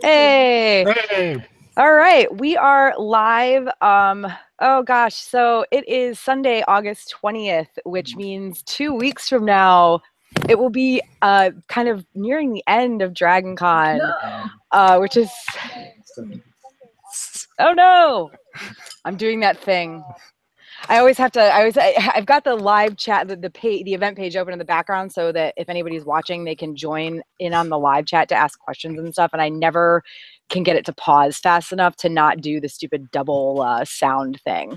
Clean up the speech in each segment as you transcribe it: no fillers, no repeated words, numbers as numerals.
Hey. Hey. All right, we are live. Oh gosh, so it is Sunday, August 20th, which means 2 weeks from now, it will be kind of nearing the end of DragonCon, which is oh no, I'm doing that thing. I've got the live chat, the event page open in the background so that if anybody's watching, they can join in on the live chat to ask questions and stuff. And I never can get it to pause fast enough to not do the stupid double sound thing.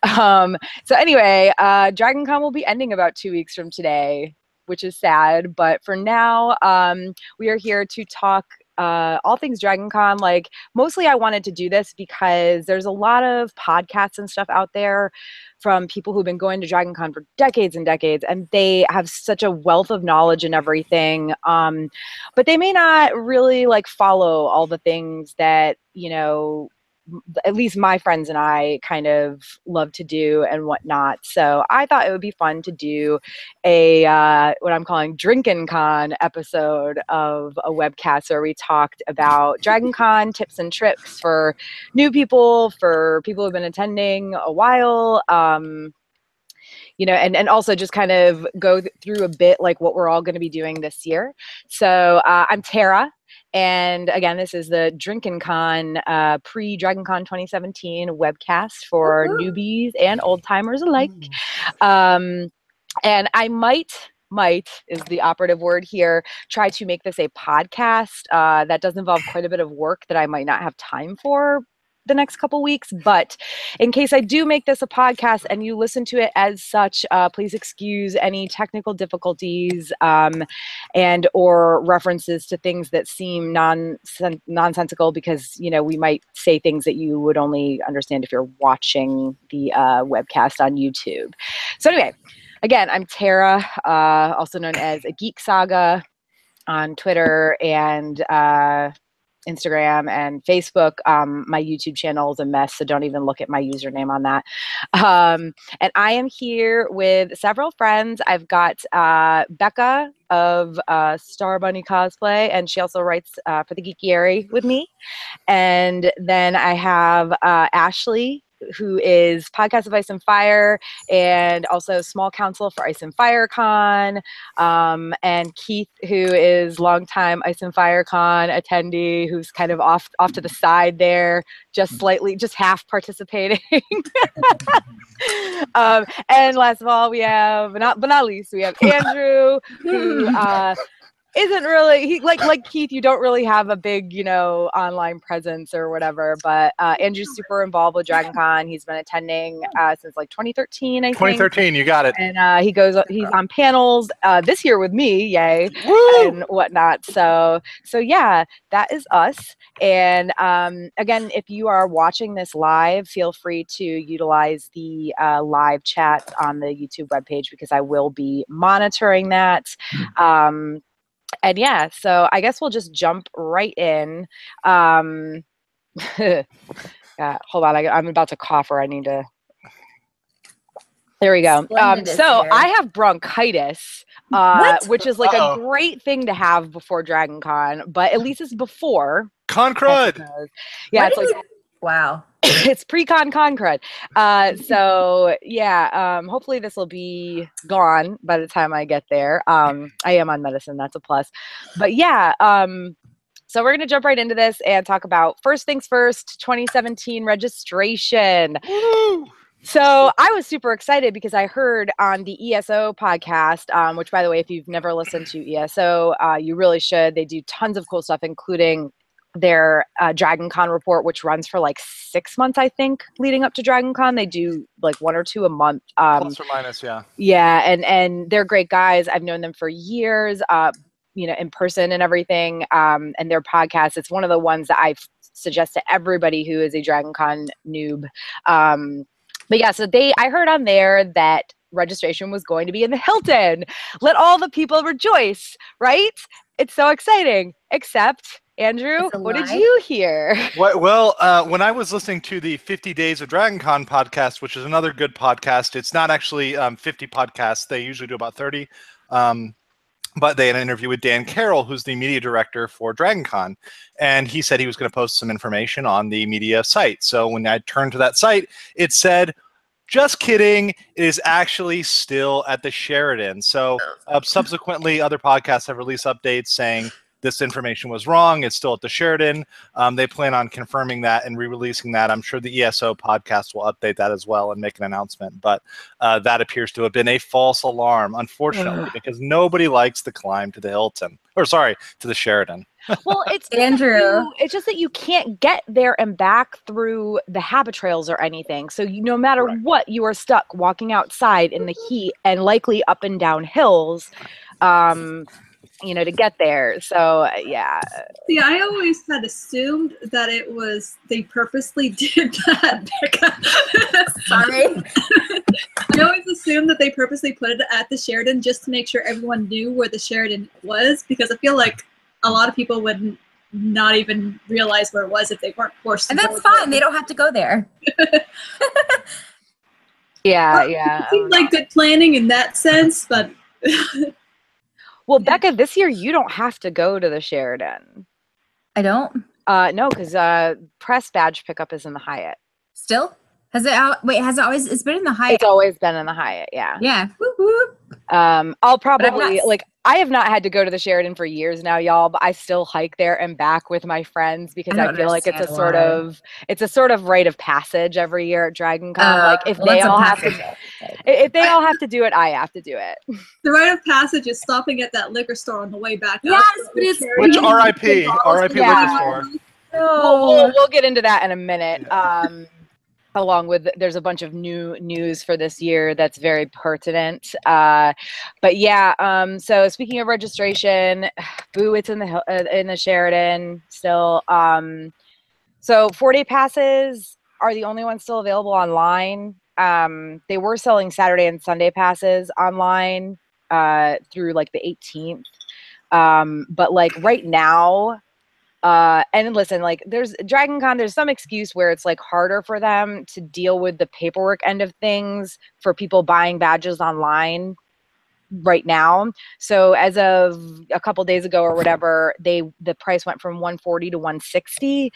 So anyway, DragonCon will be ending about 2 weeks from today, which is sad. But for now, we are here to talk all things DragonCon. Like, mostly I wanted to do this because there's a lot of podcasts and stuff out there from people who've been going to DragonCon for decades and decades, and they have such a wealth of knowledge and everything. But they may not really like follow all the things that, you know, at least my friends and I kind of love to do and whatnot. So I thought it would be fun to do a what I'm calling Drinkin Con episode of a webcast where we talked about DragonCon tips and tricks for new people, for people who've been attending a while. You know, and also just kind of go through a bit like what we're all going to be doing this year. So I'm Tara. And again, this is the Drinkin Con pre-DragonCon 2017 webcast for newbies and old-timers alike. And I might is the operative word here, try to make this a podcast. That does involve quite a bit of work that I might not have time for the next couple weeks, but in case I do make this a podcast and you listen to it as such, please excuse any technical difficulties and or references to things that seem nonsensical, because, you know, we might say things that you would only understand if you're watching the webcast on YouTube. So anyway, again, I'm Tara, also known as a Geek Saga on Twitter and Instagram and Facebook. My YouTube channel is a mess, so don't even look at my username on that. And I am here with several friends. I've got Becca of Star Bunny Cosplay, and she also writes for the Geekiary with me. And then I have Ashley, who is Podcast of Ice and Fire and also small counsel for Ice and Fire Con, and Keith, who is longtime Ice and Fire Con attendee, who's kind of off to the side there, just half participating. And last of all, we have, but not least, we have Andrew, who isn't really like Keith. You don't really have a big, you know, online presence or whatever, but Andrew's super involved with DragonCon. He's been attending since like 2013, I think. 2013, you got it. And he's on panels this year with me, yay. Woo! And whatnot. So yeah, that is us. And again, if you are watching this live, feel free to utilize the live chat on the YouTube webpage, because I will be monitoring that. And yeah, so I guess we'll just jump right in. Hold on, I'm about to cough, or I need to. There we go. So I have bronchitis, which is like a great thing to have before DragonCon, but at least it's before. Con crud. Yeah, it's like wow. It's pre-con crud. So yeah, hopefully this will be gone by the time I get there. I am on medicine, that's a plus. But yeah, so we're gonna jump right into this and talk about first things first, 2017 registration. Woo! So I was super excited because I heard on the ESO podcast, which, by the way, if you've never listened to ESO, you really should. They do tons of cool stuff, including their DragonCon report, which runs for like 6 months, I think, leading up to DragonCon. They do like 1 or 2 a month. Plus or minus, yeah. Yeah, and they're great guys. I've known them for years, you know, in person and everything. And their podcast, it's one of the ones that I suggest to everybody who is a DragonCon noob. But yeah, so I heard on there that registration was going to be in the Hilton. Let all the people rejoice, right? It's so exciting. Except, Andrew, what did you hear? Well, when I was listening to the 50 Days of DragonCon podcast, which is another good podcast, it's not actually 50 podcasts. They usually do about 30. But they had an interview with Dan Carroll, who's the media director for DragonCon, and he said he was going to post some information on the media site. So when I turned to that site, it said, just kidding, it is actually still at the Sheraton. So subsequently, other podcasts have released updates saying this information was wrong. It's still at the Sheraton. They plan on confirming that and re-releasing that. I'm sure the ESO podcast will update that as well and make an announcement. But that appears to have been a false alarm, unfortunately, because nobody likes the climb to the Hilton. Or sorry, to the Sheraton. Well, it's Andrew. It's just that you can't get there and back through the habit trails or anything. So no matter what, you are stuck walking outside in the heat and likely up and down hills, to get there. So yeah. See, I always had assumed that it was they purposely did that. Sorry. I always assumed that they purposely put it at the Sheraton just to make sure everyone knew where the Sheraton was, because I feel like a lot of people would not even realize where it was if they weren't forced to. And that's fine. They don't have to go there. Yeah. It seemed like good planning in that sense, but... Well, Becca, this year you don't have to go to the Sheraton. I don't? No, because press badge pickup is in the Hyatt. Still? Has it always, it's been in the Hyatt? It's always been in the Hyatt, yeah. Yeah. Whoop, whoop. I'll probably, I have not had to go to the Sheraton for years now, y'all, but I still hike there and back with my friends because I feel like it's a sort of rite of passage every year at DragonCon. Like if they all have to do it, I have to do it. The rite of passage is stopping at that liquor store on the way back. Yes, it is. Which RIP liquor store. We'll get into that in a minute. Along with, there's a bunch of new news for this year that's very pertinent. But yeah, so speaking of registration, boo, it's in the Sheraton still. So 4-day passes are the only ones still available online. They were selling Saturday and Sunday passes online through like the 18th. But like right now, and listen, like there's DragonCon, there's some excuse where it's like harder for them to deal with the paperwork end of things for people buying badges online right now. So as of a couple days ago or whatever, the price went from $140 to $160.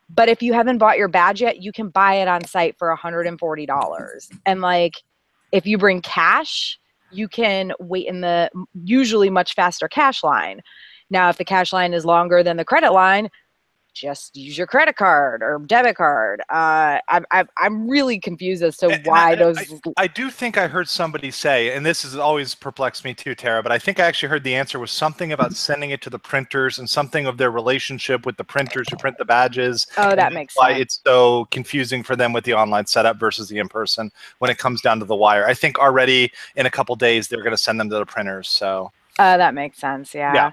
But if you haven't bought your badge yet, you can buy it on site for $140. And like, if you bring cash, you can wait in the usually much faster cash line. Now, if the cash line is longer than the credit line, just use your credit card or debit card. I'm really confused as to why those. I do think I heard somebody say, and this has always perplexed me too, Tara, but I think I actually heard the answer was something about sending it to the printers and something of their relationship with the printers who print the badges. Oh, that makes sense. Why it's so confusing for them with the online setup versus the in-person when it comes down to the wire. I think already in a couple days they're going to send them to the printers. So. That makes sense. Yeah.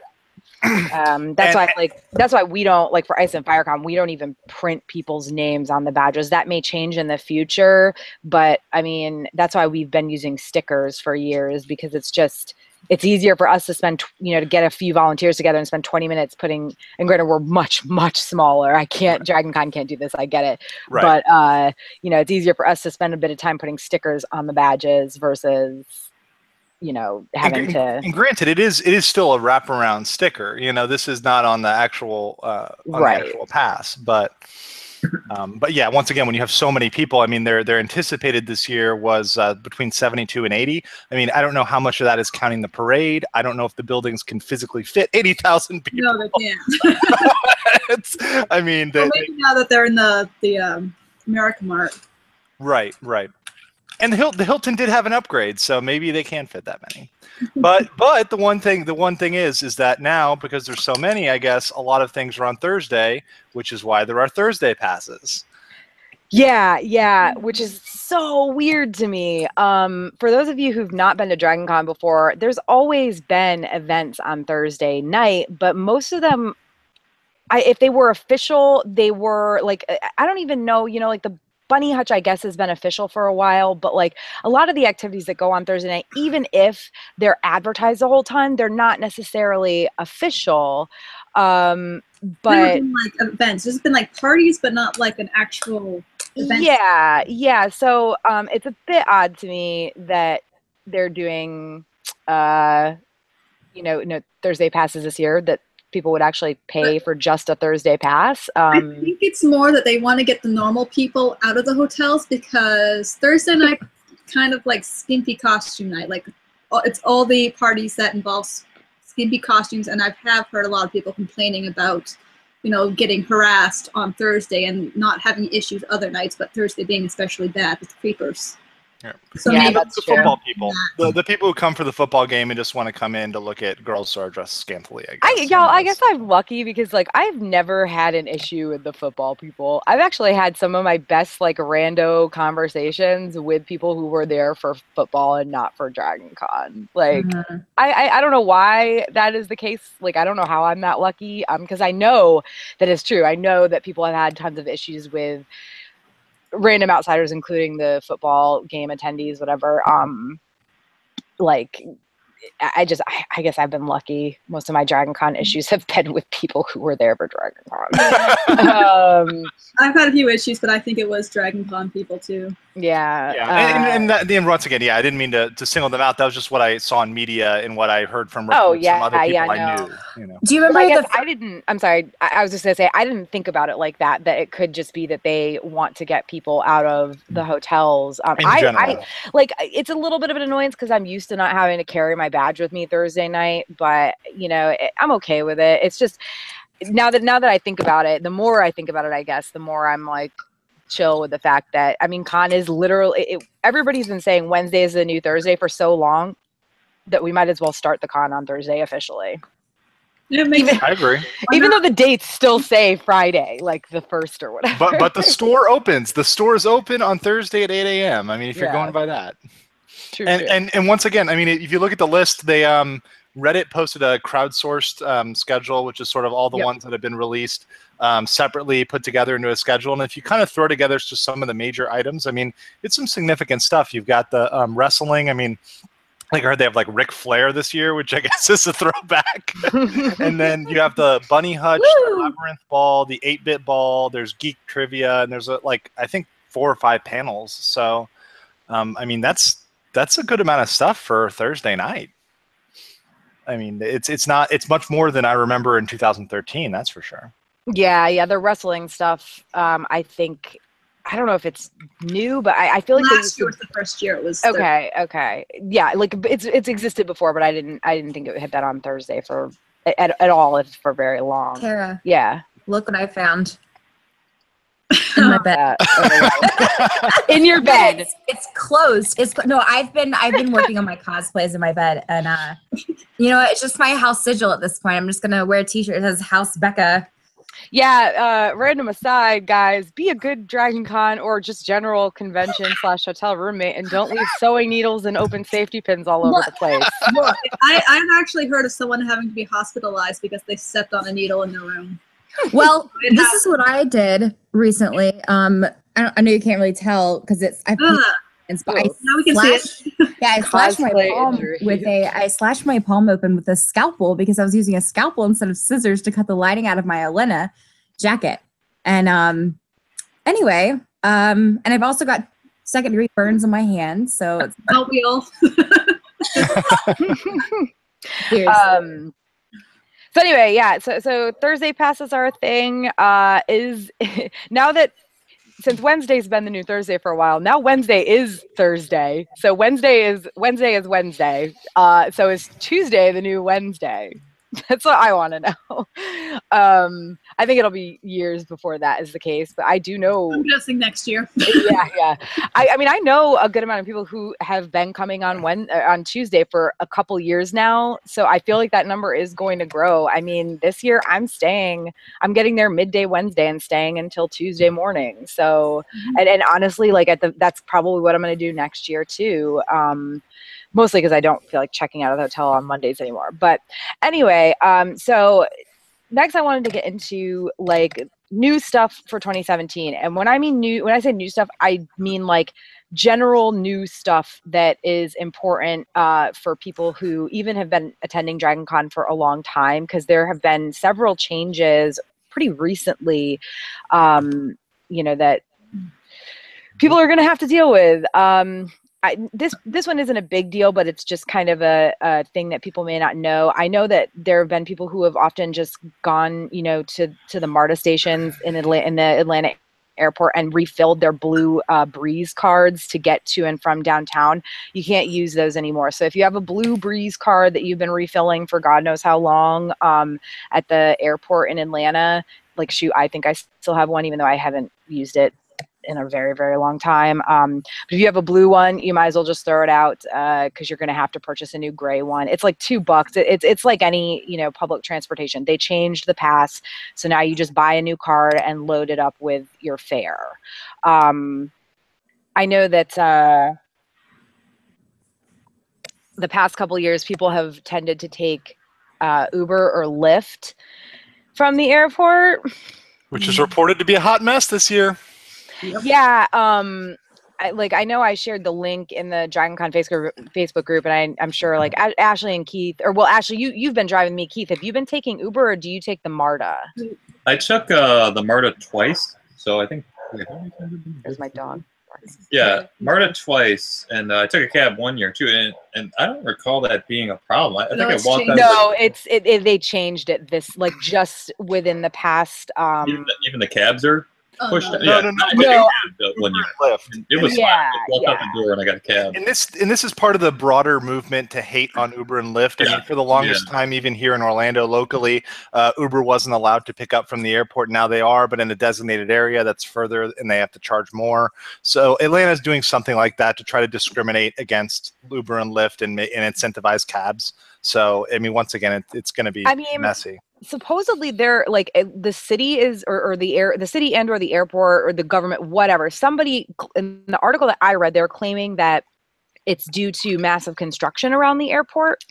That's why we don't, like for Ice and Firecon, we don't even print people's names on the badges. That may change in the future, but I mean, that's why we've been using stickers for years, because it's easier for us to spend, to get a few volunteers together and spend 20 minutes putting, and granted, we're much, much smaller. DragonCon can't do this. I get it. Right. But, it's easier for us to spend a bit of time putting stickers on the badges versus having to. And granted, it is still a wraparound sticker. This is not on the actual the actual pass, but yeah. Once again, when you have so many people, I mean, their anticipated this year was between 72 and 80. I mean, I don't know how much of that is counting the parade. I don't know if the buildings can physically fit 80,000 people. No, they can't. I mean, maybe now that they're in the America Mart. Right. And the Hilton did have an upgrade, so maybe they can fit that many. But the one thing is that now, because there's so many, I guess a lot of things are on Thursday, which is why there are Thursday passes. Yeah, which is so weird to me. For those of you who've not been to DragonCon before, there's always been events on Thursday night, but most of them, if they were official, they were like, I don't even know, like the Bunny Hutch, I guess, has been official for a while, but like a lot of the activities that go on Thursday night, even if they're advertised the whole time, they're not necessarily official. But been like events. There's been like parties, but not like an actual event. Yeah. So it's a bit odd to me that they're doing Thursday passes this year, that people would actually pay for just a Thursday pass. I think it's more that they want to get the normal people out of the hotels, because Thursday night kind of like skimpy costume night. Like it's all the parties that involve skimpy costumes, and I have heard a lot of people complaining about, getting harassed on Thursday and not having issues other nights, but Thursday being especially bad with creepers. Yeah. So Yeah, maybe that's the true. football people, the people who come for the football game and just want to come in to look at girls who are dressed scantily. I guess I'm lucky because I've never had an issue with the football people. I've actually had some of my best rando conversations with people who were there for football and not for Dragon Con. I don't know why that is the case. I don't know how I'm that lucky. Because I know that it's true. I know that people have had tons of issues with random outsiders, including the football game attendees, whatever. I guess I've been lucky. Most of my Dragon Con issues have been with people who were there for Dragon Con. I've had a few issues, but I think it was Dragon Con people too. Yeah. And once again, I didn't mean to single them out. That was just what I saw in media and what I heard from reports from other people I knew. Do you remember? I'm sorry. I was just gonna say I didn't think about it like that. That it could just be that they want to get people out of the hotels. In general. It's a little bit of an annoyance because I'm used to not having to carry my badge with me Thursday night. But I'm okay with it. It's just now that I think about it, the more I think about it, I guess, the more I'm chill with the fact that con is literally everybody's been saying Wednesday is the new Thursday for so long that we might as well start the con on Thursday officially. I agree. Even though the dates still say Friday, the 1st or whatever. But the store opens. The store is open on Thursday at 8 a.m. If you're going by that. True. And once again, if you look at the list, they Reddit posted a crowdsourced schedule, which is sort of all the ones that have been released separately, put together into a schedule. And if you kind of throw together just some of the major items, it's some significant stuff. You've got the wrestling. I heard they have Ric Flair this year, which I guess is a throwback. And then you have the Bunny Hutch, the Labyrinth Ball, the 8-Bit Ball. There's Geek Trivia, and there's I think 4 or 5 panels. So, that's a good amount of stuff for Thursday night. It's much more than I remember in 2013. That's for sure. Yeah. The wrestling stuff. I think. I don't know if it's new, but I feel like last year was the first year it was. Okay. Yeah, it's existed before, but I didn't think it had been on Thursday for at all for very long. Kara. Yeah. Look what I found. In my bed. In your bed. It's closed. No, I've been working on my cosplays in my bed, and it's just my house sigil at this point. I'm just gonna wear a t-shirt that says House Becca. Yeah, random aside, guys, be a good Dragon Con or just general convention / hotel roommate, and don't leave sewing needles and open safety pins all over the place. Look, I've actually heard of someone having to be hospitalized because they stepped on a needle in their room. Well, this is what I did recently. I know you can't really tell because Now we can see it. Yeah, I slashed my palm open with a scalpel because I was using a scalpel instead of scissors to cut the lining out of my Elena jacket. And anyway, and I've also got second-degree burns on my hands. So it's don't we all? So anyway, yeah. So Thursday passes are a thing. Is now that. Since Wednesday's been the new Thursday for a while, now Wednesday is Thursday. So Wednesday is Wednesday. So is Tuesday the new Wednesday? That's what I want to know. I think it'll be years before that is the case, but I do know. I'm guessing next year. Yeah. I know a good amount of people who have been coming on Tuesday for a couple years now. So I feel like that number is going to grow. This year I'm getting there midday Wednesday and staying until Tuesday morning. So, and honestly, that's probably what I'm going to do next year too. Mostly because I don't feel like checking out of the hotel on Mondays anymore. But anyway, so next I wanted to get into new stuff for 2017. And when I say new stuff, I mean general new stuff that is important for people who even have been attending Dragon Con for a long time, because there have been several changes pretty recently, that people are going to have to deal with. this one isn't a big deal, but it's just kind of a thing that people may not know. I know that there have been people who have often just gone, to the MARTA stations in the Atlanta airport and refilled their blue Breeze cards to get to and from downtown. You can't use those anymore. So if you have a blue Breeze card that you've been refilling for God knows how long at the airport in Atlanta, like shoot, I think I still have one, even though I haven't used it in a very, very long time. But if you have a blue one, you might as well just throw it out because you're going to have to purchase a new gray one. It's like $2. It's like any, public transportation. They changed the pass. So now you just buy a new card and load it up with your fare. I know that the past couple of years, people have tended to take Uber or Lyft from the airport. Which is reported to be a hot mess this year. Yep. Yeah, I know I shared the link in the DragonCon Facebook group, and I'm sure like Ashley and Keith, Ashley, you've been driving me. Keith, have you been taking Uber or do you take the MARTA? I took the MARTA twice, so I think. There's my dog. Yeah, MARTA twice, and I took a cab one year too, and I don't recall that being a problem. I think I walked out. No, they changed it just within the past. Even the cabs are pushed. No. When you left. It was fine. I walked out the door and I got a cab. And this is part of the broader movement to hate on Uber and Lyft. I mean, for the longest time, even here in Orlando locally, Uber wasn't allowed to pick up from the airport. Now they are, but in a designated area that's further, and they have to charge more. So Atlanta's doing something like that to try to discriminate against Uber and Lyft and incentivize cabs. So I mean, once again, it's going to be messy. Supposedly they're like the city is or the city and or the airport or the government, whatever. Somebody in the article that I read, they're claiming that it's due to massive construction around the airport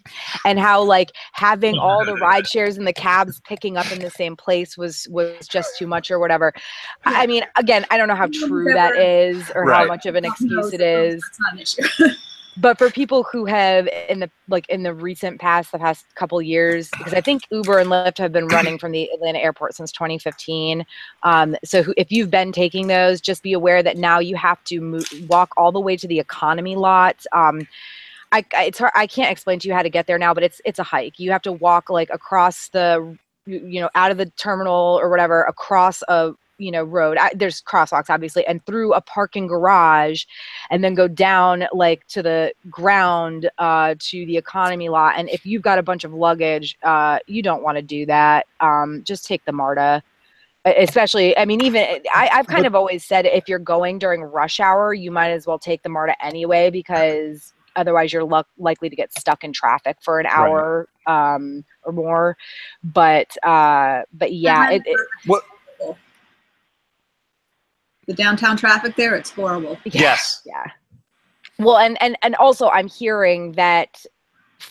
and how like having all the ride shares and the cabs picking up in the same place was just too much or whatever. I mean, again, I don't know how true that is or how much of an excuse it is. That's not an issue. But for people who have in the recent past, the past couple years, because I think Uber and Lyft have been running from the Atlanta airport since 2015. So if you've been taking those, just be aware that now you have to walk all the way to the economy lot. It's hard, I can't explain to you how to get there now, but it's a hike. You have to walk like across the, out of the terminal or whatever, across a road. There's crosswalks obviously, and through a parking garage, and then go down like to the ground to the economy lot. And if you've got a bunch of luggage, you don't want to do that. Just take the MARTA. Especially, I mean, even I've kind of always said if you're going during rush hour, you might as well take the MARTA anyway, because otherwise you're likely to get stuck in traffic for an hour or more. But yeah, what. The downtown traffic there, it's horrible. Yes. Yeah. Well, and also I'm hearing that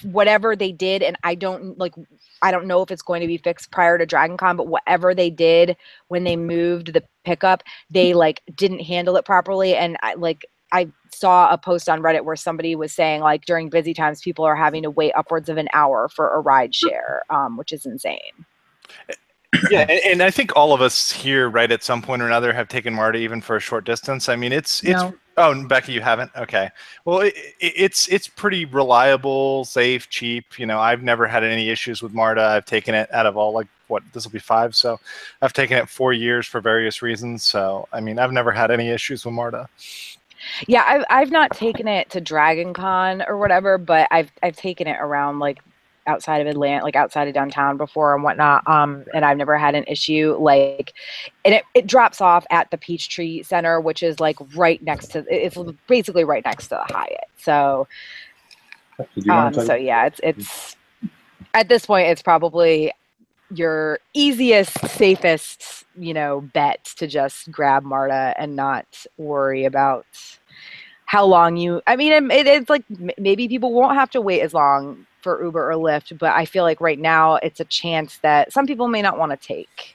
whatever they did, and I don't know if it's going to be fixed prior to DragonCon, but whatever they did when they moved the pickup, they like didn't handle it properly. And I saw a post on Reddit where somebody was saying like during busy times, people are having to wait upwards of an hour for a ride share, which is insane. Yeah, and I think all of us here, right, at some point or another, have taken MARTA even for a short distance. I mean, it's. No. Oh, Becky, you haven't? Okay. Well, it's pretty reliable, safe, cheap. I've never had any issues with MARTA. I've taken it out of all this will be 5. So I've taken it 4 years for various reasons. So I mean, I've never had any issues with MARTA. Yeah, I've not taken it to DragonCon or whatever, but I've taken it around like outside of Atlanta, like outside of downtown before and whatnot. And I've never had an issue and it drops off at the Peachtree Center, which is like it's basically right next to the Hyatt. So, so yeah, it's at this point, it's probably your easiest, safest, bet to just grab MARTA and not worry about how long it's like maybe people won't have to wait as long for Uber or Lyft, but I feel like right now it's a chance that some people may not want to take.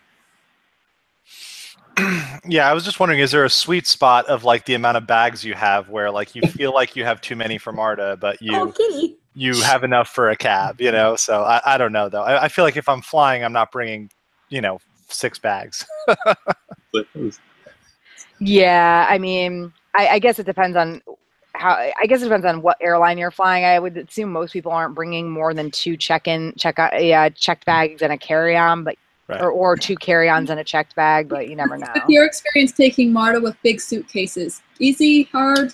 Yeah, I was just wondering, is there a sweet spot of like the amount of bags you have where like you feel like you have too many for MARTA, but you have enough for a cab, So I don't know though. I feel like if I'm flying, I'm not bringing, 6 bags. Yeah, I mean, I guess it depends on how, I guess it depends on what airline you're flying. I would assume most people aren't bringing more than 2 checked bags and a carry-on, but Right. or 2 carry-ons and a checked bag, but you never know. With your experience taking Marta with big suitcases, easy, hard?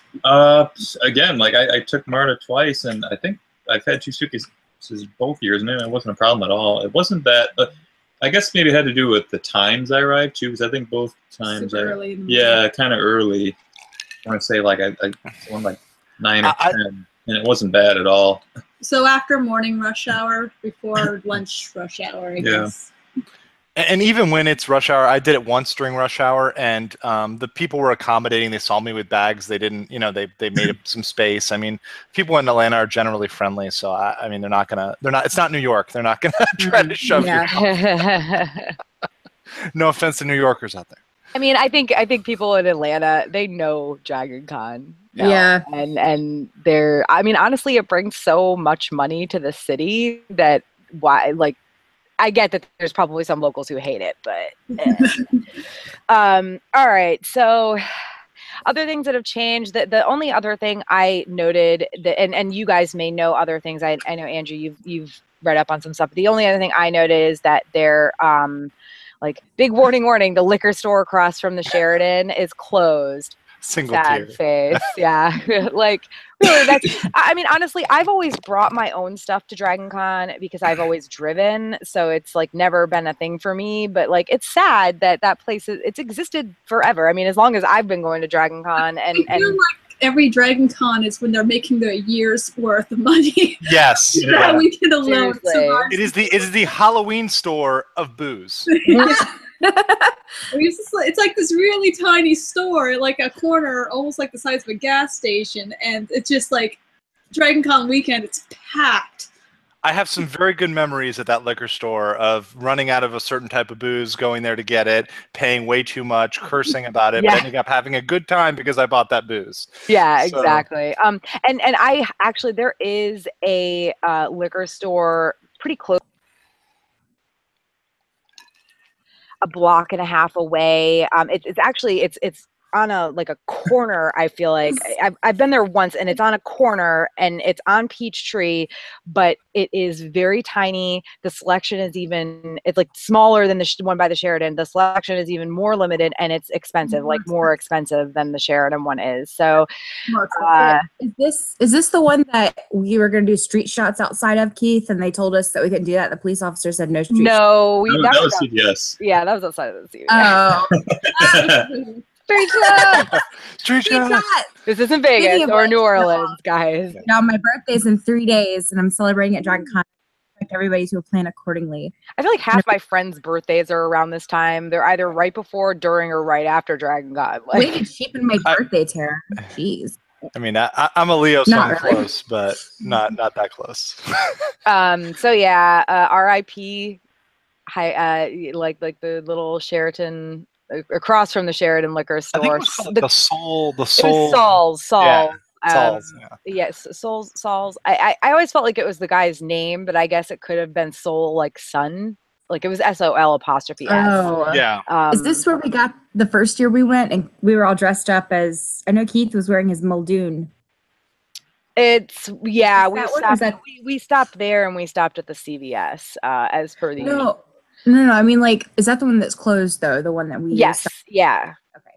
Again, like I took Marta twice, and I think I've had 2 suitcases both years, and it wasn't a problem at all. It wasn't that. I guess maybe it had to do with the times I arrived too, because I think both times Early in the yeah, kind of early. I want to say like I went like 9 or 10, and it wasn't bad at all. So after morning rush hour, before lunch rush hour, I guess. And even when it's rush hour, I did it once during rush hour, and the people were accommodating. They saw me with bags. They didn't, they made some space. I mean, people in Atlanta are generally friendly, so I mean, it's not New York. They're not gonna try to shove you. No offense to New Yorkers out there. I mean, I think people in Atlanta, they know Dragon Con. Yeah. And they're, I mean, honestly, it brings so much money to the city that I get that there's probably some locals who hate it, but all right. So other things that have changed, the only other thing I noted that, and you guys may know other things. I know, Andrew, you've read up on some stuff. But the only other thing I noted is that they're like, big warning, the liquor store across from the Sheridan is closed. Single Sad tear. face. Yeah. Like, really, I mean, honestly, I've always brought my own stuff to Dragon Con because I've always driven. So it's like never been a thing for me, but like, it's sad that place it's existed forever. I mean, as long as I've been going to Dragon Con I feel like every Dragon Con is when they're making their year's worth of money. Yes. That weekend alone. It is the Halloween store of booze. It's like this really tiny store, like a corner, almost like the size of a gas station, and it's just like Dragon Con weekend. It's packed. I have some very good memories at that liquor store of running out of a certain type of booze, going there to get it, paying way too much, cursing about it, but ending up having a good time because I bought that booze. Yeah, exactly. And I actually, there is a liquor store pretty close, a block and a half away. It's actually on a corner. I feel like I've been there once, and it's on a corner, and it's on Peachtree, but it is very tiny. The selection is it's like smaller than the one by the Sheridan. The selection is even more limited, and it's expensive, like more expensive than the Sheridan one is. So, is this the one that we were going to do street shots outside of, Keith? And they told us that we couldn't do that. The police officer said no street. No, that was CVS. Yeah, that was outside of the CVS. Oh. Street shot! Street shot! This isn't Vegas or New Orleans, guys. No, my birthday's in 3 days, and I'm celebrating at Dragon Con. I expect everybody to plan accordingly. I feel like half my friends' birthdays are around this time. They're either right before, during, or right after Dragon Con. Way to cheapen my birthday, Tara. Jeez. I mean, I'm a Leo, so I'm close, but not that close. So yeah, R.I.P. Like the little Sheraton across from the Sheridan liquor store. The Soul. Saul's. Yeah. Saul's, Yes, Saul's. I always felt like it was the guy's name, but I guess it could have been Soul, like son. Like it was SOL''S. Oh, yeah. Is this where we got the first year we went and we were all dressed up as? I know Keith was wearing his Muldoon. We stopped there, and we stopped at the CVS as per the. No. I mean, like, is that the one that's closed though? The one that we. Yes. Yeah. Okay.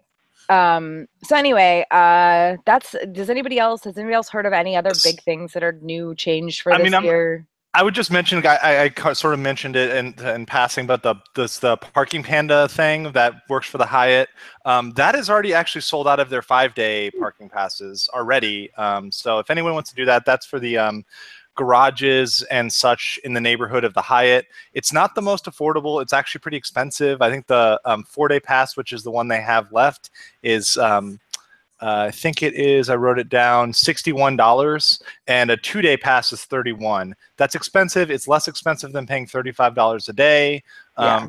So anyway, has anybody else heard of any other big things that are new, changed for this year? I would just mention, I sort of mentioned it in passing, but the Parking Panda thing that works for the Hyatt, that is already actually sold out of their 5-day parking passes already. So if anyone wants to do that, that's for the garages and such in the neighborhood of the Hyatt. It's not the most affordable. It's actually pretty expensive. I think the 4-day pass, which is the one they have left, is I think it is, I wrote it down, $61, and a 2-day pass is $31. That's expensive. It's less expensive than paying $35 a day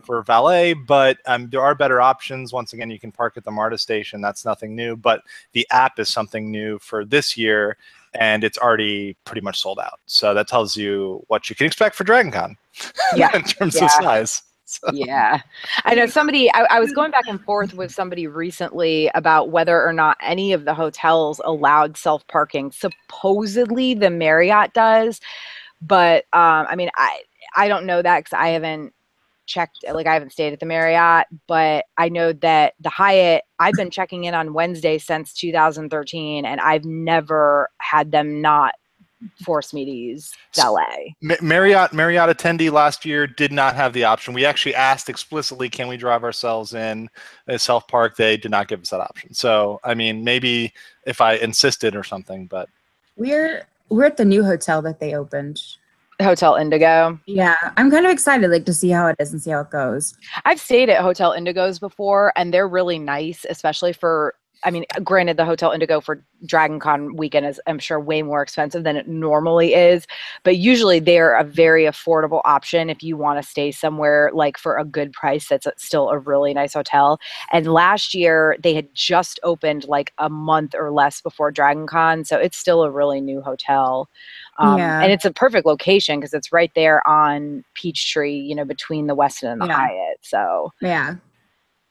for valet, but there are better options. Once again, you can park at the MARTA station. That's nothing new, but the app is something new for this year, and it's already pretty much sold out. So that tells you what you can expect for Dragon Con in terms of size. So. Yeah. I know somebody, I was going back and forth with somebody recently about whether or not any of the hotels allowed self-parking. Supposedly the Marriott does, but I mean, I don't know that because I haven't checked, like I haven't stayed at the Marriott, but I know that the Hyatt, I've been checking in on Wednesday since 2013, and I've never had them not force me to use valet. Marriott attendee last year did not have the option. We actually asked explicitly, can we drive ourselves in a self-park? They did not give us that option. So, I mean, maybe if I insisted or something, but. We're at the new hotel that they opened. Hotel Indigo. Yeah, I'm kind of excited, like, to see how it is and see how it goes. I've stayed at Hotel Indigos before, and they're really nice, especially for, I mean, granted, the Hotel Indigo for DragonCon weekend is, I'm sure, way more expensive than it normally is, but usually they're a very affordable option if you want to stay somewhere like for a good price that's still a really nice hotel. And last year they had just opened like a month or less before DragonCon, so it's still a really new hotel. And it's a perfect location because it's right there on Peachtree, you know, between the Westin and the Hyatt. So yeah.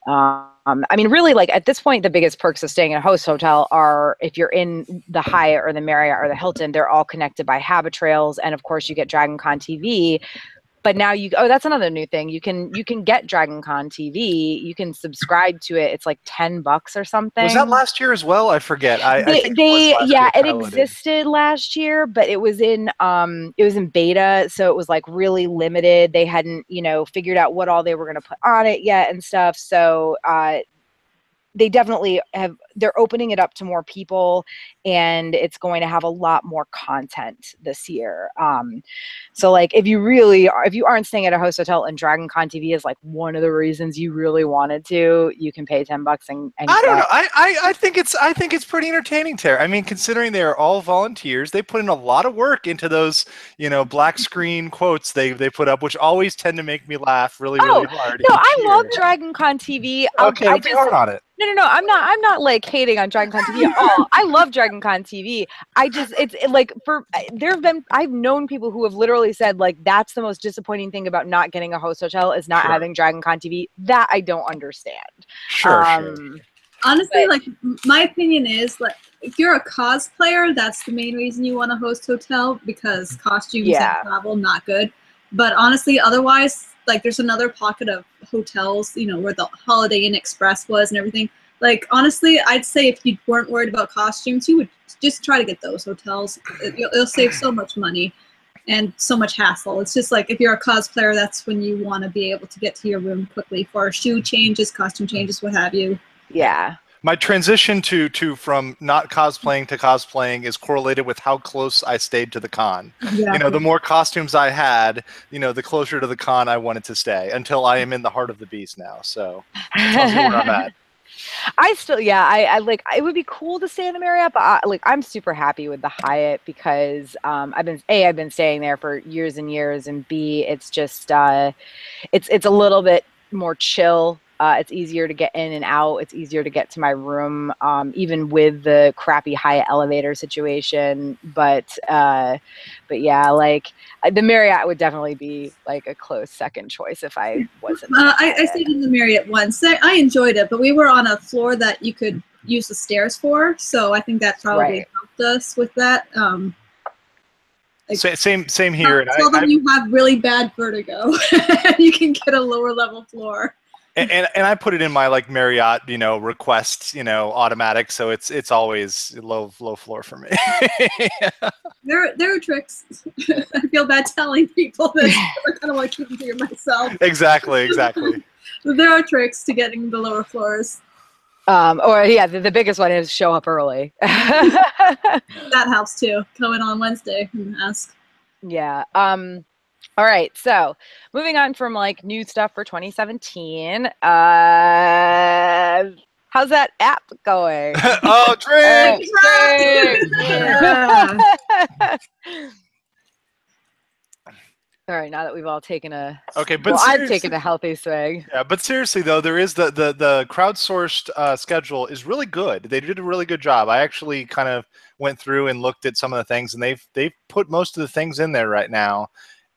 I mean, really, like at this point, the biggest perks of staying at a host hotel are if you're in the Hyatt or the Marriott or the Hilton, they're all connected by habit trails, and of course, you get DragonCon TV. But now that's another new thing. You can get DragonCon TV. You can subscribe to it. It's like $10 or something. Was that last year as well? I forget. I think it existed last year, but it was in beta, so it was like really limited. They hadn't, you know, figured out what all they were going to put on it yet and stuff. So they definitely they're opening it up to more people, and it's going to have a lot more content this year. So like if you aren't staying at a host hotel and DragonCon TV is like one of the reasons you really wanted to, you can pay $10 and I don't know. I think it's pretty entertaining, Tara. I mean, considering they are all volunteers, they put in a lot of work into those, you know, black screen quotes they put up, which always tend to make me laugh really hard. No, I love DragonCon TV. Okay, I'll be hard on it. No, I'm not like hating on DragonCon TV at all. I love DragonCon TV. I've known people who have literally said like that's the most disappointing thing about not getting a host hotel is not having DragonCon TV. That I don't understand. Sure. Honestly, like my opinion is like if you're a cosplayer, that's the main reason you want a host hotel because costumes and travel not good. But honestly, otherwise, like there's another pocket of hotels, you know, where the Holiday Inn Express was and everything. Like honestly, I'd say if you weren't worried about costumes, you would just try to get those hotels. It'll save so much money and so much hassle. It's just like if you're a cosplayer, that's when you want to be able to get to your room quickly for shoe changes, costume changes, what have you. Yeah. My transition to from not cosplaying to cosplaying is correlated with how close I stayed to the con. Yeah. You know, the more costumes I had, you know, the closer to the con I wanted to stay until I am in the heart of the beast now. So that tells you where I'm at. I like it would be cool to stay in the Marriott, but I'm super happy with the Hyatt because I've been staying there for years and years, and B, it's just it's a little bit more chill. It's easier to get in and out. It's easier to get to my room, even with the crappy Hyatt elevator situation. But yeah, like the Marriott would definitely be like a close second choice if I wasn't. I stayed in the Marriott once. I enjoyed it, but we were on a floor that you could use the stairs for, so I think that probably helped us with that. Same here. Tell them you have really bad vertigo. You can get a lower level floor. And I put it in my like Marriott, you know, request, you know, automatic, so it's always low floor for me. There are tricks. I feel bad telling people this. I kind of want to keep them to myself. Exactly. There are tricks to getting the lower floors. The biggest one is show up early. That helps too. Come in on Wednesday and ask. Yeah. All right, so moving on from like new stuff for 2017. How's that app going? Oh, drink! All right, now that we've all taken I've taken a healthy swig. Yeah, but seriously though, there is the crowdsourced schedule is really good. They did a really good job. I actually kind of went through and looked at some of the things, and they've put most of the things in there right now.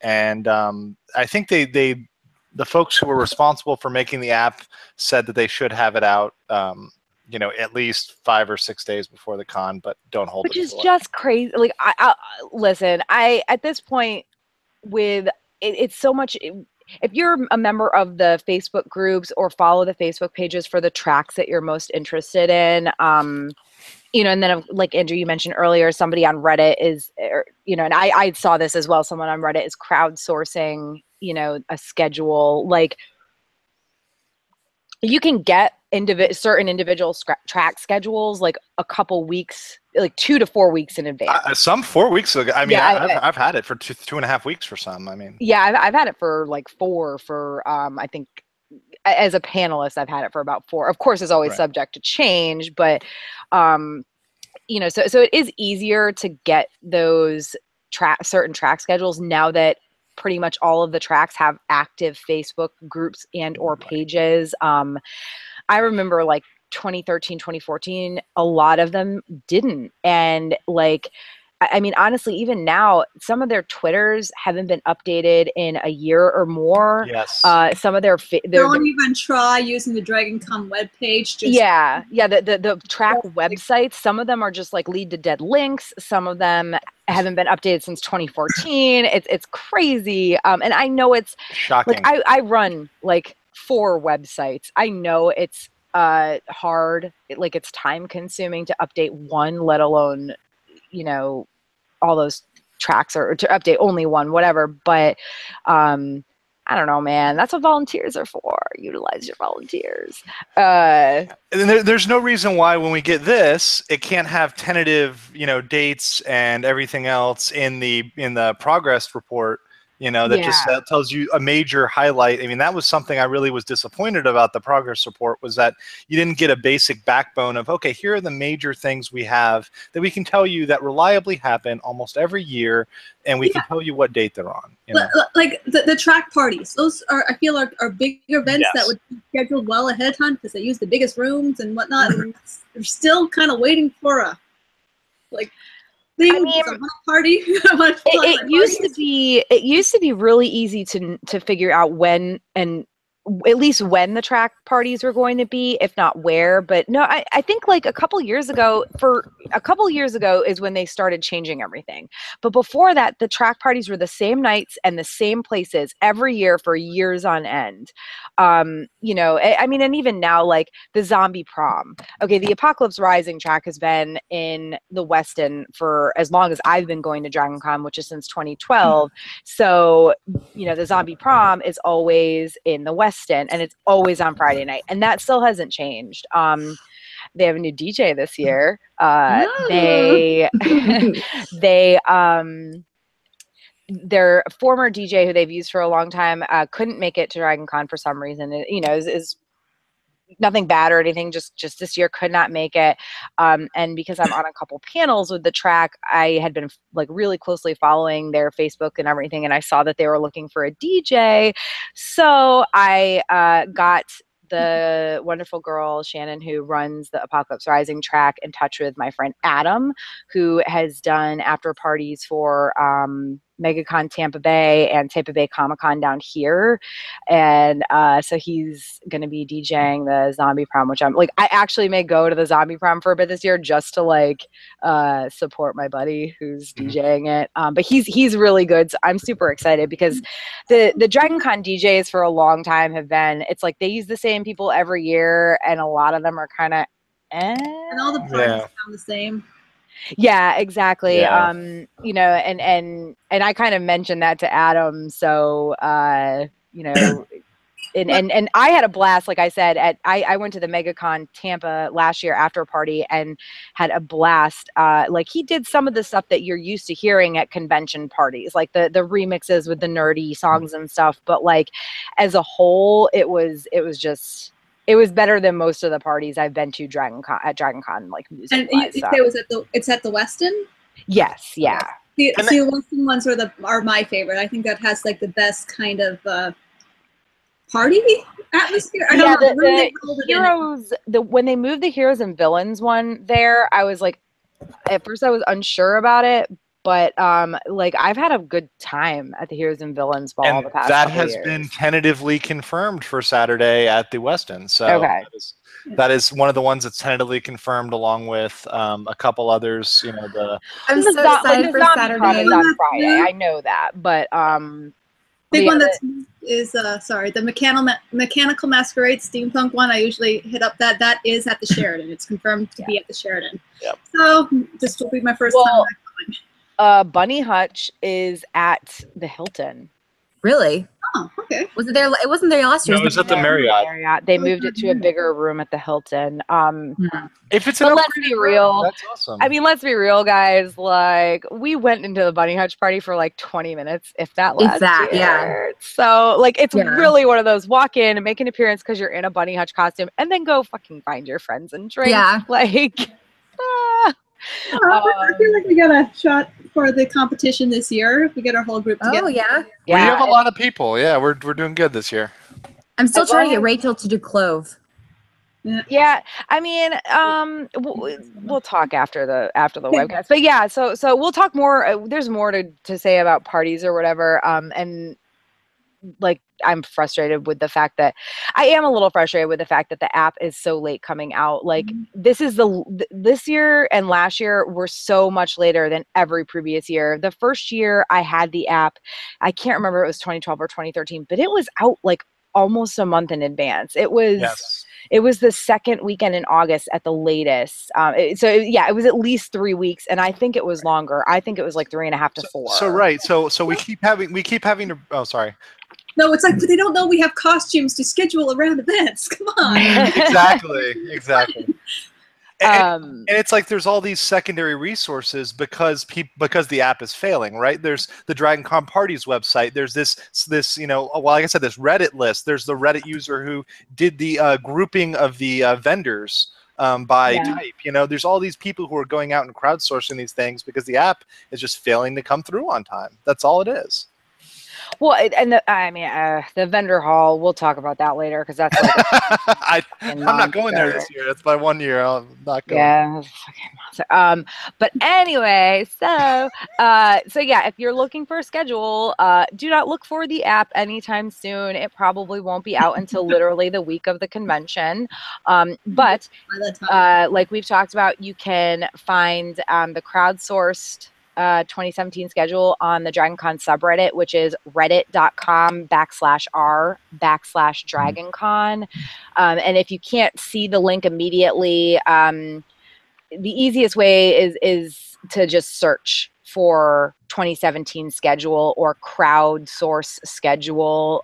And I think they the folks who were responsible for making the app said that they should have it out, you know, at least 5 or 6 days before the con, but don't hold it. Which is just crazy. Like, I listen, at this point with it's so much. If you're a member of the Facebook groups or follow the Facebook pages for the tracks that you're most interested in, you know, and then like Andrew, you mentioned earlier, somebody on Reddit is, you know, and I saw this as well. Someone on Reddit is crowdsourcing, you know, a schedule. Like, you can get certain individual track schedules like a couple weeks, like 2 to 4 weeks in advance. Some 4 weeks ago. I mean, yeah, I've had it for 2.5 weeks for some. I mean, yeah, I've had it for like 4 for I think as a panelist, I've had it for about 4. Of course, it's always subject to change, but you know, so it is easier to get those certain track schedules now that pretty much all of the tracks have active Facebook groups and or pages. I remember like 2013, 2014, a lot of them didn't. And like, I mean, honestly, even now, some of their Twitters haven't been updated in a year or more. Yes. Some of their don't even try using the DragonCon webpage. Just yeah. The track websites. Some of them are just like lead to dead links. Some of them haven't been updated since 2014. It's crazy. And I know it's shocking. Like I run like 4 websites. I know it's hard. Like it's time consuming to update one, let alone, you know, all those tracks, or to update only one, whatever. But I don't know, man. That's what volunteers are for. Utilize your volunteers. And there's no reason why when we get this, it can't have tentative, you know, dates and everything else in the progress report. You know, that just tells you a major highlight. I mean, that was something I really was disappointed about the progress report, was that you didn't get a basic backbone of, okay, here are the major things we have that we can tell you that reliably happen almost every year, and we can tell you what date they're on. You know? Like the track parties, those are, I feel, are big events that would be scheduled well ahead of time because they use the biggest rooms and whatnot. And they're still kind of waiting for a thing. I mean, party. It used to be really easy to figure out when, and at least when the track parties were going to be, if not where. But no, I think like a couple years ago is when they started changing everything. But before that, the track parties were the same nights and the same places every year for years on end. You know, I mean, and even now, like the Zombie Prom. Okay, the Apocalypse Rising track has been in the Westin for as long as I've been going to DragonCon, which is since 2012. So, you know, the Zombie Prom is always in the Westin, and it's always on Friday night, and that still hasn't changed. They have a new DJ this year. Their former DJ, who they've used for a long time, couldn't make it to DragonCon for some reason. You know, is nothing bad or anything, just this year could not make it. And because I'm on a couple panels with the track, I had been like really closely following their Facebook and everything, and I saw that they were looking for a DJ. So I got the wonderful girl Shannon, who runs the Apocalypse Rising track, in touch with my friend Adam, who has done after parties for MegaCon Tampa Bay and Tampa Bay Comic-Con down here. And so he's going to be DJing the Zombie Prom, which I'm like, I actually may go to the Zombie Prom for a bit this year just to like support my buddy who's DJing it. But he's really good. So I'm super excited because the DragonCon DJs for a long time have been, it's like they use the same people every year, and a lot of them are kind of and all the parties sound the same. Yeah, exactly. Yeah. You know, and I kind of mentioned that to Adam. So, you know, and I had a blast. Like I said, I went to the MegaCon Tampa last year after party and had a blast. Like he did some of the stuff that you're used to hearing at convention parties, like the remixes with the nerdy songs and stuff. But like as a whole, it was better than most of the parties I've been to at DragonCon, like music. And you say it's at the Westin? Yes, yeah. The Westin ones are my favorite. I think that has like the best kind of party atmosphere. I don't know. When they moved the Heroes and Villains one there, I was like, at first I was unsure about it, But like I've had a good time at the Heroes and Villains Ball And the past that couple has years. been tentatively confirmed for Saturday at the Westin. So Okay. that is one of the ones that's tentatively confirmed, along with a couple others. You know, I'm so excited for Saturday. Is on Friday. I know that, but big one that is sorry, the mechanical masquerade steampunk one. I usually hit up that is at the Sheridan. It's confirmed to be at the Sheridan. Yep. So this will be my first time back. Bunny Hutch is at the Hilton. Really? Oh, okay. Was it there? It wasn't there last year. No, it was at the Marriott. They moved it to a bigger room at the Hilton. If it's but let's be real. That's awesome. I mean, let's be real, guys. Like, we went into the Bunny Hutch party for like 20 minutes, if that last year. Yeah. So, like, it's really one of those walk in and make an appearance because you're in a Bunny Hutch costume, and then go fucking find your friends and drink. Yeah. Like, I feel like we got a shot for the competition this year if we get our whole group together. Oh yeah. We have a lot of people. Yeah, we're doing good this year. I'm still trying to get Rachel to do Clove. Yeah, I mean, we'll talk after the webcast, but yeah, so we'll talk more. There's more to say about parties or whatever, and like I'm frustrated with the fact that the app is so late coming out. Like this year and last year were so much later than every previous year. The first year I had the app, I can't remember if it was 2012 or 2013, but it was out like almost a month in advance. It was the second weekend in August at the latest. It was at least 3 weeks, and I think it was longer. I think it was like 3.5 to 4. So we keep having to. Oh, sorry. No, it's like they don't know we have costumes to schedule around events. Come on. Exactly. And it's like there's all these secondary resources because the app is failing, right? There's the DragonCon Parties website. There's this like I said, this Reddit list. There's the Reddit user who did the grouping of the vendors by type. There's all these people who are going out and crowdsourcing these things because the app is just failing to come through on time. That's all it is. Well, and the vendor hall, we'll talk about that later because that's like I'm not going there this year. That's my 1 year. I'm not going. Yeah, fucking but anyway, so yeah, if you're looking for a schedule, do not look for the app anytime soon. It probably won't be out until literally the week of the convention. But like we've talked about, you can find the crowdsourced 2017 schedule on the DragonCon subreddit, which is reddit.com/r/DragonCon. And if you can't see the link immediately, the easiest way is to just search for 2017 schedule or crowdsource schedule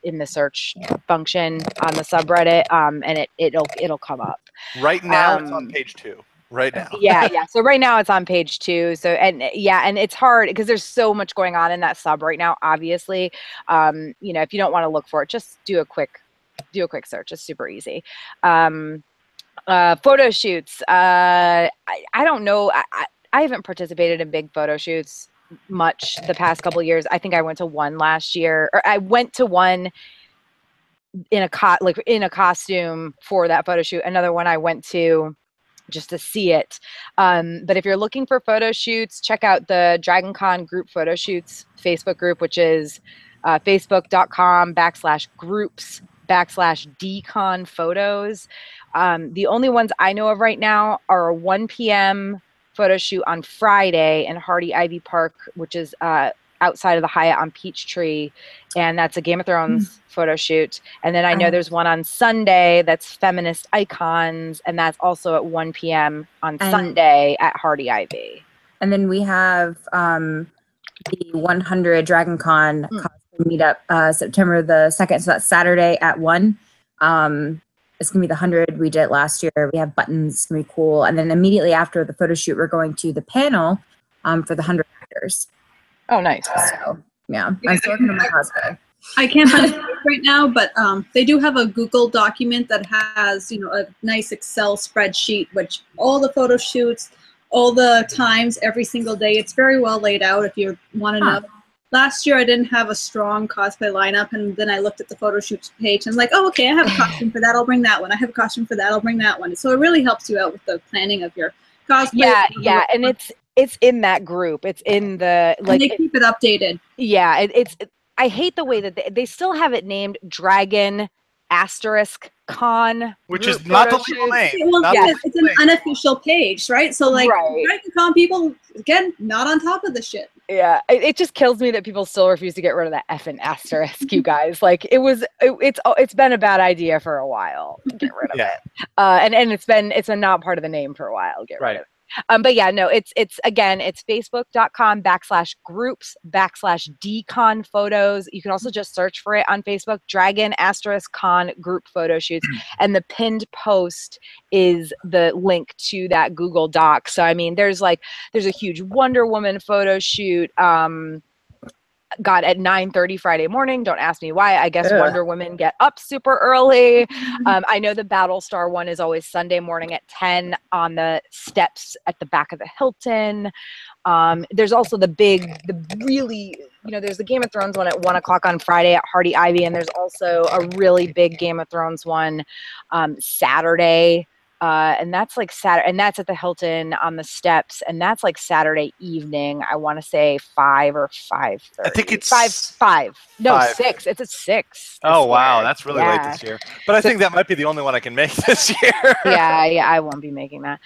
in the search function on the subreddit, and it'll come up. Right now, it's on page 2. Right now. Yeah. So right now it's on page 2. So and it's hard because there's so much going on in that sub right now. Obviously, if you don't want to look for it, just do a quick search. It's super easy. Photo shoots. I don't know. I haven't participated in big photo shoots much the past couple of years. I think I went to one last year, or I went to one in a costume for that photo shoot. Another one I went to just to see it. But if you're looking for photo shoots, check out the DragonCon group photo shoots Facebook group, which is facebook.com/groups/DCon photos. The only ones I know of right now are a 1 p.m. photo shoot on Friday in Hardy Ivy Park, which is outside of the Hyatt on Peachtree, and that's a Game of Thrones photo shoot. And then I know there's one on Sunday that's Feminist Icons, and that's also at 1 p.m. on Sunday at Hardy Ivy. And then we have the 100 DragonCon meetup September the 2nd, so that's Saturday at 1. It's going to be the 100. We did it last year. We have buttons. It's going to be cool. And then immediately after the photo shoot, we're going to the panel for the 100 actors. Oh, nice. So, yeah. I'm still working on my cosplay. I can't find it right now, but they do have a Google document that has, a nice Excel spreadsheet, which all the photo shoots, all the times, every single day. It's very well laid out if you want to know. Last year, I didn't have a strong cosplay lineup, and then I looked at the photo shoots page and like, oh, okay, I have a costume for that. I'll bring that one. I have a costume for that. I'll bring that one. So it really helps you out with the planning of your cosplay. Yeah, and It's in that group. It's in the and they keep it updated. Yeah, I hate the way that they still have it named Dragon *Con, which is not the legal name. Well, it's an unofficial page, right? So like DragonCon people, again, not on top of the shit. Yeah, it just kills me that people still refuse to get rid of that effing asterisk, you guys. Like it's been a bad idea for a while. Get rid of it. And it's been not part of the name for a while. Get rid of it. But yeah, no, it's facebook.com/groups/DCon photos. You can also just search for it on Facebook, Dragon *Con group photo shoots. And the pinned post is the link to that Google Doc. So, I mean, there's a huge Wonder Woman photo shoot. Got at 9:30 Friday morning. Don't ask me why. I guess Wonder Women get up super early. I know the Battlestar one is always Sunday morning at 10 on the steps at the back of the Hilton. There's also there's the Game of Thrones one at 1 o'clock on Friday at Hardy Ivy, and there's also a really big Game of Thrones one Saturday. And that's like Saturday, and that's at the Hilton on the steps, and that's like Saturday evening. I want to say 5 or 5:30. I think it's 5. No, 6. It's at 6. Oh wow, that's really late this year. But I think that might be the only one I can make this year. yeah, I won't be making that.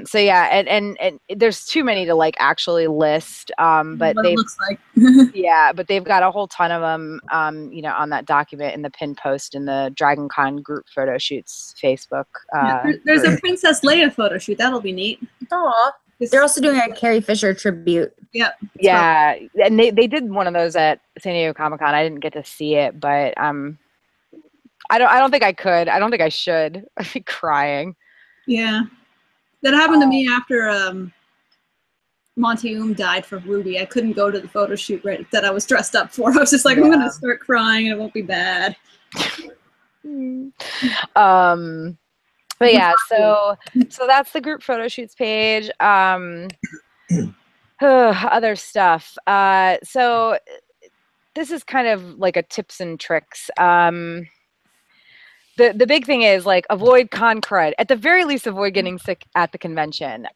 So yeah, and there's too many to like actually list. But what it looks like. Yeah, but they've got a whole ton of them. On that document in the pinned post in the DragonCon group photo shoots Facebook. There's a Princess Leia photo shoot. That'll be neat. Aw. They're also doing a Carrie Fisher tribute. Yep. Yeah, and they did one of those at San Diego Comic-Con. I didn't get to see it, but I don't think I could. I don't think I should. I'd be crying. Yeah, that happened to me after Monty died for Ruby. I couldn't go to the photo shoot that I was dressed up for. I was just like, I'm gonna start crying and it won't be bad. But yeah, so that's the group photo shoots page. Other stuff. So this is kind of like a tips and tricks. The big thing is like avoid con crud. At the very least, avoid getting sick at the convention.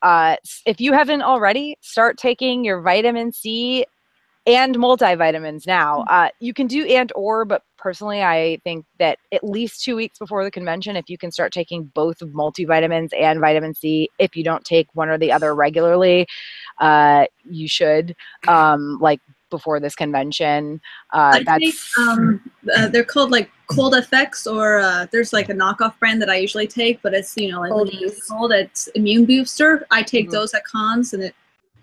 If you haven't already, start taking your vitamin C and multivitamins now. You can do and or, but personally, I think that at least 2 weeks before the convention, if you can start taking both multivitamins and vitamin C, if you don't take one or the other regularly, you should, like before this convention. They're called like Cold FX, or there's like a knockoff brand that I usually take, but it's, like cold, it's Immune Booster. I take those at cons, and it,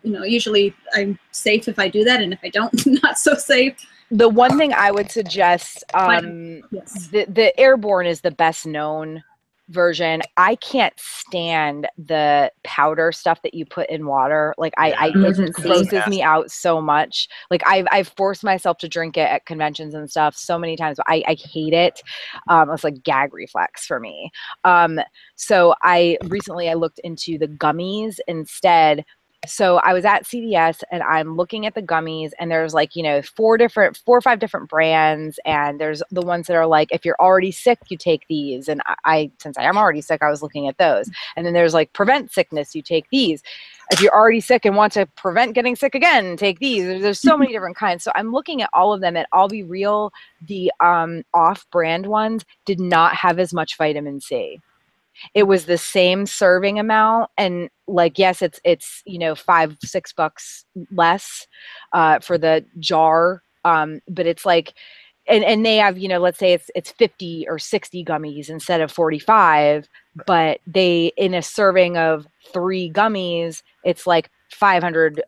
usually I'm safe if I do that, and if I don't, not so safe. The one thing I would suggest, the Airborne is the best known version. I can't stand the powder stuff that you put in water. Like it grosses me out so much. Like I've forced myself to drink it at conventions and stuff so many times, but I hate it. It's like gag reflex for me. So I looked into the gummies instead. So I was at CVS and I'm looking at the gummies, and there's like, 4 or 5 different brands. And there's the ones that are like, if you're already sick, you take these. And since I am already sick, I was looking at those. And then there's like prevent sickness, you take these. If you're already sick and want to prevent getting sick again, take these. There's so many different kinds. So I'm looking at all of them, and I'll be real, the off-brand ones did not have as much vitamin C. It was the same serving amount, and like, yes, it's $5-6 less for the jar, but it's like, and they have, let's say it's 50 or 60 gummies instead of 45, but they, in a serving of 3 gummies, it's like 500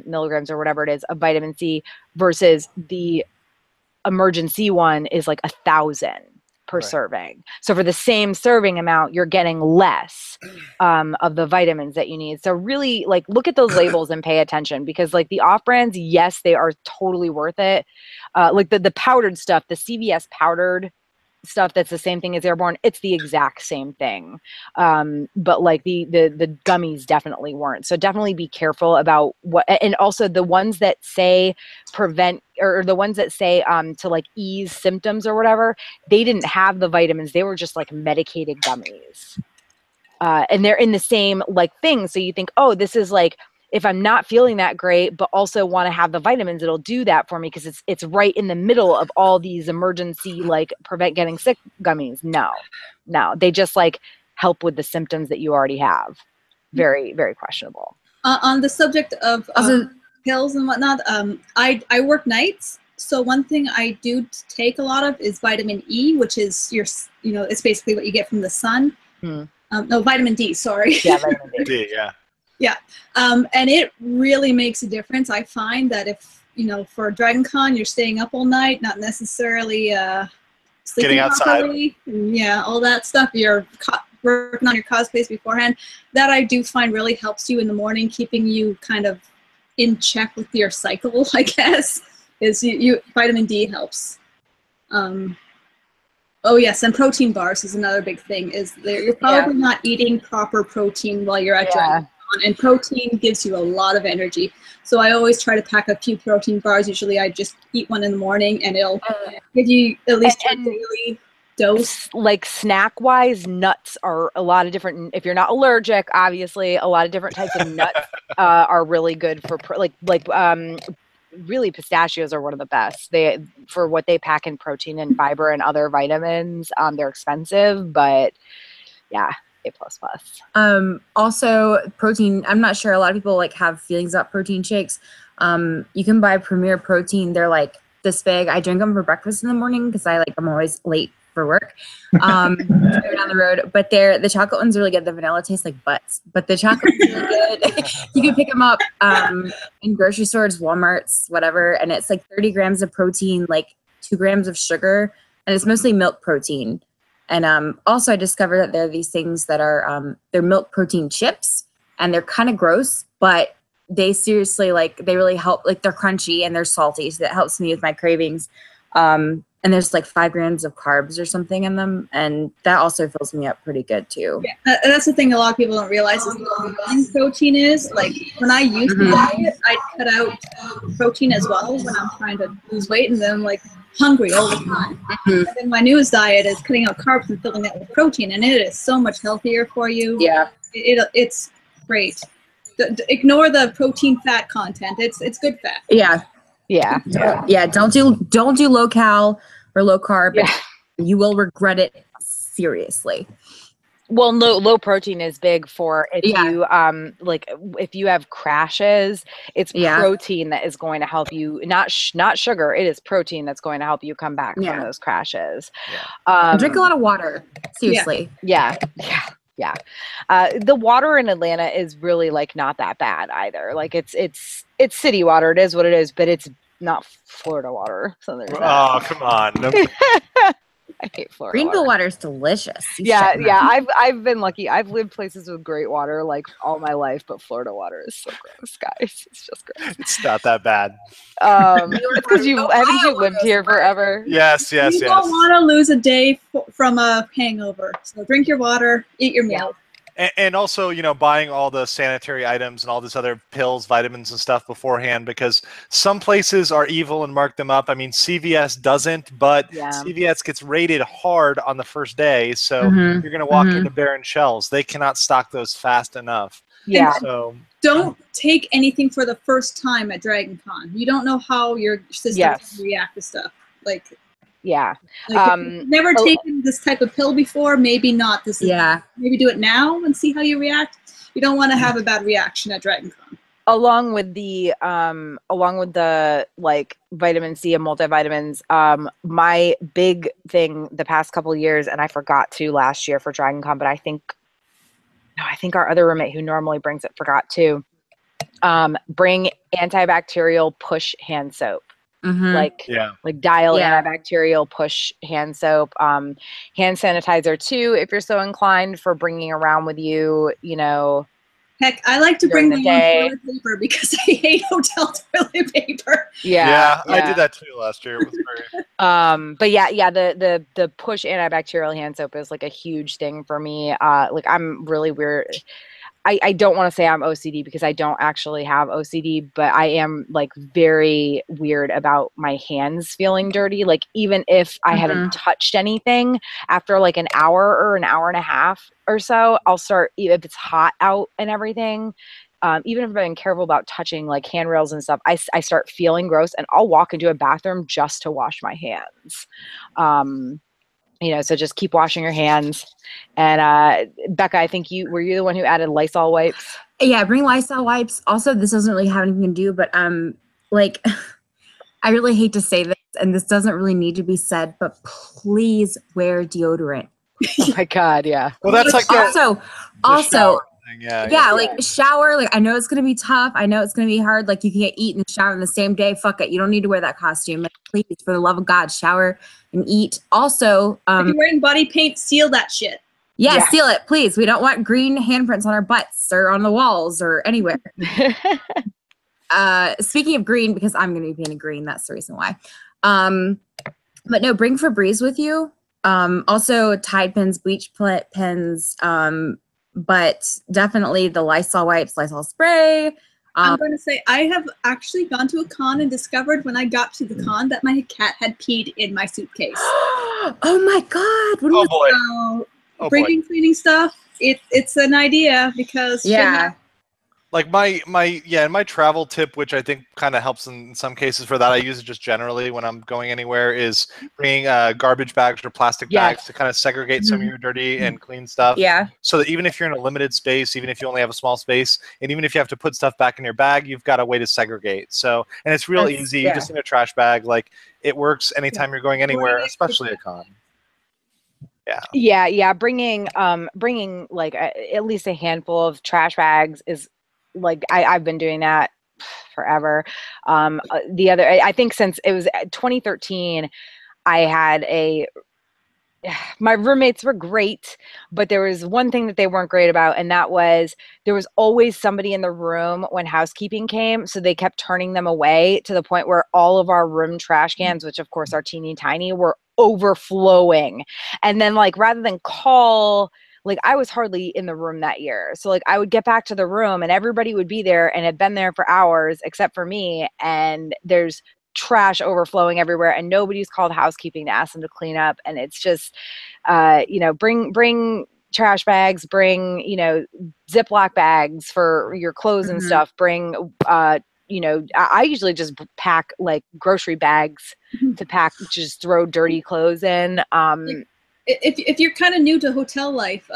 milligrams or whatever it is of vitamin C, versus the emergency one is like 1,000 per serving. So for the same serving amount, you're getting less of the vitamins that you need. So really, like, look at those labels and pay attention, because like the off brands, yes, they are totally worth it. Like the powdered stuff, the CVS powdered stuff, that's the same thing as Airborne. It's the exact same thing. But like the gummies definitely weren't. So definitely be careful about what, and also the ones that say prevent, or the ones that say to like ease symptoms or whatever, they didn't have the vitamins. They were just like medicated gummies. And they're in the same like thing. So you think, oh, this is like, if I'm not feeling that great, but also want to have the vitamins, it'll do that for me because it's right in the middle of all these emergency, like, prevent getting sick gummies. No, they just like help with the symptoms that you already have. Very, very questionable. On the subject of pills and whatnot, I work nights. So one thing I do take a lot of is vitamin E, which is it's basically what you get from the sun. No, vitamin D, sorry. Yeah, vitamin D. Yeah. Yeah. And it really makes a difference. I find that if, for DragonCon, you're staying up all night, not necessarily sleeping Getting outside. properly, and all that stuff, you're working on your cosplays beforehand, that I do find really helps you in the morning, keeping you kind of in check with your cycle, I guess, is vitamin D helps. Oh yes, and protein bars is another big thing. You're probably not eating proper protein while you're at DragonCon, and protein gives you a lot of energy. So I always try to pack a few protein bars. Usually I just eat one in the morning, and it'll give you at least a daily dose. Like snack-wise, nuts are a lot of different. If you're not allergic, obviously, a lot of different types of nuts are really good for really pistachios are one of the best. For what they pack in protein and fiber and other vitamins, they're expensive, but yeah, A++. Also protein, I'm not sure, a lot of people like have feelings about protein shakes. You can buy Premier Protein. They're like this big. I drink them for breakfast in the morning because I'm always late for work down the road. But the chocolate one's really good. The vanilla tastes like butts, but the chocolate's really good. You can pick them up in grocery stores, Walmarts, whatever, and it's like 30 grams of protein, like 2 grams of sugar, and it's mostly milk protein. And also I discovered that there are these things that are they're milk protein chips, and they're kind of gross, but they seriously, like, they really help. Like, they're crunchy and they're salty, so that helps me with my cravings. And there's like 5 grams of carbs or something in them, and that also fills me up pretty good too. Yeah, that's the thing a lot of people don't realize is how protein is. Like, when I used to diet, I'd cut out protein as well when I'm trying to lose weight, and then I'm like hungry all the time. And then my newest diet is cutting out carbs and filling it with protein, and it is so much healthier for you. Yeah, it's great. Ignore the protein fat content. It's good fat. Yeah. Don't do low cal or low carb. Yeah. You will regret it seriously. Well, low protein is big for if you if you have crashes, it's protein that is going to help you, not sugar. It is protein that's going to help you come back from those crashes. Drink a lot of water. Seriously. Yeah. The water in Atlanta is really like not that bad either. Like it's city water. It is what it is, but it's not Florida water. So there's that. Come on. I hate Florida. Greenville water is delicious. I've been lucky. I've lived places with great water like all my life, but Florida water is so gross, guys. It's just gross. It's not that bad. It's because haven't you lived here forever? Yes. You don't want to lose a day from a hangover. So drink your water, eat your meal. And also, buying all the sanitary items and all this other pills, vitamins and stuff beforehand, because some places are evil and mark them up. I mean, CVS doesn't, but CVS gets rated hard on the first day. So you're going to walk into barren shelves. They cannot stock those fast enough. Yeah. So don't take anything for the first time at DragonCon. You don't know how your system will react to stuff. Like, yeah. Like, if you've never taken this type of pill before, maybe not. Maybe do it now and see how you react. You don't want to have a bad reaction at DragonCon. Along with the like vitamin C and multivitamins, my big thing the past couple of years, and I forgot to last year for DragonCon, but I think our other roommate who normally brings it forgot to bring antibacterial push hand soap. Like Dial antibacterial push hand soap, hand sanitizer too, if you're so inclined, for bringing around with you, Heck, I like to bring my own toilet paper because I hate hotel toilet paper. Yeah, I did that too last year. It was very... but the push antibacterial hand soap is like a huge thing for me. Like, I'm really weird. I don't want to say I'm OCD because I don't actually have OCD, but I am like very weird about my hands feeling dirty. Like, even if I haven't touched anything, after like an hour or an hour and a half or so, I'll start, if it's hot out and everything, even if I've been careful about touching like handrails and stuff, I start feeling gross, and I'll walk into a bathroom just to wash my hands. So just keep washing your hands. And Becca, I think were you the one who added Lysol wipes? Yeah, bring Lysol wipes. Also, this doesn't really have anything to do, but like I really hate to say this, and this doesn't really need to be said, but please wear deodorant. Oh my God, yeah. Well, that's like also yeah, like shower. Like I know it's gonna be tough. I know it's gonna be hard. Like you can't eat and shower in the same day. Fuck it. You don't need to wear that costume. Like, please, for the love of God, shower and eat. Also, if you're wearing body paint, seal that shit. Yeah, seal it, please. We don't want green handprints on our butts or on the walls or anywhere. Speaking of green, because I'm going to be painted green, that's the reason why. But no, bring Febreze with you. Also Tide pens, bleach pens, but definitely the Lysol wipes, Lysol spray. I'm going to say I have actually gone to a con and discovered when I got to the con that my cat had peed in my suitcase. Oh my God. Oh boy. Bringing cleaning stuff, it's an idea because like my travel tip, which I think kind of helps in some cases for that, I use it just generally when I'm going anywhere, is bringing garbage bags or plastic bags to kind of segregate some of your dirty and clean stuff. Yeah. So that even if you're in a limited space, even if you only have a small space, and even if you have to put stuff back in your bag, you've got a way to segregate. So, and it's real easy. You just need a trash bag. Like it works anytime you're going anywhere, especially a con. Yeah. Bringing like at least a handful of trash bags is like I've been doing that forever. I think since it was 2013, I had my roommates were great, but there was one thing that they weren't great about, and that was there was always somebody in the room when housekeeping came, so they kept turning them away to the point where all of our room trash cans, which of course are teeny tiny, were overflowing. And then like rather than call, like I was hardly in the room that year, so like I would get back to the room and everybody would be there and had been there for hours except for me, and there's trash overflowing everywhere and nobody's called housekeeping to ask them to clean up. And it's just bring trash bags, bring Ziploc bags for your clothes and stuff, bring I usually just pack like grocery bags to pack, just throw dirty clothes in. If you're kind of new to hotel life,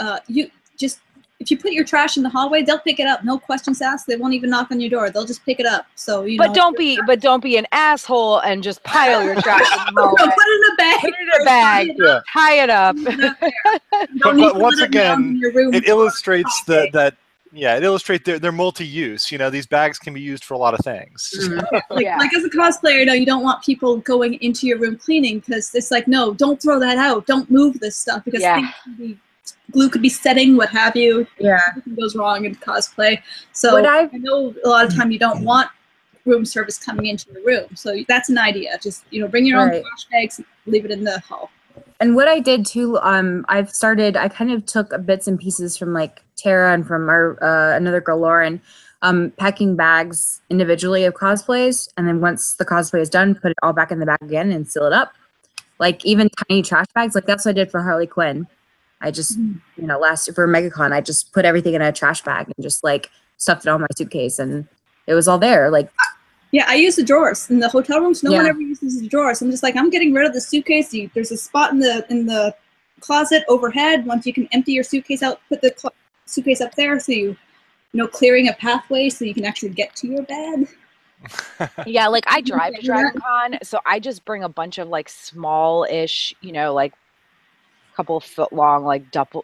if you put your trash in the hallway, they'll pick it up. No questions asked. They won't even knock on your door. They'll just pick it up. So But don't be an asshole and just pile your trash in the hallway. Put it in a bag. Put it in a bag. Tie it up. But once again, it illustrates that it illustrates they're multi-use. These bags can be used for a lot of things. Like as a cosplayer, you don't want people going into your room cleaning, because it's like, no, don't throw that out. Don't move this stuff, because glue could be setting, what have you. Everything goes wrong in cosplay. So I know a lot of time you don't want room service coming into your room. So that's an idea. Just bring your own trash bags, leave it in the hall. And what I did too, I kind of took bits and pieces from like Tara and from our another girl, Lauren, packing bags individually of cosplays, and then once the cosplay is done, put it all back in the bag again and seal it up. Like even tiny trash bags, like that's what I did for Harley Quinn. I just, last year for MegaCon, I just put everything in a trash bag and just like stuffed it all in my suitcase, and it was all there. Like, yeah, I use the drawers in the hotel rooms. No one ever uses the drawers. I'm just like, I'm getting rid of the suitcase. There's a spot in the closet overhead. Once you can empty your suitcase out, put the suitcase up there, so clearing a pathway so you can actually get to your bed. Yeah, like I drive to DragonCon, so I just bring a bunch of like small-ish, like couple foot long, like duffel,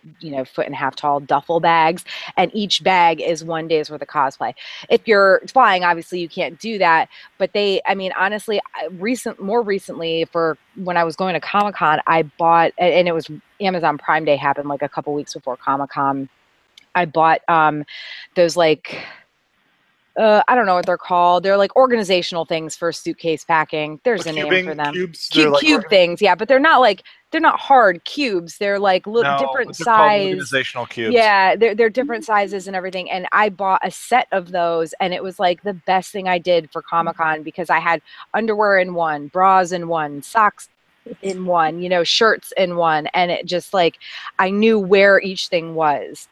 foot and a half tall duffel bags, and each bag is one day's worth of cosplay. If you're flying, obviously you can't do that, but honestly, more recently, for when I was going to Comic-Con, I bought, and it was Amazon Prime Day happened like a couple weeks before Comic-Con, I bought those like I don't know what they're called. They're like organizational things for suitcase packing. There's a name for them. Cubes, cube things, yeah, but they're not hard cubes. They're like different size. Organizational cubes. Yeah, they're different sizes and everything. And I bought a set of those, and it was like the best thing I did for Comic-Con, because I had underwear in one, bras in one, socks in one, shirts in one, and it just like I knew where each thing was.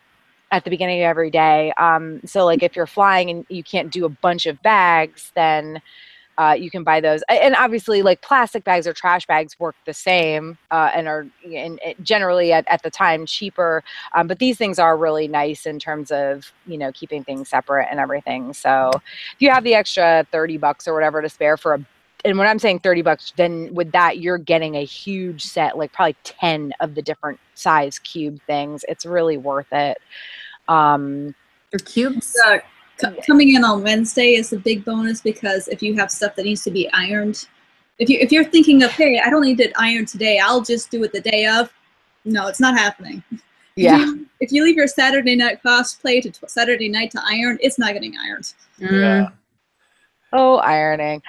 at the beginning of every day. So like if you're flying and you can't do a bunch of bags, then you can buy those. And obviously like plastic bags or trash bags work the same and are generally at the time cheaper. But these things are really nice in terms of, you know, keeping things separate and everything. So if you have the extra $30 or whatever to spare for and when I'm saying $30, then with that, you're getting a huge set, like probably 10 of the different size cube things. It's really worth it. Your cubes? Coming in on Wednesday is a big bonus because if you have stuff that needs to be ironed, if you're thinking of, hey, I don't need it ironed today, I'll just do it the day of. No, it's not happening. Yeah. If you leave your Saturday night cosplay to Saturday night to iron, it's not getting ironed. Yeah. Oh, ironing.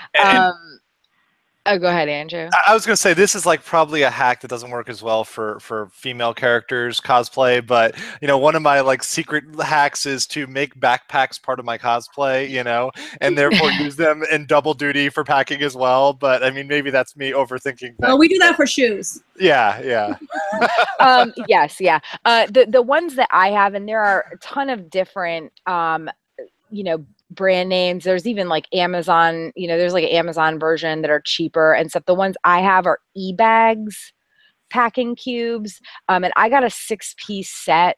Oh, go ahead, Andrew. I was going to say this is like probably a hack that doesn't work as well for female characters cosplay, but you know, one of my like secret hacks is to make backpacks part of my cosplay, you know, and therefore use them in double duty for packing as well. But I mean, maybe that's me overthinking things. Well, we do that for shoes. Yeah. Yes, yeah. The ones that I have, and there are a ton of different, you know, brand names. There's even like Amazon, you know, there's like an Amazon version that are cheaper and stuff. The ones I have are eBags packing cubes. And I got a 6-piece set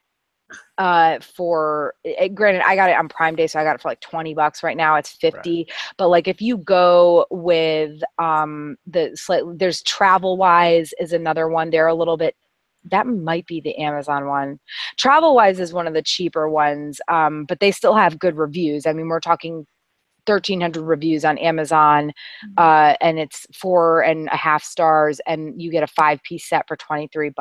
for granted, I got it on Prime Day, so I got it for like $20 right now. It's $50. Right. But like if you go with there's Travel Wise is another one. They're a little bit, that might be the Amazon one. Travel Wise is one of the cheaper ones, but they still have good reviews. I mean, we're talking 1,300 reviews on Amazon, and it's 4.5 stars, and you get a 5-piece set for $23.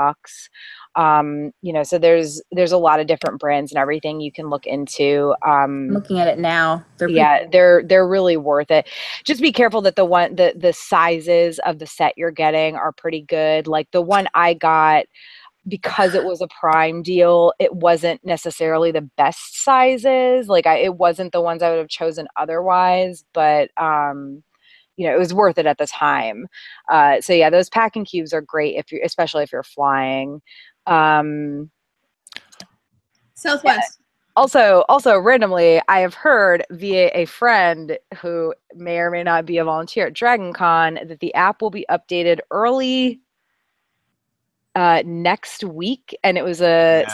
You know, so there's a lot of different brands and everything you can look into. I'm looking at it now. They're really worth it. Just be careful that the sizes of the set you're getting are pretty good. Like the one I got, because it was a Prime deal, it wasn't necessarily the best sizes. Like it wasn't the ones I would have chosen otherwise, but you know, it was worth it at the time. So yeah, those packing cubes are great especially if you're flying. Southwest. Yeah. Also randomly, I have heard via a friend who may or may not be a volunteer at DragonCon that the app will be updated early next week, and it was that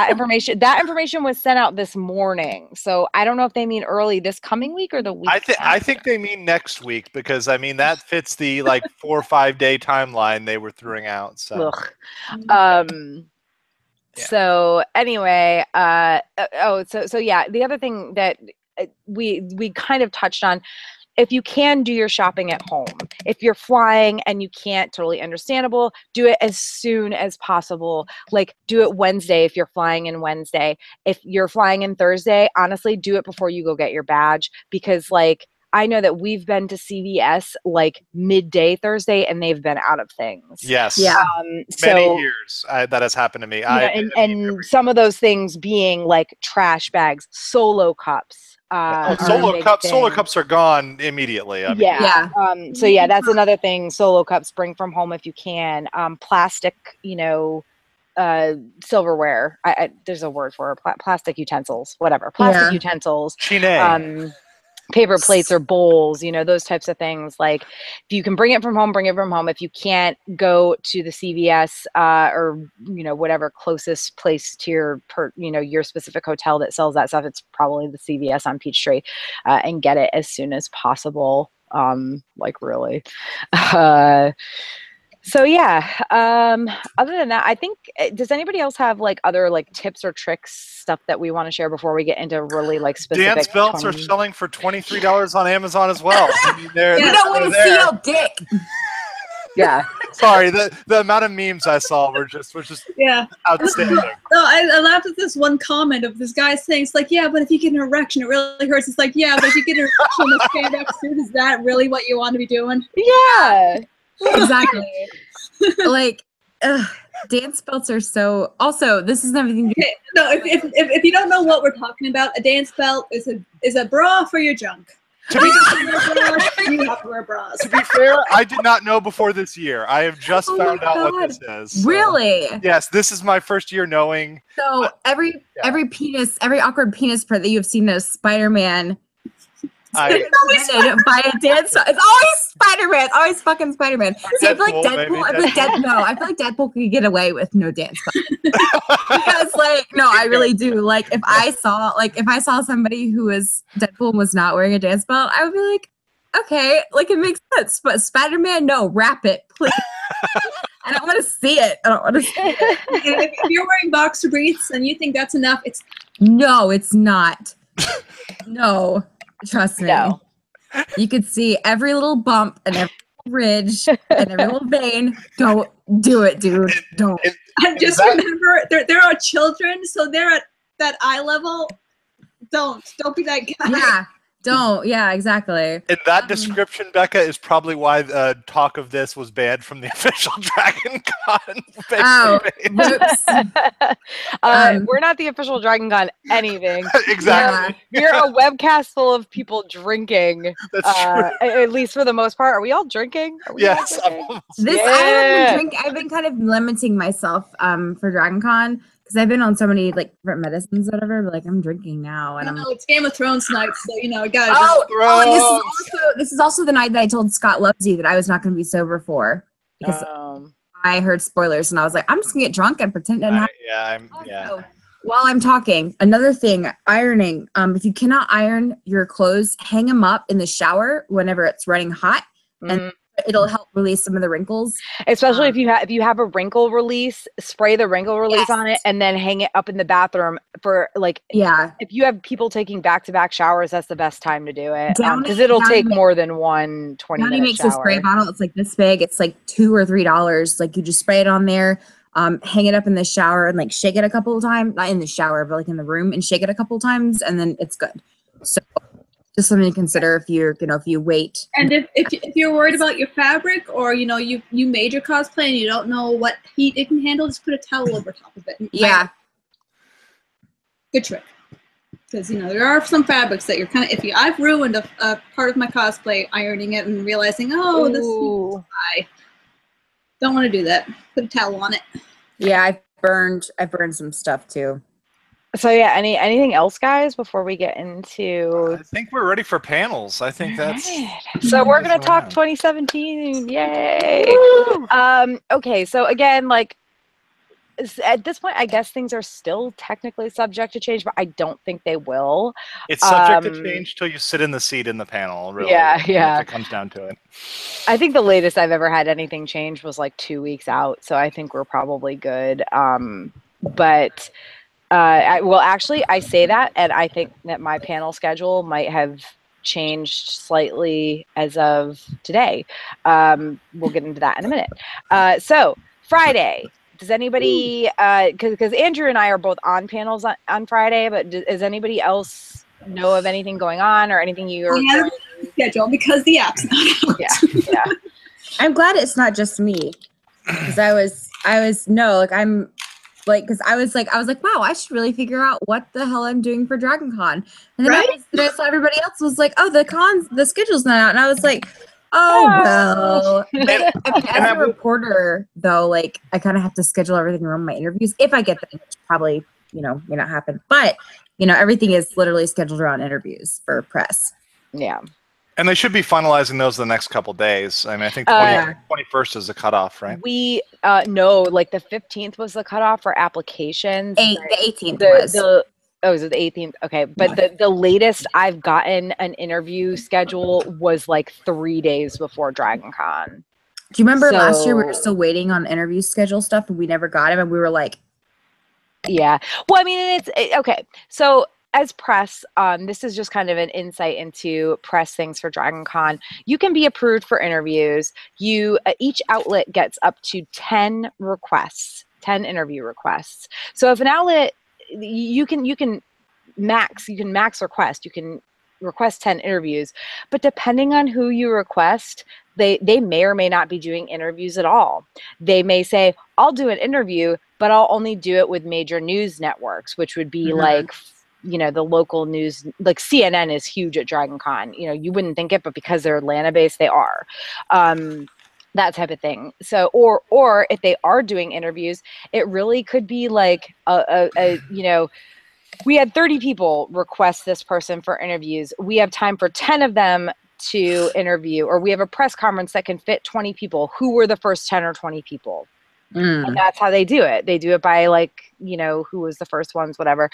information was sent out this morning. So I don't know if they mean early this coming week or the week. I think they mean next week, because I mean that fits the like 4 or 5 day timeline they were throwing out. So So anyway, so yeah, the other thing that we kind of touched on, if you can do your shopping at home, if you're flying and you can't, totally understandable, do it as soon as possible. Like do it Wednesday if you're flying in Wednesday. If you're flying in Thursday, honestly, do it before you go get your badge, because like I know that we've been to CVS like midday Thursday and they've been out of things. Yes. Yeah. Many years that has happened to me. And some of those things being like trash bags, solo cups. Solo cups are gone immediately. I mean, So yeah, that's another thing. Solo cups, bring from home if you can. Plastic, you know, silverware. There's a word for it. Plastic utensils, whatever. Plastic utensils. Paper plates or bowls, you know, those types of things. Like if you can bring it from home, bring it from home. If you can't, go to the CVS or, you know, whatever closest place to your specific hotel that sells that stuff. It's probably the CVS on Peachtree, and get it as soon as possible. Like really. So yeah, other than that, I think, does anybody else have like other like tips or tricks, stuff that we want to share before we get into really like specific? Dance belts are selling for $23 on Amazon as well. I mean, you don't want to see your dick. Yeah. Sorry, the amount of memes I saw were just outstanding. No, I laughed at this one comment of this guy saying, it's like, yeah, but if you get an erection, it really hurts. It's like, yeah, but if you get an erection in a spandex suit, is that really what you want to be doing? Yeah. Exactly. Like, dance belts are so. Also, this is everything. Okay, no, if you don't know what we're talking about, a dance belt is a bra for your junk. To be, You have to wear bras. to be fair, I did not know before this year. I have just found out what this is. So. Really? Yes, this is my first year knowing. So every penis, every awkward penis print that you have seen as Spider-Man it's always by a dance. It's always Spider-Man. It's always fucking Spider-Man. See, I feel like Deadpool. I feel like Deadpool could get away with no dance because, like, no, I really do. Like, if I saw somebody who was Deadpool and was not wearing a dance belt, I would be like, okay, like it makes sense. But Spider-Man, no, wrap it, please. I don't want to see it. If you're wearing boxer briefs and you think that's enough, it's not. No. Trust me. No. You could see every little bump and every ridge and every little vein. Don't do it, dude. Don't. And just remember, there are children, so they're at that eye level. Don't be that guy. Yeah. Don't. Yeah, exactly. And that description, Becca, is probably why talk of this was banned from the official DragonCon. We're not the official DragonCon anything. Exactly. We're a webcast full of people drinking. That's true. At least for the most part. Are we all drinking? Yes. I've been kind of limiting myself for DragonCon. Because I've been on so many like different medicines, or whatever. But like I'm drinking now, and it's Game of Thrones night, so guys. This is also the night that I told Scott Lovesy that I was not going to be sober for because I heard spoilers, and I was like, I'm just gonna get drunk and pretend to not. While I'm talking, another thing, ironing. If you cannot iron your clothes, hang them up in the shower whenever it's running hot, and it'll help release some of the wrinkles. Especially if you have a wrinkle release, spray the wrinkle release on it and then hang it up in the bathroom for if you have people taking back-to-back showers, that's the best time to do it. Because it'll take more than one 20-minute Downey makes shower. a spray bottle. It's like this big. It's like $2 or $3. Like you just spray it on there, hang it up in the shower and like shake it a couple of times. Not in the shower, but like in the room, and shake it a couple of times, and then it's good. So just something to consider if you wait. And if you're worried about your fabric, or you made your cosplay and you don't know what heat it can handle, just put a towel over top of it. Yeah. Good trick. Because there are some fabrics that you're kind of iffy. I've ruined a part of my cosplay ironing it and realizing, this is high. Don't want to do that. Put a towel on it. Yeah, I've burned some stuff too. So yeah, anything else, guys, before we get into? I think we're ready for panels. I think that's. So we're gonna talk 2017. Yay! Okay, so again, like at this point, I guess things are still technically subject to change, but I don't think they will. It's subject to change till you sit in the seat in the panel. Really, yeah. If it comes down to it. I think the latest I've ever had anything change was like 2 weeks out, so I think we're probably good. But. I say that, and I think that my panel schedule might have changed slightly as of today. We'll get into that in a minute. So Friday, does anybody, because Andrew and I are both on panels on Friday, but does anybody else know of anything going on or anything you're schedule because the app's not out. Yeah. I'm glad it's not just me, because I was wow, I should really figure out what the hell I'm doing for DragonCon. And then I saw everybody else was like, oh, the schedule's not out. And I was like, oh, well. As a reporter, though, like, I kind of have to schedule everything around my interviews. If I get them, which probably, may not happen. But, everything is literally scheduled around interviews for press. Yeah. And they should be finalizing those the next couple days. I mean, I think 21st is the cutoff, right? We no, like the 15th was the cutoff for applications. The 18th was. Is it the 18th? Okay, but the latest I've gotten an interview schedule was like 3 days before DragonCon. Do you remember last year we were still waiting on interview schedule stuff and we never got them, and we were like, yeah. Well, I mean, it's okay. So. As press, this is just kind of an insight into press things for DragonCon. You can be approved for interviews. Each outlet gets up to 10 requests, 10 interview requests. So if an outlet, you can max request. You can request 10 interviews, but depending on who you request, they may or may not be doing interviews at all. They may say, I'll do an interview, but I'll only do it with major news networks, which would be like you know, the local news, like CNN is huge at Dragon Con. You know, you wouldn't think it, but because they're Atlanta based, they are. That type of thing. So, or if they are doing interviews, it really could be like you know, we had 30 people request this person for interviews. We have time for 10 of them to interview, or we have a press conference that can fit 20 people. Who were the first 10 or 20 people? And that's how they do it. They do it by like, you know, who was the first ones, whatever.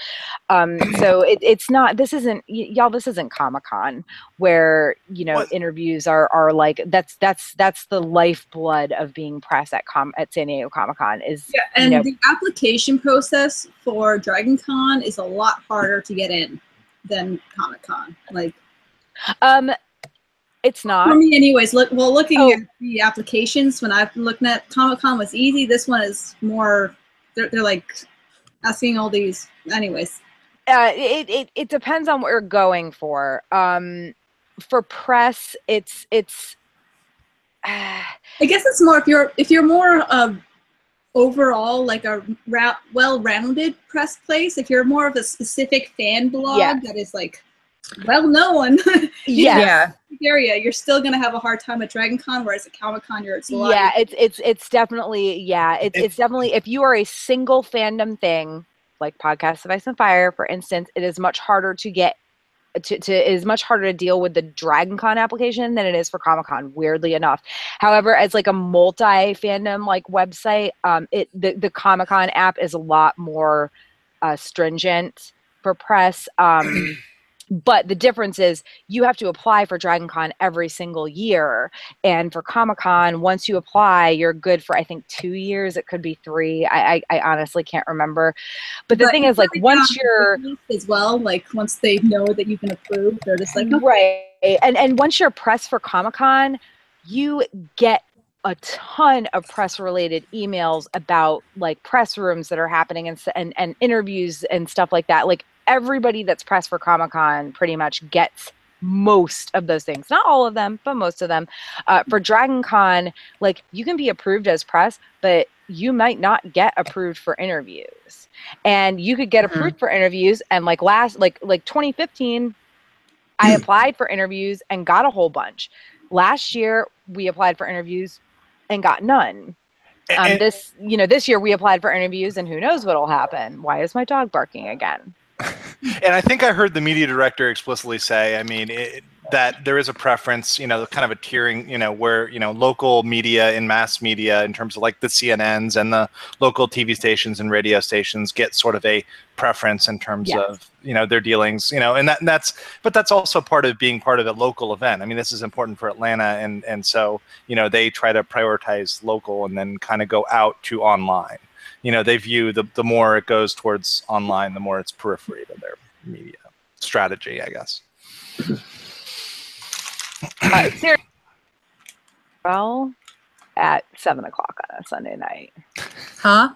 So it's not, this isn't, y'all, this isn't Comic-Con where, you know, interviews are like, that's the lifeblood of being press at San Diego Comic-Con is, and you know, the application process for Dragon Con is a lot harder to get in than Comic-Con. Like, it's not. For me anyways, looking at the applications when I've looked at Comic-Con was easy. This one is more, they're like asking all these, anyways. It depends on what you're going for. For press, it's I guess it's more if you're more overall like a well-rounded press place. If you're more of a specific fan blog that is like well known, area, you're still gonna have a hard time at Dragon Con, whereas at Comic-Con it's a lot. Yeah, it's definitely it's definitely, if you are a single fandom thing like Podcast of Ice and Fire, for instance, it is much harder to get it is much harder to deal with the Dragon Con application than it is for Comic-Con, weirdly enough. However, as like a multi-fandom like website, the Comic-Con app is a lot more stringent for press. But the difference is you have to apply for Dragon Con every single year. And for Comic-Con, once you apply, you're good for, I think, 2 years. It could be 3. I honestly can't remember. But the thing is, like, once you're... as well, like, once they know that you've been approved, they're just like... Right. And once you're pressed for Comic-Con, you get a ton of press-related emails about, like, press rooms that are happening and interviews and stuff like that. Like, everybody that's pressed for Comic-Con pretty much gets most of those things. Not all of them, but most of them. For Dragon Con, like, you can be approved as press, but you might not get approved for interviews. And you could get approved for interviews, and like 2015, I applied for interviews and got a whole bunch. Last year, we applied for interviews and got none. This year we applied for interviews, and who knows what'll happen. Why is my dog barking again? And I think I heard the media director explicitly say, I mean, that there is a preference, kind of a tiering, where, local media and mass media in terms of like the CNNs and the local TV stations and radio stations get sort of a preference in terms of, their dealings, and that's also part of being part of a local event. I mean, this is important for Atlanta. And so, they try to prioritize local and then kind of go out to online. They view the more it goes towards online, the more it's periphery to their media strategy, I guess. Well, at 7 o'clock on a Sunday night. Huh?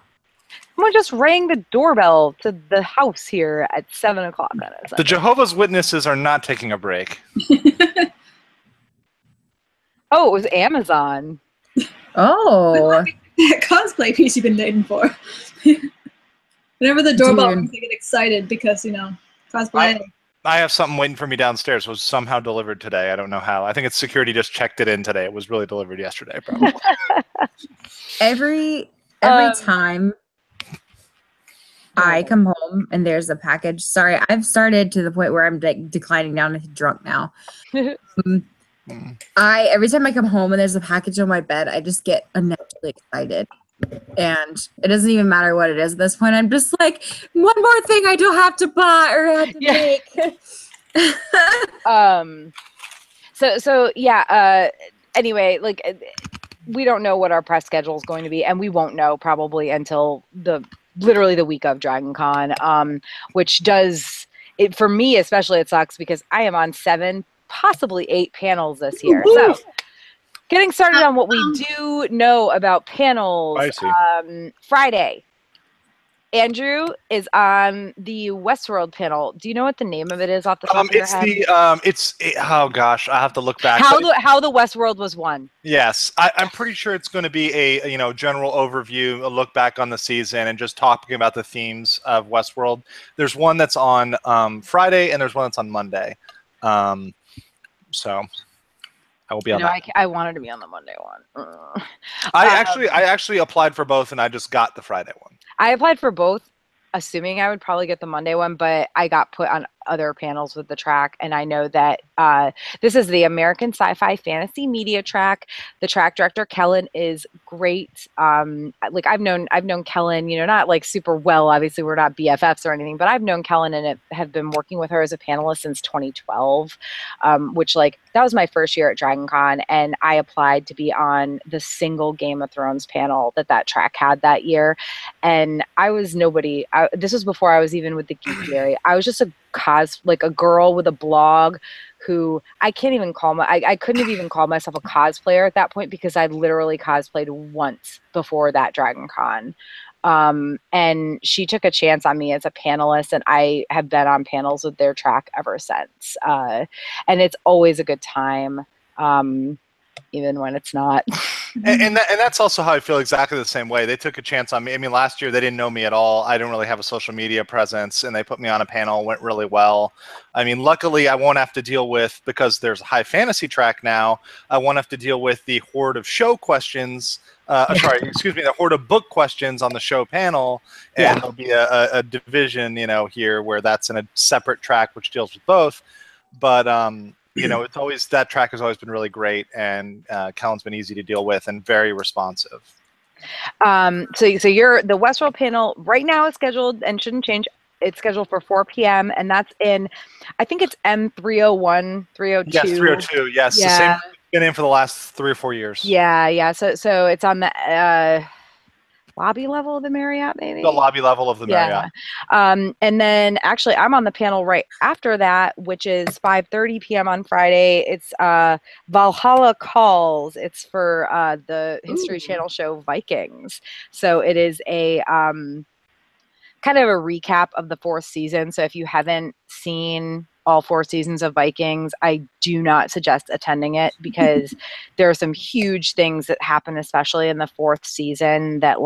Someone just rang the doorbell to the house here at 7 o'clock on a Sunday. The Jehovah's Witnesses are not taking a break. Oh, it was Amazon. Oh. Cosplay piece you've been dating for. Whenever the doorbell rings, I get excited because, cosplay. I have something waiting for me downstairs. It was somehow delivered today. I don't know how. I think it's security just checked it in today. It was really delivered yesterday, probably. Every time I come home and there's a package. Sorry, I've started to the point where I'm declining down to drunk now. Every time I come home and there's a package on my bed, I just get unnaturally excited. And it doesn't even matter what it is at this point. I'm just like, one more thing I don't have to buy or have to make. Anyway, like, we don't know what our press schedule is going to be, and we won't know probably until literally the week of Dragon Con, which does it for me especially. It sucks because I am on 7, possibly 8 panels this year. So getting started on what we do know about panels. I see. Friday, Andrew is on the Westworld panel. Do you know what the name of it is off the top of your head? Oh gosh, I have to look back. How the Westworld was won. Yes, I'm pretty sure it's going to be a general overview, a look back on the season, and just talking about the themes of Westworld. There's one that's on Friday, and there's one that's on Monday. So I will be on that. I wanted to be on the Monday one. I actually applied for both, and I just got the Friday one. I applied for both, assuming I would probably get the Monday one, but I got put on other panels with the track, and I know that this is the American Sci-Fi Fantasy Media track. The track director Kellen is great. Like I've known Kellen, not like super well. Obviously, we're not BFFs or anything, but I've known Kellen and have been working with her as a panelist since 2012, which that was my first year at DragonCon, and I applied to be on the single Game of Thrones panel that track had that year, and I was nobody. This was before I was even with the Geek Theory. I was just a girl with a blog who I couldn't even call myself a cosplayer at that point because I literally cosplayed once before that DragonCon. And she took a chance on me as a panelist, and I have been on panels with their track ever since. And it's always a good time, even when it's not. And that's also how I feel exactly the same way. They took a chance on me. I mean, last year they didn't know me at all. I didn't really have a social media presence, and they put me on a panel. Went really well. I mean, luckily I won't have to deal with, because there's a high fantasy track now, I won't have to deal with the horde of show questions. The horde of book questions on the show panel, and there'll be a division, here where that's in a separate track which deals with both. But it's always, that track has always been really great, and Kellen's been easy to deal with and very responsive. So you're the Westworld panel right now is scheduled and shouldn't change. It's scheduled for 4 p.m. and that's in, I think it's M301, 302. Yes, 302. Yes, yeah. The same been in for the last 3 or 4 years. Yeah. So it's on the lobby level of the Marriott, maybe? The lobby level of the Marriott. And then actually I'm on the panel right after that, which is 5:30 p.m. on Friday. It's Valhalla Calls. It's for the History Channel show Vikings. So it is a kind of a recap of the 4th season. So if you haven't seen all 4 seasons of Vikings, I do not suggest attending it because there are some huge things that happen, especially in the 4th season, that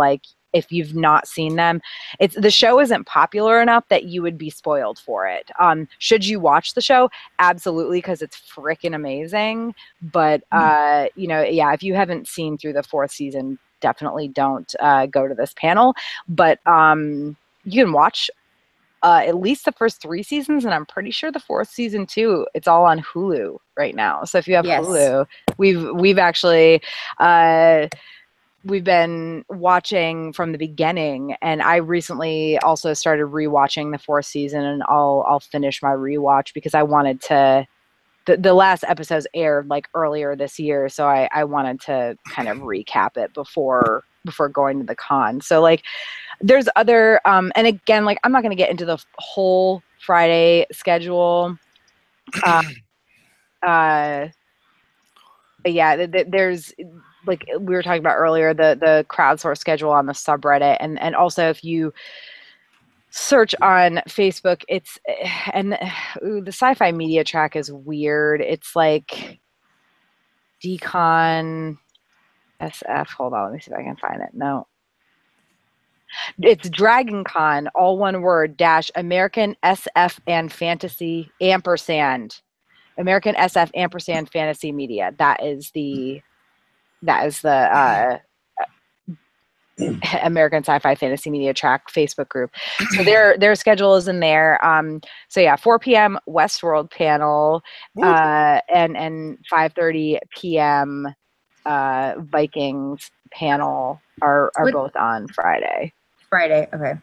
if you've not seen them, the show isn't popular enough that you would be spoiled for it. Should you watch the show? Absolutely, because it's freaking amazing. But if you haven't seen through the 4th season, definitely don't go to this panel. But you can watch at least the first 3 seasons, and I'm pretty sure the 4th season too. It's all on Hulu right now. So if you have Hulu, we've actually we've been watching from the beginning, and I recently also started rewatching the 4th season, and I'll finish my rewatch because I wanted to. The last episodes aired earlier this year, so I wanted to kind of recap it before going to the con. So there's other and again, I'm not going to get into the whole Friday schedule. But yeah, there's we were talking about earlier, the crowdsource schedule on the subreddit, and also if you search on Facebook, it's the Sci-Fi Media track is weird. It's DCon SF. Hold on, let me see if I can find it. No. It's DragonCon, all one word, - American SF and Fantasy ampersand. American SF ampersand Fantasy Media. That is the American Sci-Fi Fantasy Media track Facebook group. So their schedule is in there. 4 p.m. Westworld panel, and 5:30 p.m. Vikings panel are both on Friday. Friday, okay.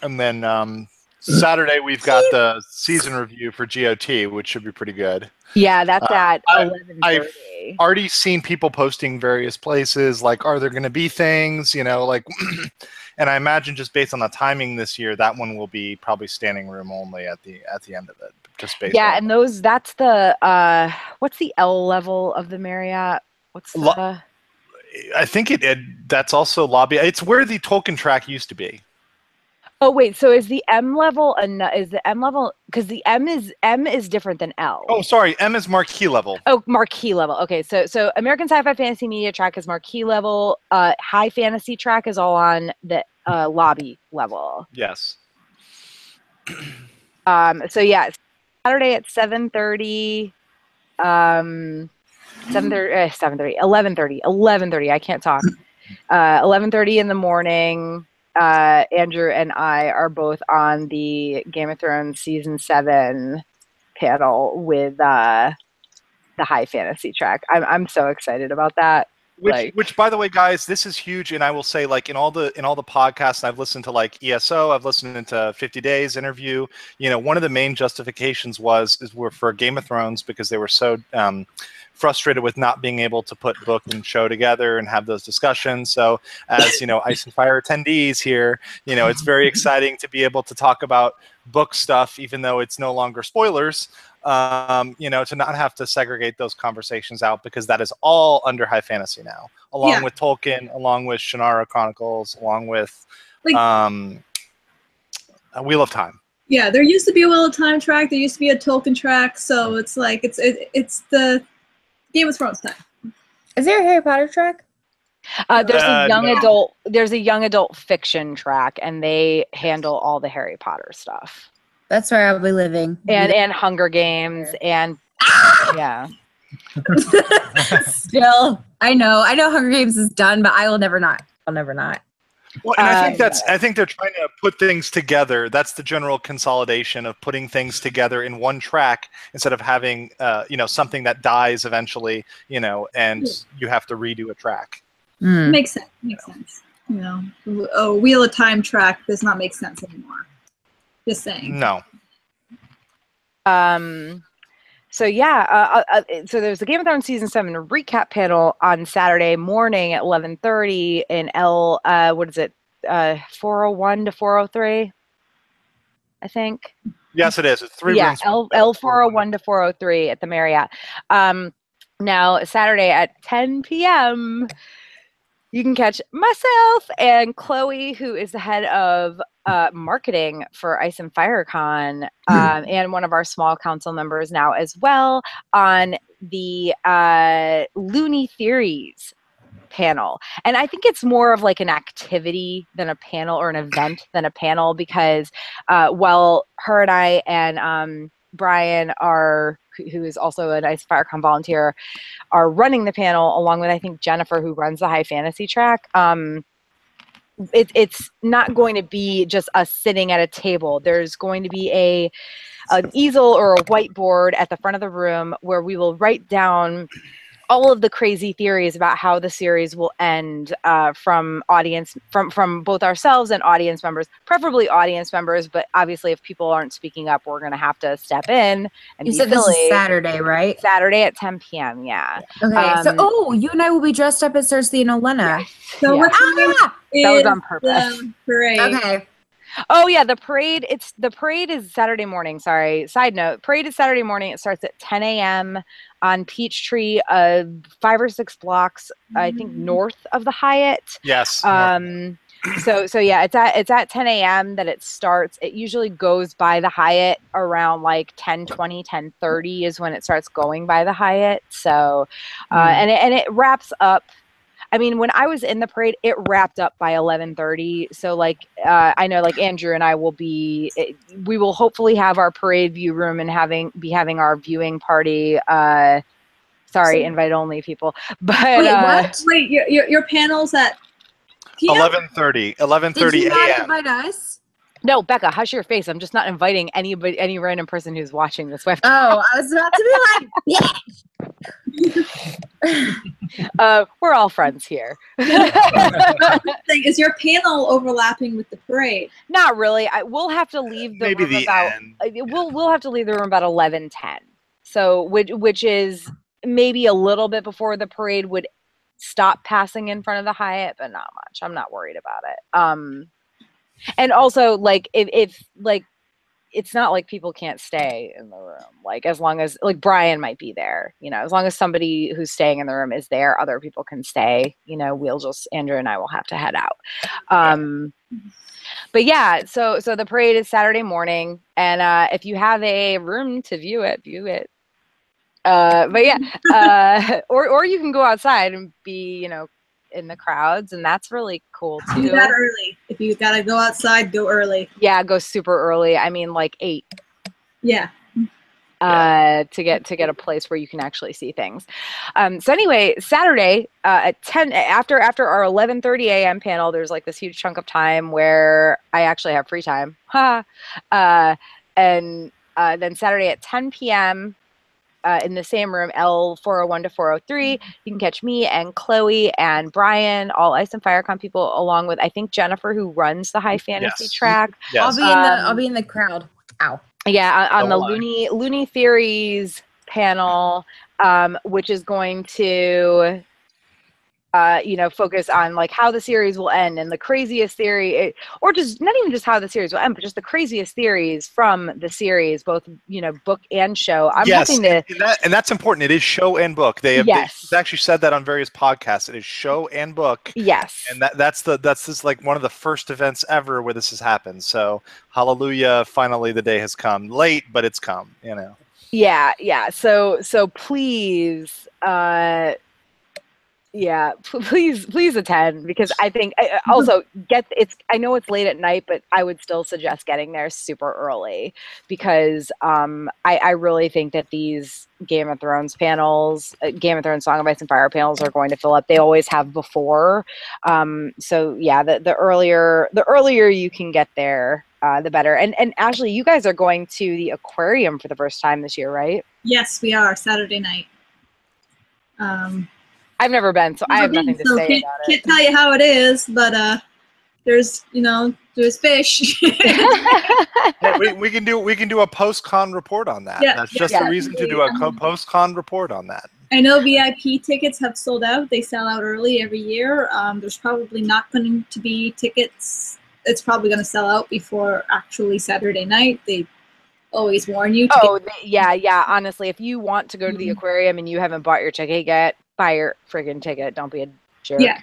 And then Saturday we've got the season review for GOT, which should be pretty good. Yeah, that's at 11:30. I've already seen people posting various places, are there going to be things, and I imagine just based on the timing this year, that one will be probably standing room only at the end of it. Just based on and that's the what's the L level of the Marriott? What's the I think that's also lobby. It's where the Tolkien track used to be. Oh wait, so is the M level because the M is different than L. Oh, sorry, M is marquee level. Oh, marquee level. Okay, so American Sci-Fi Fantasy Media track is marquee level. High Fantasy track is all on the lobby level. Yes. So yeah, Saturday at 7:30. 11:30. I can't talk. 11:30 in the morning. Andrew and I are both on the Game of Thrones season 7 panel with the high fantasy track. I'm so excited about that. Which, by the way, guys, this is huge, and I will say, like in all the podcasts I've listened to, like ESO, I've listened to 50 Days interview. You know, one of the main justifications were for Game of Thrones because they were so frustrated with not being able to put book and show together and have those discussions. So, as you know, Ice and Fire attendees here, you know, it's very exciting to be able to talk about book stuff, even though it's no longer spoilers. You know, to not have to segregate those conversations out because that is all under high fantasy now, along with Tolkien, along with Shannara Chronicles, along with Wheel of Time. Yeah, there used to be a Wheel of Time track. There used to be a Tolkien track. So it's like it's the Game of Thrones time. Is there a Harry Potter track? There's a young adult. There's a young adult fiction track, and they handle all the Harry Potter stuff. That's where I'll be living. And Hunger Games and yeah. Still, I know Hunger Games is done, but I will never not. I'll never not. Well, and I think they're trying to put things together. That's the general consolidation of putting things together in one track instead of having, you know, something that dies eventually, you know, and you have to redo a track. Makes sense. Makes sense. You know, a Wheel of Time track does not make sense anymore. Just saying. No. So yeah, so there's the Game of Thrones season 7 recap panel on Saturday morning at 11:30 in L. What is it? 401 to 403. I think. Yes, it is. It's 3 rooms. L 401 to 403 at the Marriott. Now Saturday at 10 p.m. You can catch myself and Chloe, who is the head of marketing for Ice and Fire Con, and one of our small council members now as well, on the Looney Theories panel. And I think it's more of like an activity than a panel, or an event than a panel, because while her and I and Brian who is also an Ice FireCon volunteer, are running the panel along with, I think, Jennifer, who runs the high fantasy track. It's not going to be just us sitting at a table. There's going to be an easel or a whiteboard at the front of the room where we will write down all of the crazy theories about how the series will end, from both ourselves and audience members, preferably audience members. But obviously, if people aren't speaking up, we're going to have to step in and you be said silly. This is Saturday, right? Saturday at 10 p.m. Yeah. Okay. So, you and I will be dressed up as Cersei and Olenna. Yes. So what that was on purpose. Parade. Okay. Oh yeah, the parade is Saturday morning. Sorry. Side note, parade is Saturday morning. It starts at 10 a.m. on Peachtree, 5 or 6 blocks, I think, north of the Hyatt. Yes. So yeah, it's at 10 a.m. that it starts. It usually goes by the Hyatt around like 10:20, 10:30 is when it starts going by the Hyatt. So, and it wraps up. I mean, when I was in the parade, it wrapped up by 11:30. So, like, I know, like, Andrew and I we will hopefully have our parade view room and be having our viewing party. Sorry, invite only people. But wait, what? Wait, your panel's at 11:30 Did you not a.m. invite us? No, Becca, hush your face. I'm just not inviting any random person who's watching this webcast. Oh, I was about to be like, we're all friends here. Is your panel overlapping with the parade? Not really. We'll have to leave the Maybe room the about. end. We'll have to leave the room about 11:10. So, which is maybe a little bit before the parade would stop passing in front of the Hyatt, but not much. I'm not worried about it. And also, like, if like it's not like people can't stay in the room. Like, as long as, like, Brian might be there, you know, as long as somebody who's staying in the room is there, other people can stay, you know, Andrew and I will have to head out. But yeah, so the parade is Saturday morning, and if you have a room to view it. But yeah, or you can go outside and be, you know, in the crowds, and that's really cool too. Do that early. If you gotta go outside, go early. Yeah, go super early. I mean, like 8. Yeah. To get a place where you can actually see things. So anyway, Saturday at 10 after our 11:30 a.m. panel, there's like this huge chunk of time where I actually have free time. And then Saturday at 10 p.m. In the same room, L401 to 403, you can catch me and Chloe and Brian, all Ice and Firecon people, along with, I think, Jennifer, who runs the High Fantasy track. Yes. I'll be in the crowd. Ow. Yeah, on the Looney Theories panel, which is going to you know, focus on like how the series will end and the craziest theory, or just not even just how the series will end, but just the craziest theories from the series, both, you know, book and show. I'm hoping to, and that's important. It is show and book. They've actually said that on various podcasts. It is show and book. Yes. And that's just like one of the first events ever where this has happened. So hallelujah, finally the day has come. Late, but it's come, you know. Yeah. So please, please attend, because I think also I know it's late at night, but I would still suggest getting there super early, because I really think that these Game of Thrones panels, Game of Thrones Song of Ice and Fire panels, are going to fill up. They always have before. So yeah, the earlier you can get there, the better. And Ashley, you guys are going to the aquarium for the first time this year, right? Yes, we are, Saturday night. I've never been, so I have nothing to say about it. Can't tell you how it is, but there's fish. we can do a post-con report on that. Yeah, that's just the reason to do a post-con report on that. I know VIP tickets have sold out. They sell out early every year. There's probably not going to be tickets. It's probably going to sell out before actually Saturday night. They always warn you. Yeah. Honestly, if you want to go to the aquarium and you haven't bought your ticket yet, buy your friggin' ticket. Don't be a jerk. Yeah.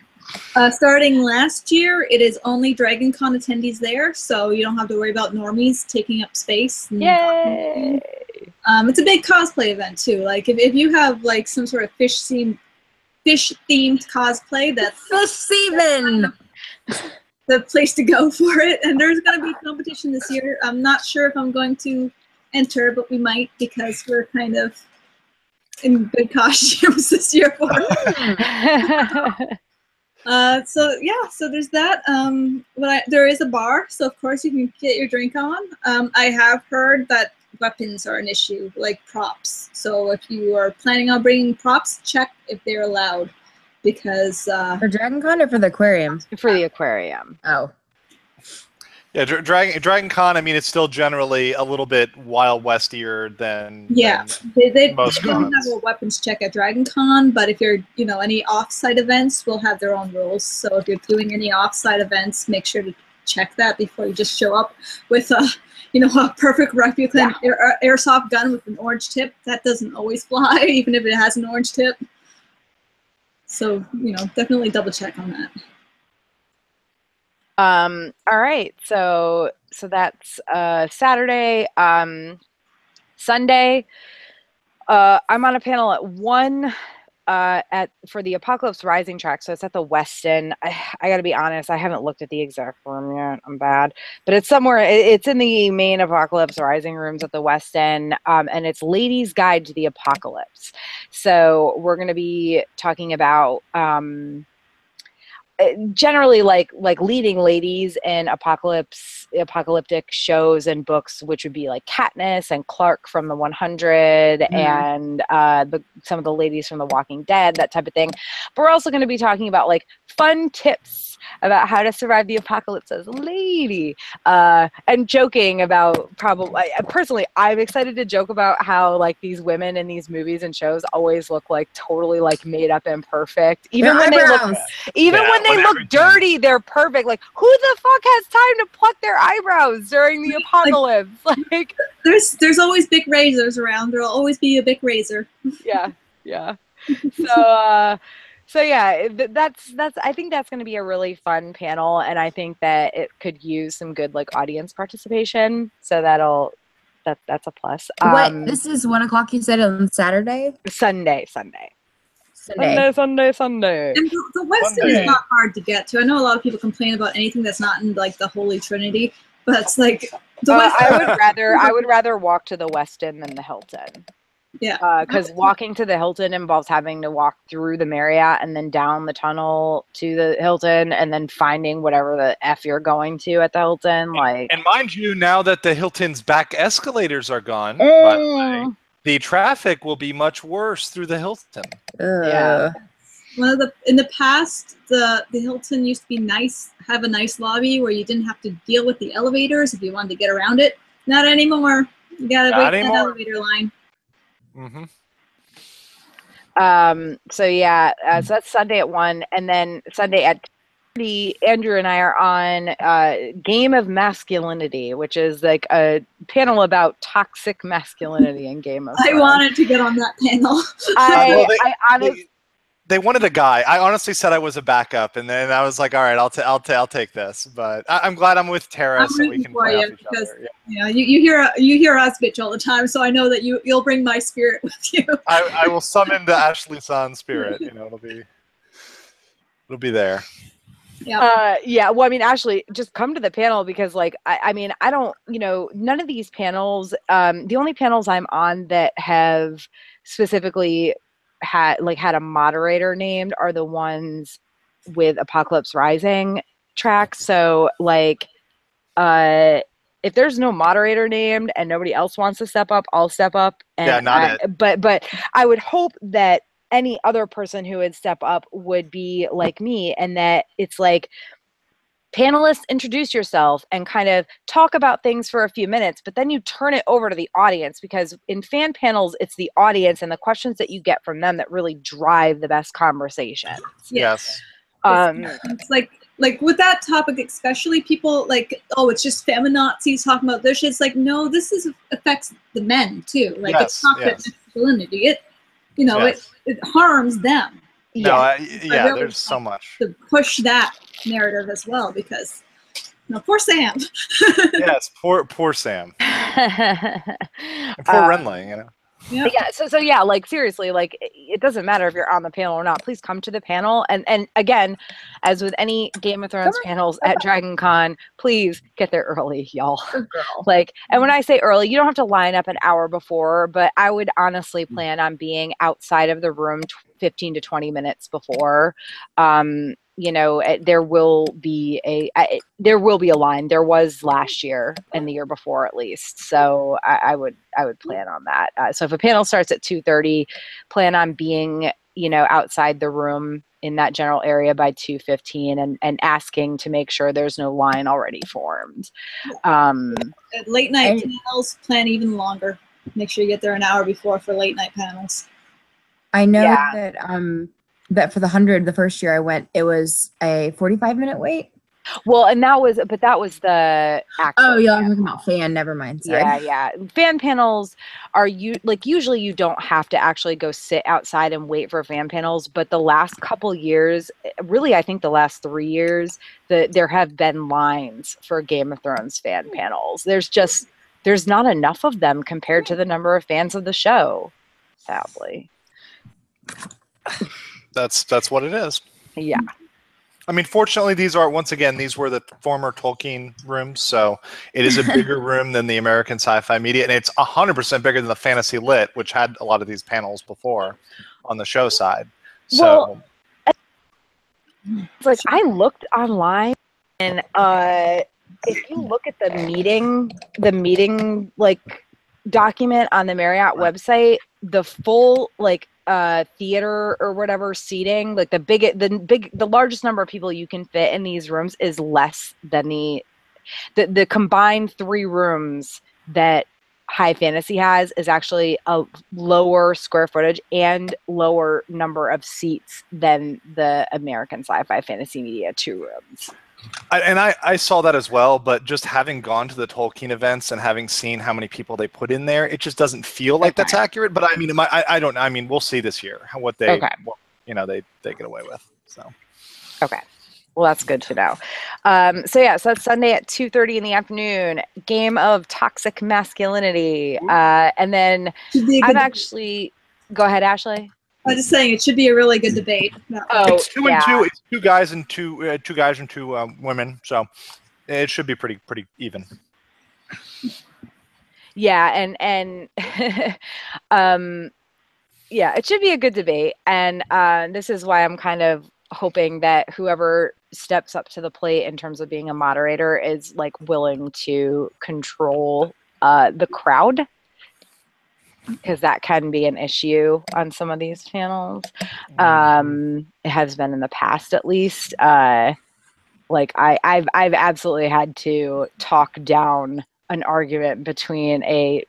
Starting last year, it is only Dragon Con attendees there, so you don't have to worry about normies taking up space. Yay! It's a big cosplay event too. Like if you have like some sort of fish themed cosplay, that's Fish Seaman. The place to go for it. And there's going to be competition this year. I'm not sure if I'm going to enter, but we might, because we're kind of in good costumes this year for it. So there's that. There is a bar, so of course you can get your drink on. I have heard that weapons are an issue, like props. So if you are planning on bringing props, check if they're allowed, because for Dragon Con or for the aquarium? For the aquarium. Oh. Yeah, Dragon Con, I mean, it's still generally a little bit Wild Westier than they most don't have a weapons check at Dragon Con, but if you're, any off-site events will have their own rules. So if you're doing any off-site events, make sure to check that before you just show up with a perfect replica airsoft gun with an orange tip. That doesn't always fly, even if it has an orange tip. So, definitely double check on that. All right, so that's Saturday. Sunday, I'm on a panel at 1 for the Apocalypse Rising track. So it's at the Westin. I got to be honest, I haven't looked at the exact room yet. I'm bad, but it's somewhere. It's in the main Apocalypse Rising rooms at the Westin, and it's Ladies' Guide to the Apocalypse. So we're going to be talking about generally like leading ladies in apocalyptic shows and books, which would be like Katniss and Clark from the 100 and some of the ladies from The Walking Dead, that type of thing. But we're also going to be talking about like fun tips about how to survive the apocalypse as a lady, and joking about personally, I'm excited to joke about how like these women in these movies and shows always look like totally like made up and perfect, even when they look dirty, they're perfect. Like, who the fuck has time to pluck their eyebrows during the apocalypse? Like, there's always big razors around. There'll always be a big razor. Yeah. So yeah, that's I think that's going to be a really fun panel, and I think that it could use some good like audience participation. So that's a plus. This is 1 o'clock. You said on Saturday. Sunday. And the Weston is not hard to get to. I know a lot of people complain about anything that's not in like the Holy Trinity, but it's like the Weston. I would rather walk to the Westin than the Hilton. Yeah. Because walking to the Hilton involves having to walk through the Marriott and then down the tunnel to the Hilton and then finding whatever the F you're going to at the Hilton. Like, and mind you, now that the Hilton's back escalators are gone, the traffic will be much worse through the Hilton. Yeah. In the past, the Hilton used to be nice, have a nice lobby where you didn't have to deal with the elevators if you wanted to get around it. Not anymore. You gotta wait for that elevator line. Mm-hmm. So that's Sunday at 1, and then Sunday at 3, Andrew and I are on Game of Masculinity, which is like a panel about toxic masculinity in Game of Thrones. I wanted to get on that panel. They wanted a guy. I honestly said I was a backup, and then I was like, "All right, I'll take this." But I'm glad I'm with Tara, so we can play off each other. Yeah, you hear us bitch all the time, so I know that you'll bring my spirit with you. I will summon the Ashley San spirit. You know, it'll be there. Yeah. Well, I mean, Ashley, just come to the panel because, like, I mean, I don't, none of these panels. The only panels I'm on that have specifically had a moderator named are the ones with Apocalypse Rising tracks. So like if there's no moderator named and nobody else wants to step up, I'll step up. And but I would hope that any other person who would step up would be like me, and that it's like, panelists, introduce yourself and kind of talk about things for a few minutes, but then you turn it over to the audience, because in fan panels, it's the audience and the questions that you get from them that really drive the best conversations. Yes. It's like with that topic, especially people like, oh, it's just feminazis talking about this shit. It's like, no, this affects the men too. Like, it's not masculinity. It harms them. There's so much to push that narrative as well, because poor Sam. Yes, poor Sam. And poor Renly, Yeah. So like, seriously, like, it doesn't matter if you're on the panel or not. Please come to the panel. And again, as with any Game of Thrones panels at Dragon Con, please get there early, y'all. Like, and when I say early, you don't have to line up an hour before, but I would honestly plan on being outside of the room 15 to 20 minutes before. There will be a line. There was last year and the year before, at least. So I would plan on that. So if a panel starts at 2:30, plan on being, outside the room in that general area by 2:15 and asking to make sure there's no line already formed. Late night panels, plan even longer. Make sure you get there an hour before for late night panels. I know that for the 100, the first year I went, it was a 45-minute wait. Well, and that was the actual. Oh, yeah, I'm talking about fan. Never mind. Sorry. Yeah. Fan panels are usually you don't have to actually go sit outside and wait for fan panels. But the last couple years, really, I think the last 3 years, there have been lines for Game of Thrones fan panels. There's not enough of them compared to the number of fans of the show, sadly. That's what it is. Yeah. I mean, fortunately, these were the former Tolkien rooms, so it is a bigger room than the American Sci-Fi Media, and it's 100% bigger than the Fantasy Lit, which had a lot of these panels before on the show side. So, it's like, I looked online, and if you look at the meeting like document on the Marriott website, the full theater or whatever seating, like the largest number of people you can fit in these rooms is less than the combined 3 rooms that high fantasy has is actually a lower square footage and lower number of seats than the American Sci-Fi Fantasy Media 2 rooms. I saw that as well, but just having gone to the Tolkien events and having seen how many people they put in there, it just doesn't feel like that's accurate. But I mean, I don't. I mean, we'll see this year what they, they get away with. So. Okay. Well, that's good to know. So that's Sunday at 2:30 in the afternoon. Game of Toxic Masculinity, and then I'm actually. Go ahead, Ashley. I was just saying it should be a really good debate. It's 2 and 2. It's 2 guys and 2 women, so it should be pretty even. Yeah, and it should be a good debate, and this is why I'm kind of hoping that whoever steps up to the plate in terms of being a moderator is like willing to control the crowd, because that can be an issue on some of these panels. It has been in the past, at least. Like I've absolutely had to talk down an argument between a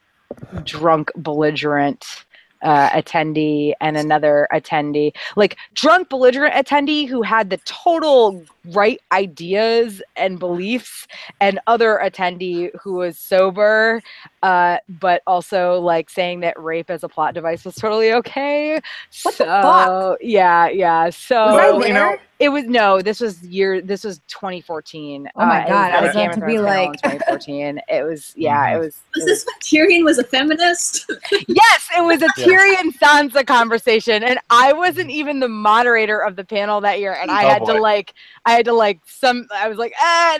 drunk, belligerent attendee and another attendee, like drunk, belligerent attendee who had the total right ideas and beliefs, and other attendee who was sober, but also like saying that rape as a plot device was totally okay. What the fuck? Yeah. So was I there? It was this was 2014. Oh my god, I was Game about of to be Thrones panel like in 2014. It was it was. Was this when Tyrion was a feminist? Yes, it was a Tyrion Sansa conversation, and I wasn't even the moderator of the panel that year, and I had to like I was like,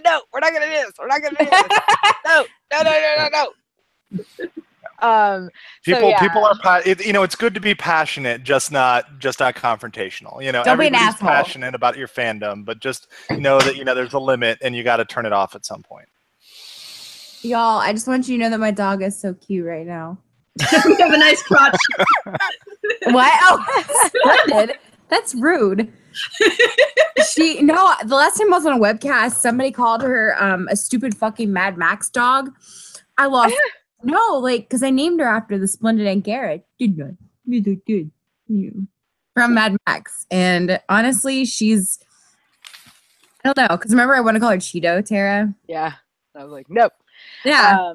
no, we're not gonna do this. We're not gonna do this. No. People are, it's good to be passionate, just not confrontational. Don't be an asshole. Passionate about your fandom, but just know that there's a limit, and you got to turn it off at some point. Y'all, I just want you to know that my dog is so cute right now. We have a nice crotch. What? Oh, splendid. That's rude. The last time I was on a webcast, somebody called her a stupid fucking Mad Max dog. I lost. No, because I named her after the Splendid Aunt Garrett. From Mad Max. And honestly, she's, I don't know, because remember I want to call her Cheeto, Tara? Yeah. I was like, nope. Yeah.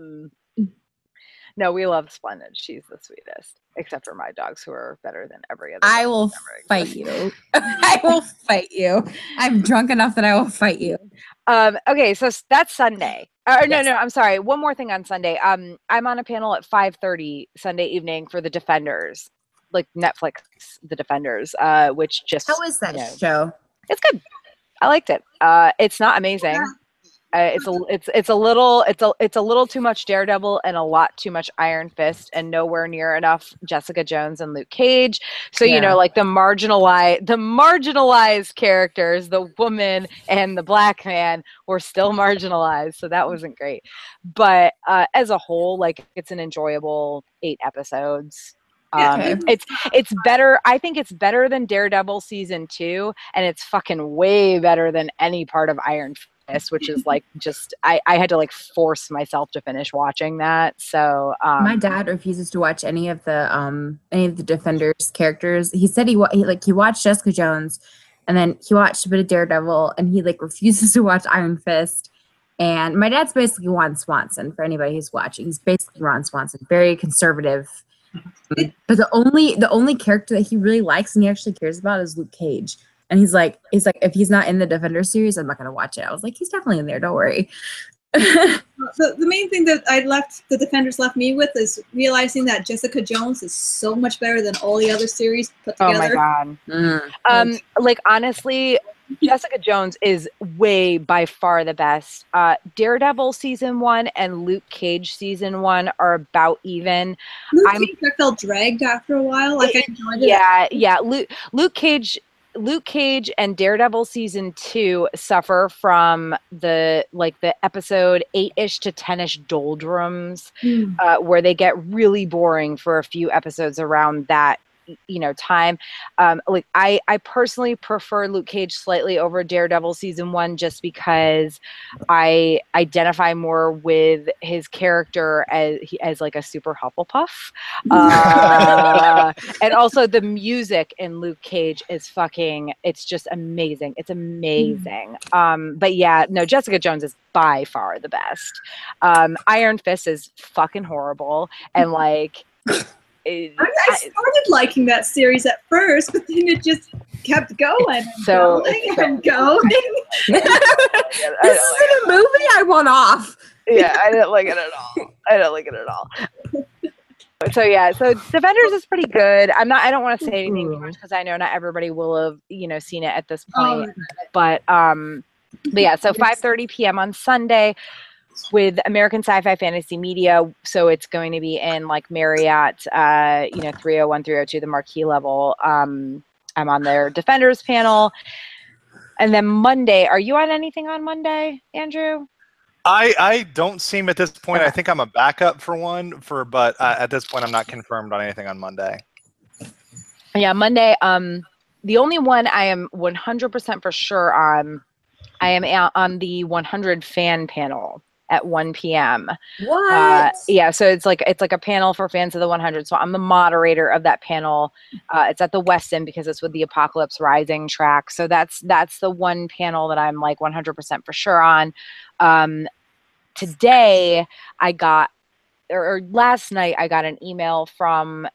No, we love Splendid. She's the sweetest. Except for my dogs, who are better than every other. I will fight you. I will fight you. I'm drunk enough that I will fight you. Okay, so that's Sunday. Yes. No, I'm sorry. One more thing on Sunday. I'm on a panel at 5:30 Sunday evening for The Defenders, like Netflix, The Defenders, which just. How is that show? It's good. I liked it. It's not amazing. Yeah. It's a little too much Daredevil and a lot too much Iron Fist, and nowhere near enough Jessica Jones and Luke Cage. So like the marginalized characters, the woman and the black man, were still marginalized. So that wasn't great. But as a whole, like, it's an enjoyable 8 episodes. It's better. I think it's better than Daredevil season 2, and it's fucking way better than any part of Iron Fist, which is like just I had to like force myself to finish watching that. So my dad refuses to watch any of the Defenders characters. He said he watched Jessica Jones, and then he watched a bit of Daredevil, and he like refuses to watch Iron Fist. And my dad's basically Ron Swanson. For anybody who's watching, he's basically Ron Swanson, very conservative. But the only character that he really likes and he actually cares about is Luke Cage. And he's like, if he's not in the Defender series, I'm not gonna watch it. I was like, he's definitely in there. Don't worry. The main thing that the Defenders left me with is realizing that Jessica Jones is so much better than all the other series put together. Oh my god. Like, honestly, Jessica Jones is way by far the best. Daredevil season 1 and Luke Cage season 1 are about even. Luke Cage, I felt dragged after a while. Like, I enjoyed it. Yeah. Luke Cage and Daredevil season 2 suffer from the episode 8-ish to 10-ish doldrums, where they get really boring for a few episodes around that time. Like I personally prefer Luke Cage slightly over Daredevil season 1, just because I identify more with his character as like a super Hufflepuff. And also the music in Luke Cage is it's just amazing. It's amazing. But yeah, no, Jessica Jones is by far the best. Iron Fist is fucking horrible, and like I started liking that series at first, but then it just kept going and going. This isn't a movie. I want off. Yeah, I didn't like it at all. So yeah, so Defenders is pretty good. I don't want to say anything too much because I know not everybody will have seen it at this point. But yeah, so 5:30 p.m. on Sunday with American Sci-Fi Fantasy Media. So it's going to be in like Marriott, 301, 302, the marquee level. I'm on their Defenders panel. And then Monday, are you on anything on Monday, Andrew? I don't seem at this point. I think I'm a backup for one, but at this point, I'm not confirmed on anything on Monday. Yeah, Monday. The only one I am 100% for sure on, I am on the 100 fan panel at 1 p.m. What? Yeah, so it's like a panel for fans of the 100. So I'm the moderator of that panel. It's at the Westin because it's with the Apocalypse Rising track. So that's the one panel that I'm like 100% for sure on. Today I got, or last night I got an email from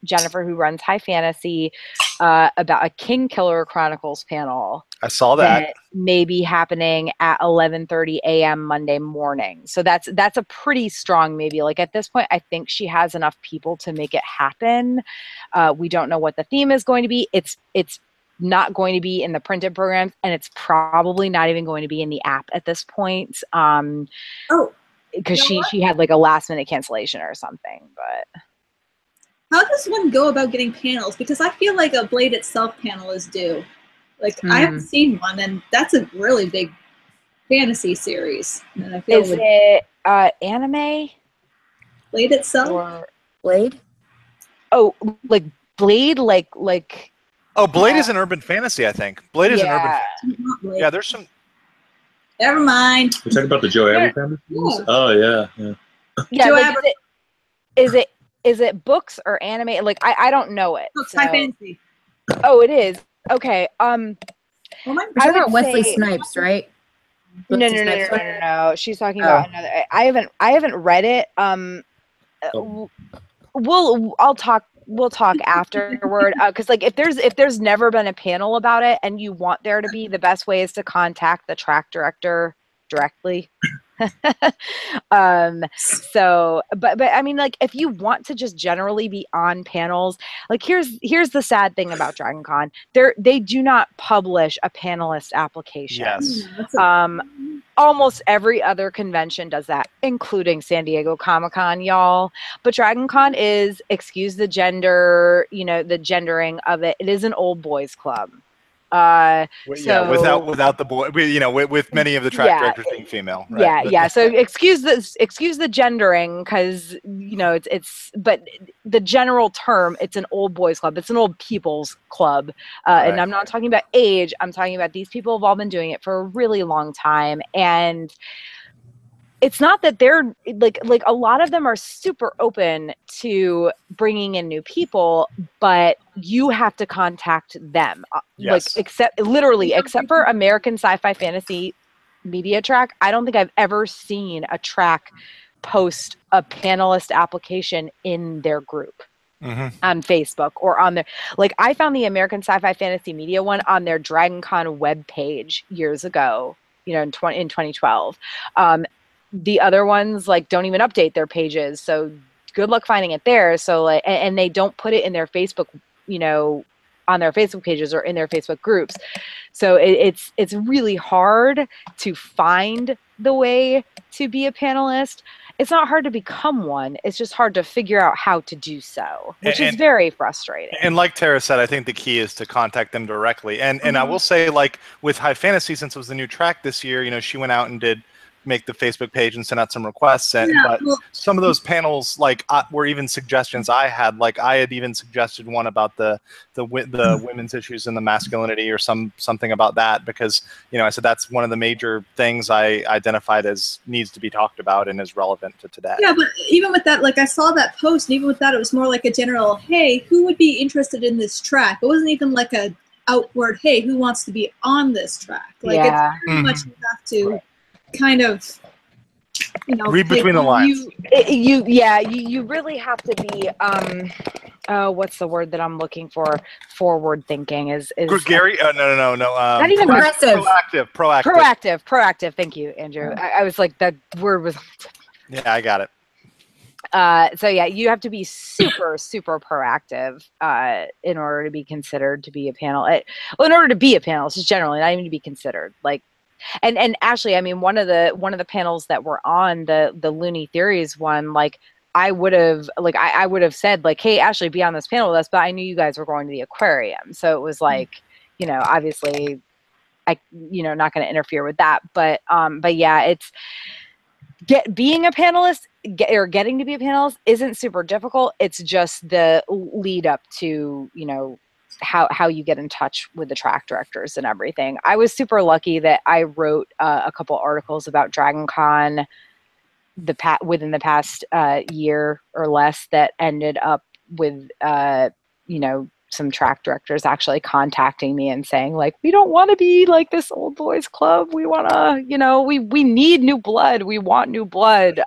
Jennifer, who runs High Fantasy, about a King Killer Chronicles panel. I saw that may be happening at 11:30 a.m. Monday morning. So that's a pretty strong maybe. Like at this point, I think she has enough people to make it happen. We don't know what the theme is going to be. It's not going to be in the printed programs, and it's probably not even going to be in the app at this point. Because she had like a last minute cancellation or something. But how does one go about getting panels? Because I feel like a Blade itself panel is due. Like I haven't seen one, and that's a really big fantasy series. And I feel it anime? Blade itself? Or Blade? Oh, like Blade, like. Oh, Blade is an urban fantasy, I think. Blade is an urban fantasy. Yeah, there's some. Never mind. We're talking about the Joe Abercrombie? Yeah. Oh yeah. Yeah, like, is it books or anime? Like I don't know it. It's High Fantasy. Oh, it is. Okay. We're talking about Wesley Snipes, right? No. She's talking about another. I haven't read it. We'll talk afterward, because like if there's never been a panel about it and you want there to be, the best way is to contact the track director directly. So but I mean, like if you want to just generally be on panels, like here's the sad thing about Dragon Con. They do not publish a panelist application. Yes. Almost every other convention does that, including San Diego Comic-Con, y'all. But Dragon Con is, excuse the gender, the gendering of it, it is an old boys club. Yeah, without the boy, with many of the track directors being female. Right? Yeah. So excuse the gendering, because but the general term, it's an old boys club. It's an old people's club, and I'm not talking about age. I'm talking about these people have all been doing it for a really long time, and it's not that they're like a lot of them are super open to bringing in new people, but you have to contact them. Yes. Like except for American Sci-Fi Fantasy Media track, I don't think I've ever seen a track post a panelist application in their group. On Facebook or on their, like I found the American Sci-Fi Fantasy Media one on their Dragon Con webpage years ago, in 2012. The other ones like don't even update their pages, so good luck finding it there. So like, and they don't put it in their Facebook, on their Facebook pages or in their Facebook groups. So it's really hard to find the way to be a panelist. It's not hard to become one. It's just hard to figure out how to do so, which is very frustrating. And like Tara said, I think the key is to contact them directly. And I will say, like with High Fantasy, since it was the new track this year, she went out and did make the Facebook page and send out some requests. And, but some of those panels, like, were even suggestions I had. Like, I had even suggested one about the women's issues and the masculinity, or something about that, because, you know, I said that's one of the major things I identified as needs to be talked about and is relevant to today. Yeah, but even with that, like, I saw that post, and even with that, it was more like a general, hey, who would be interested in this track? It wasn't even like a outward, hey, who wants to be on this track? Like, it's very much you have to kind of, you know, read between the lines. You really have to be what's the word that I'm looking for? Forward thinking is Gregary? No. Not even proactive. Thank you, Andrew. I was like, that word was. Yeah, I got it. So yeah, you have to be super, super proactive in order to be considered to be a panel. Well, in order to be a panel, just generally, not even to be considered. Like, and Ashley, I mean, one of the panels that were on the Looney Theories one, like, I would have said, like, hey, Ashley, be on this panel with us, but I knew you guys were going to the aquarium, so it was like, you know, obviously, not going to interfere with that, but yeah, it's. Being a panelist or getting to be a panelist isn't super difficult. It's just the lead up to, you know, how you get in touch with the track directors and everything. I was super lucky that I wrote a couple articles about DragonCon within the past year or less that ended up with, you know, some track directors actually contacting me and saying, like, we don't want to be like this old boys club. We want to, you know, we need new blood. We want new blood.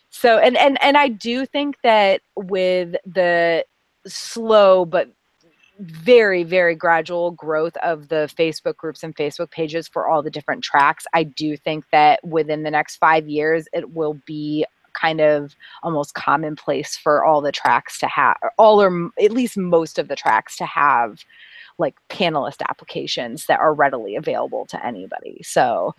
So, and I do think that with the slow but very, very gradual growth of the Facebook groups and Facebook pages for all the different tracks, I do think that within the next 5 years, it will be kind of almost commonplace for all the tracks to have, or at least most of the tracks to have, like, panelist applications that are readily available to anybody. So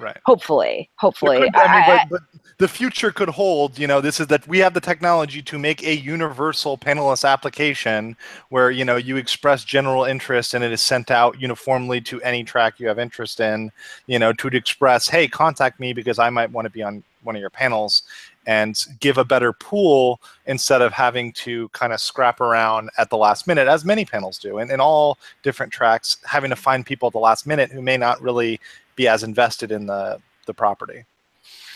right. Hopefully. But the future could hold, you know, this is that we have the technology to make a universal panelist application where, you know, you express general interest and it is sent out uniformly to any track you have interest in, you know, to express, hey, contact me because I might want to be on one of your panels, and give a better pool instead of having to kind of scrap around at the last minute, as many panels do. And in all different tracks, having to find people at the last minute who may not really be as invested in the property.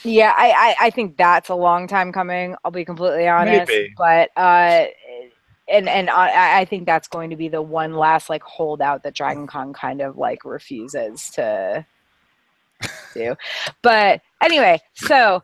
Yeah, I think that's a long time coming. I'll be completely honest. Maybe. But and I think that's going to be the one last, like, holdout that DragonCon kind of, like, refuses to do. But anyway, so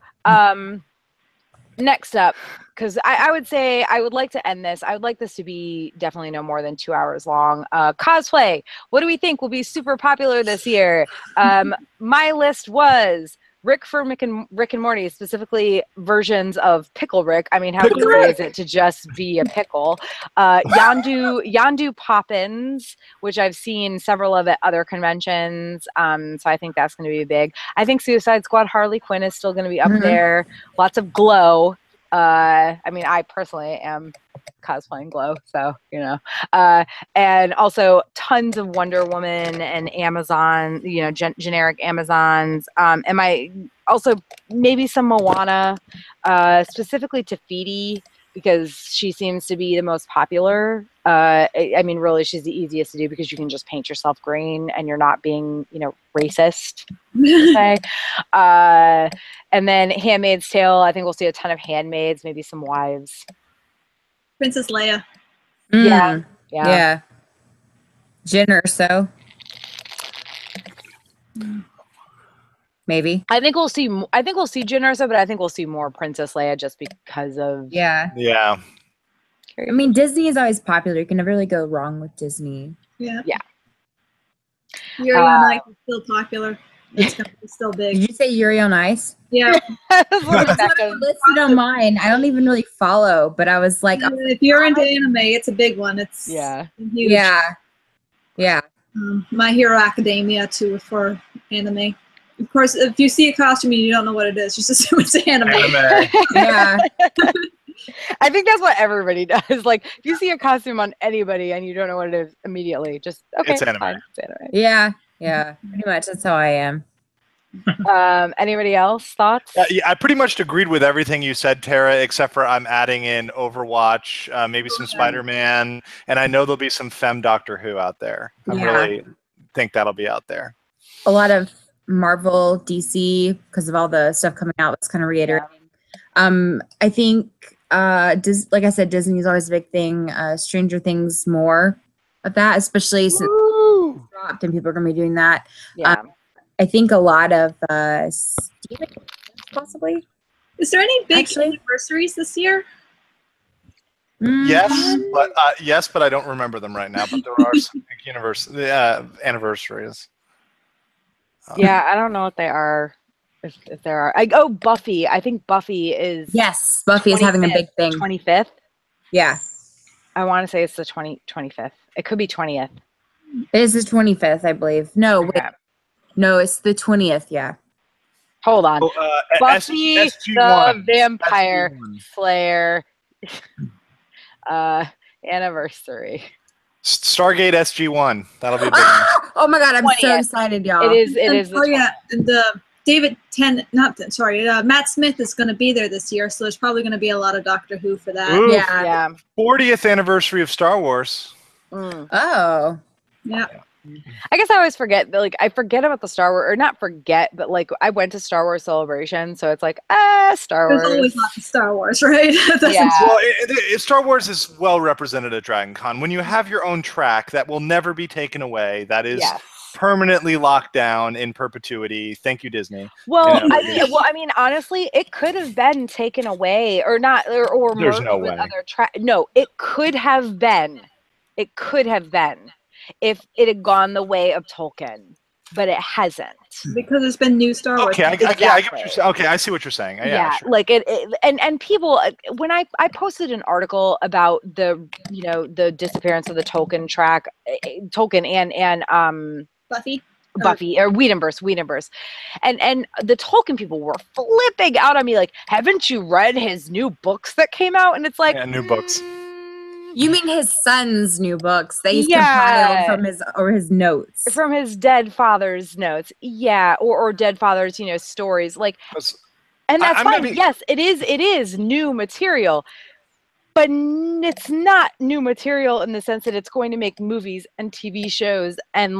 next up, because I would say I would like to end this. I would like this to be definitely no more than 2 hours long. Cosplay. What do we think will be super popular this year? My list was Rick from Rick and Morty, specifically versions of Pickle Rick. I mean, how easy is it to just be a pickle? Yondu Poppins, which I've seen several of at other conventions. So I think that's going to be big. I think Suicide Squad Harley Quinn is still going to be up there. Lots of Glow. I mean, I personally am cosplaying Glow, so, you know, and also tons of Wonder Woman and Amazon, you know, generic Amazons. And also maybe some Moana, specifically Tafiti, because she seems to be the most popular. I mean, really, she's the easiest to do because you can just paint yourself green and you're not being, you know, racist, per se. And then Handmaid's Tale, I think we'll see a ton of handmaids, maybe some wives. Princess Leia. Yeah. Jyn Erso. Maybe. I think we'll see Jyn Erso, but I think we'll see more Princess Leia just because of Yeah. I mean, Disney is always popular. You can never really go wrong with Disney. Yeah. Yuri on Ice is still popular. It's still big. Did you say Yuri on Ice? Yeah. It's listed on mine. I don't even really follow, but I was like, if you're into anime, it's a big one. It's huge. Yeah. My Hero Academia too for anime. Of course, if you see a costume and you don't know what it is, just assume it's anime. Yeah. I think that's what everybody does. Like, if you see a costume on anybody and you don't know what it is immediately, just, okay, it's anime. Fine. It's anime. Yeah, pretty much. That's how I am. Anybody else thoughts? Yeah, I pretty much agreed with everything you said, Tara, except for I'm adding in Overwatch, maybe some Spider-Man, and I know there'll be some Femme Doctor Who out there. I really think that'll be out there. A lot of Marvel, DC, because of all the stuff coming out. That's kind of reiterating. I think, like I said, Disney is always a big thing. Stranger Things more of that, especially since it's dropped and people are going to be doing that. Yeah. I think a lot of Steven, possibly. Is there any big anniversaries this year? Yes, but I don't remember them right now. But there are some big anniversaries. Yeah, I don't know what they are. If there are, Buffy. I think Buffy is. Yes, Buffy is having a big thing. 25th. Yeah. I want to say it's the 25th. It could be 20th. It is the 25th, I believe. No, wait. No, it's the 20th. Yeah. Hold on. Buffy the Vampire SG1. Slayer anniversary. Stargate SG1. That'll be a big one. Oh my God, I'm 20th. so excited, y'all. It is. Oh yeah, and Matt Smith is going to be there this year, so there's probably going to be a lot of Doctor Who for that. Ooh, Yeah. 40th anniversary of Star Wars. Oh. Yeah. I guess I always forget that, I forget about the Star Wars, or not forget, but I went to Star Wars Celebration, so it's Star Wars. There's always lots of Star Wars, right? Yeah. Well, Star Wars is well represented at Dragon Con. When you have your own track that will never be taken away, that is permanently locked down in perpetuity. Thank you, Disney. Well, I mean, honestly, it could have been taken away, or not, or There's merged no with way. other track. No, it could have been. It could have been if it had gone the way of Tolkien, but it hasn't. Because there's been new Star Wars. Okay, I get what you're saying. Okay, I see what you're saying. Yeah, sure. And people, when I posted an article about the disappearance of the Tolkien track, Tolkien and Buffy or Whedonverse, and the Tolkien people were flipping out on me haven't you read his new books that came out? And it's new books. You mean his son's new books that he's compiled from his notes? From his dead father's notes. Yeah. Or dead father's, stories. And that's fine. Yes, it is new material. But it's not new material in the sense that it's going to make movies and TV shows and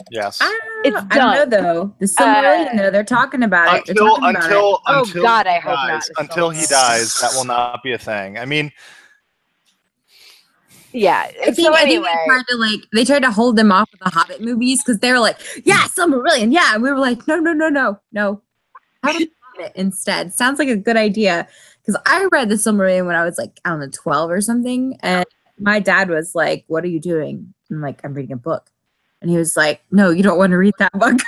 yes. It's done. I don't know though. The Silmarillion though, they're talking about it. Oh God, I hope not. Until he dies, that will not be a thing. I mean, yeah. I think they tried to hold them off with the Hobbit movies because they were Silmarillion, yeah. And we were no. How about Hobbit instead? Sounds like a good idea. Because I read the Silmarillion when I was 12 or something, and my dad was like, "What are you doing?" I'm like, "I'm reading a book," and he was like, "No, you don't want to read that book."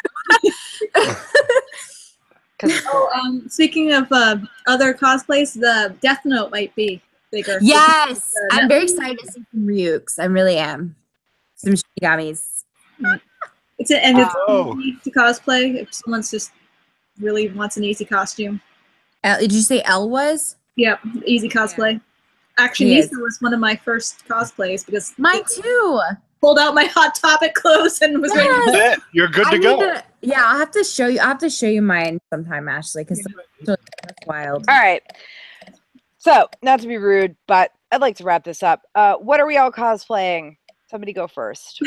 Speaking of other cosplays, the Death Note might be bigger. Yes, I'm very excited to see some Ryuks. I really am. Some Shinigamis. It's easy to cosplay if someone's just really wants an easy costume. Did you say Elle was? Yep, easy cosplay. Yeah. Actually, Nisa was one of my first cosplays because mine too. Pulled out my Hot Topic clothes and was ready. That's it. You're good to go. I'll have to show you. I'll have to show you mine sometime, Ashley, because that's wild. All right. So, not to be rude, but I'd like to wrap this up. What are we all cosplaying? Somebody go first.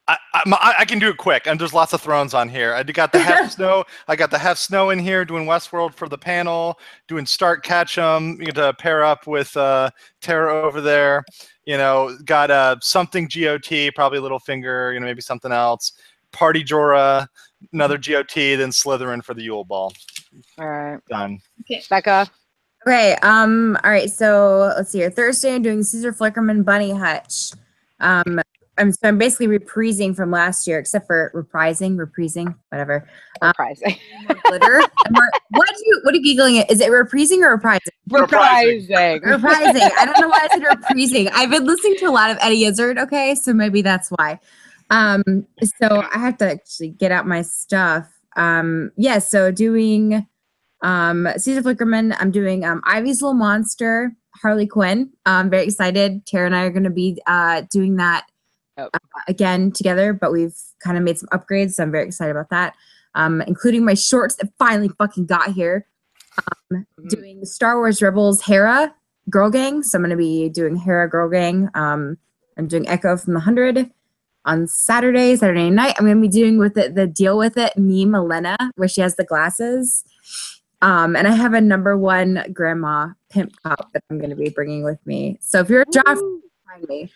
I can do it quick. And there's lots of Thrones on here. I got the Hef Snow. I got the Hef Snow in here doing Westworld for the panel, doing Stark Catchem. You get to pair up with Tara over there. Got something GOT, probably Littlefinger. Maybe something else. Party Jorah, another GOT, then Slytherin for the Yule Ball. All right, done. Okay, Becca. Okay. All right. So let's see here. Thursday, I'm doing Caesar Flickerman Bunny Hutch. I'm basically reprising from last year, except for reprising, whatever. Reprising. Glitter. What are you giggling at? Is it reprising or reprising? Reprising. Reprising. I don't know why I said reprising. I've been listening to a lot of Eddie Izzard, okay? So maybe that's why. So I have to actually get out my stuff. So doing Caesar Flickerman, I'm doing Ivy's Little Monster, Harley Quinn. I'm very excited. Tara and I are going to be doing that again together, but we've kind of made some upgrades, so I'm very excited about that. Including my shorts that finally fucking got here. Doing Star Wars Rebels Hera Girl Gang, so I'm going to be doing Hera Girl Gang. I'm doing Echo from the 100 on Saturday night. I'm going to be doing the Deal With It meme Elena, where she has the glasses. And I have a #1 grandma pimp cup that I'm going to be bringing with me. So if you're a job, find me.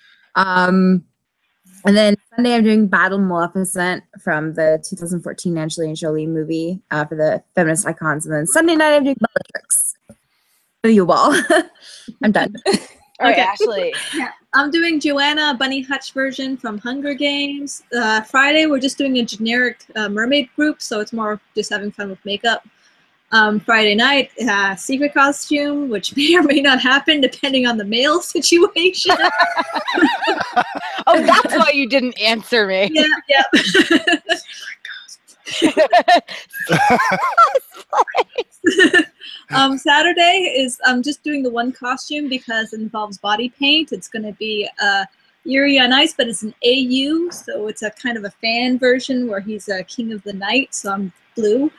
And then Sunday, I'm doing Battle Maleficent from the 2014 Angelina Jolie movie for the feminist icons. And then Sunday night, I'm doing Bellatrix for the U-Ball. I'm done. All right, Ashley. Yeah, I'm doing Joanna Bunny Hutch version from Hunger Games. Friday, we're just doing a generic mermaid group, so it's more just having fun with makeup. Friday night, secret costume, which may or may not happen depending on the mail situation. Oh, that's why you didn't answer me. Yeah. Saturday is I'm just doing the one costume because it involves body paint. It's going to be Yuri on Ice, but it's an AU, so it's a kind of a fan version where he's a king of the night. So I'm blue.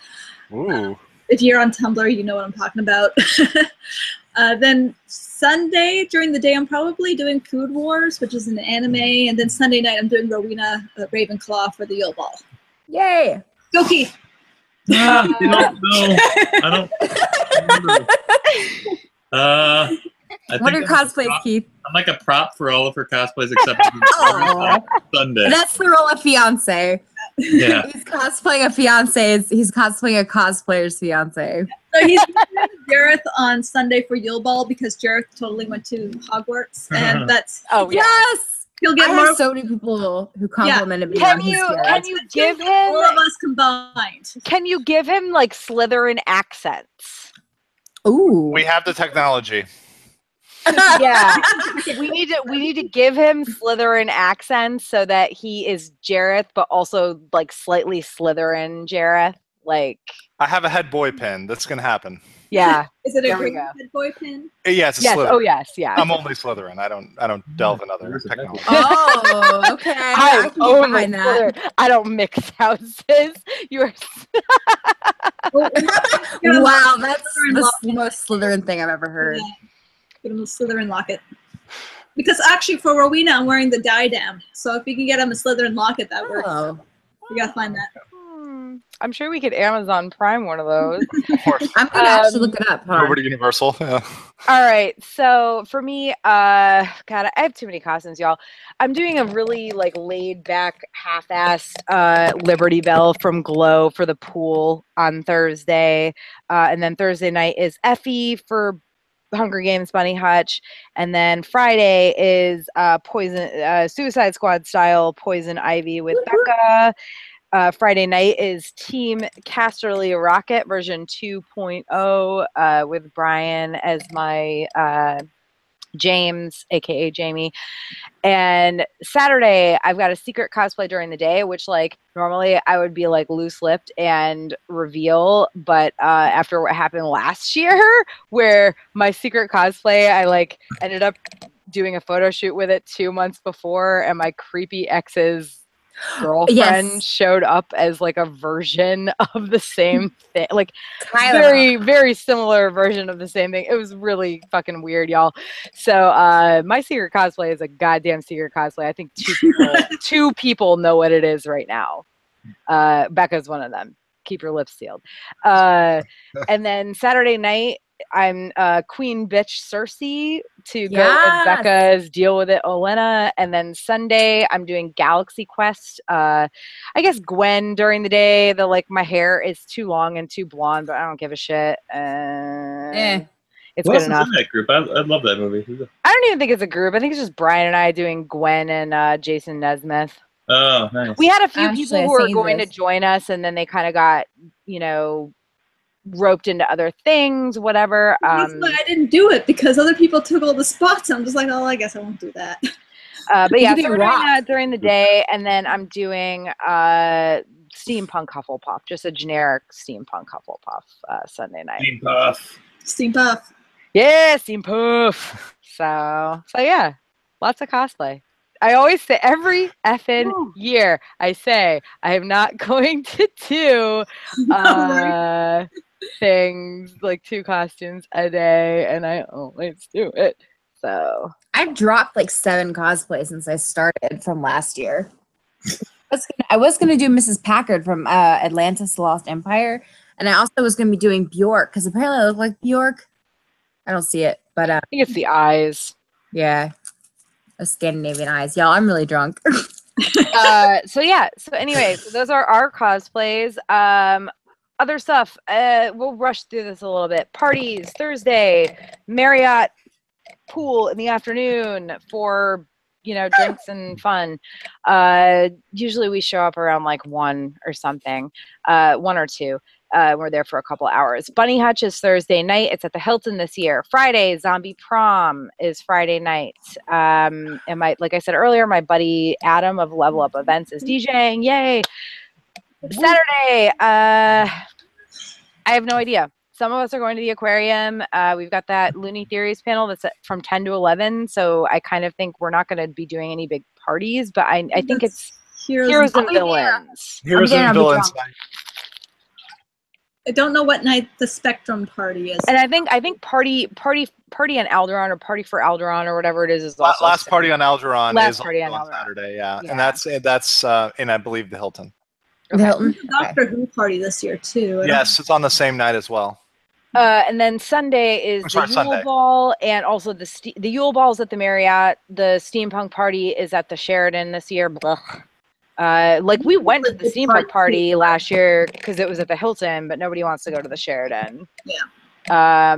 Ooh. If you're on Tumblr, you know what I'm talking about. Then Sunday, during the day, I'm probably doing Food Wars, which is an anime. And then Sunday night, I'm doing Rowena Ravenclaw for the Yule Ball. Yay! Go, Keith! You don't know. I don't remember. What are your cosplays, Keith? I'm like a prop for all of her cosplays except Sunday. That's the role of fiance. Yeah. He's cosplaying a fiance. He's cosplaying a cosplayer's fiance. So he's doing Jareth on Sunday for Yule Ball because Jareth totally went to Hogwarts, and that's yes. He'll get I more. have so many people who complimented me Can on his you Jareth. give him all of us combined? Can you give him like Slytherin accents? Ooh. We have the technology. Yeah, we need to give him Slytherin accents so that he is Jareth, but also like slightly Slytherin Jareth. Like, I have a head boy pin. That's gonna happen. Yeah. Is it a There we green go. head boy pin? Yeah, it's a Yes. Slytherin. Oh yes. Yeah. I'm only Slytherin. I don't delve in other technology. Oh, okay. I can get only behind that. Slytherin. I don't mix houses. You're. Wow, that's the most Slytherin thing I've ever heard. Yeah. Get him a Slytherin locket. Because actually, for Rowena, I'm wearing the diadem. So if you can get him a Slytherin locket, that works. Oh. You gotta find that. I'm sure we could Amazon Prime one of those. Of course. I'm gonna actually look it up. Hold on. Over to Universal. Yeah. All right. So for me, God, I have too many costumes, y'all. I'm doing a really like laid back, half-assed Liberty Bell from Glow for the pool on Thursday. And then Thursday night is Effie for Hunger Games Bunny Hutch, and then Friday is Suicide Squad style Poison Ivy with Becca. Friday night is Team Casterly Rocket version 2.0 with Brian as my James, aka Jamie. And Saturday, I've got a secret cosplay during the day, which like normally I would be like loose-lipped and reveal, but after what happened last year, where my secret cosplay, I like ended up doing a photo shoot with it 2 months before, and my creepy ex's girlfriend showed up as like a version of the same thing, like very, very similar version of the same thing. It was really fucking weird, y'all. So my secret cosplay is a goddamn secret cosplay. I think two people know what it is right now. Becca's one of them. Keep your lips sealed. And then Saturday night, I'm Queen Bitch Cersei to go with Becca's Deal With It Olenna. And then Sunday, I'm doing Galaxy Quest. I guess Gwen during the day. My hair is too long and too blonde, but I don't give a shit. It's good enough. In that group? I love that movie. I don't even think it's a group. I think it's just Brian and I doing Gwen and Jason Nesmith. Oh, nice. We had a few people who were going to join us, and then they kind of got, roped into other things, whatever. That's why I didn't do it, because other people took all the spots. I'm just like, oh, I guess I won't do that. But yeah, so we're doing that during the day, and then I'm doing Steampunk Hufflepuff, just a generic Steampunk Hufflepuff Sunday night. Steampuff. Yeah, Steampuff. So yeah, lots of cosplay. I always say every effing year, I say I am not going to do things like 2 costumes a day, and I always do it. So I've dropped like 7 cosplays since I started from last year. I was gonna do Mrs. Packard from Atlantis: The Lost Empire, and I also was gonna be doing Bjork because apparently I look like Bjork. I don't see it, but I think it's the eyes. Yeah, the Scandinavian eyes. Y'all, I'm really drunk. So anyway, so those are our cosplays. Other stuff. We'll rush through this a little bit. Parties Thursday, Marriott pool in the afternoon for drinks and fun. Usually we show up around like 1 or something, 1 or 2. We're there for a couple hours. Bunny Hutch is Thursday night. It's at the Hilton this year. Friday, Zombie Prom is Friday night. And like I said earlier, my buddy Adam of Level Up Events is DJing. Yay! Saturday, I have no idea. Some of us are going to the aquarium. We've got that Looney Theories panel that's from 10 to 11. So I kind of think we're not going to be doing any big parties, but I think it's Heroes and Villains. Heroes and Villains. I don't know what night the Spectrum party is. And I think party on Alderaan or Party for Alderaan or whatever it is also last party on Alderaan last is party on on Alderaan. Saturday, and that's in I believe the Hilton. The Hilton. Doctor Who party this year too. Yes, it's on the same night as well. And then Sunday is the Yule Sunday. Ball, and also the Yule Ball's at the Marriott. The Steampunk party is at the Sheraton this year. Like we went to the Steampunk party last year because it was at the Hilton, but nobody wants to go to the Sheraton. Yeah.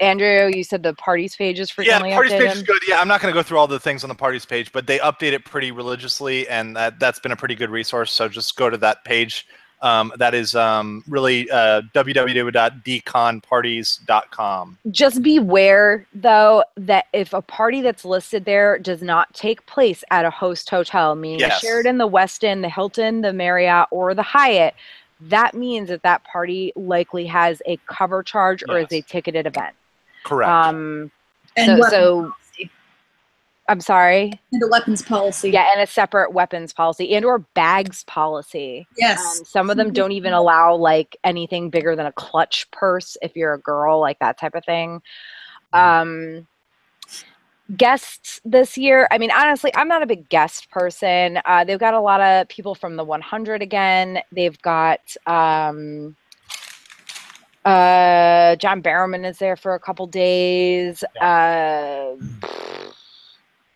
Andrew, you said the parties page is frequently updated. Yeah, parties page is updated? good. Yeah, I'm not going to go through all the things on the parties page, but they update it pretty religiously, and that's been a pretty good resource. So just go to that page. That is really www.deconparties.com. Just beware, though, that if a party that's listed there does not take place at a host hotel, meaning the Sheraton, the Westin, the Hilton, the Marriott, or the Hyatt, that means that party likely has a cover charge or is a ticketed event. Correct. So I'm sorry? And a weapons policy. Yeah, and a separate weapons policy and or bags policy. Yes. Some of them don't even allow like anything bigger than a clutch purse if you're a girl, like that type of thing. Guests this year, I mean, honestly, I'm not a big guest person. They've got a lot of people from the 100 again. They've got John Barrowman is there for a couple days.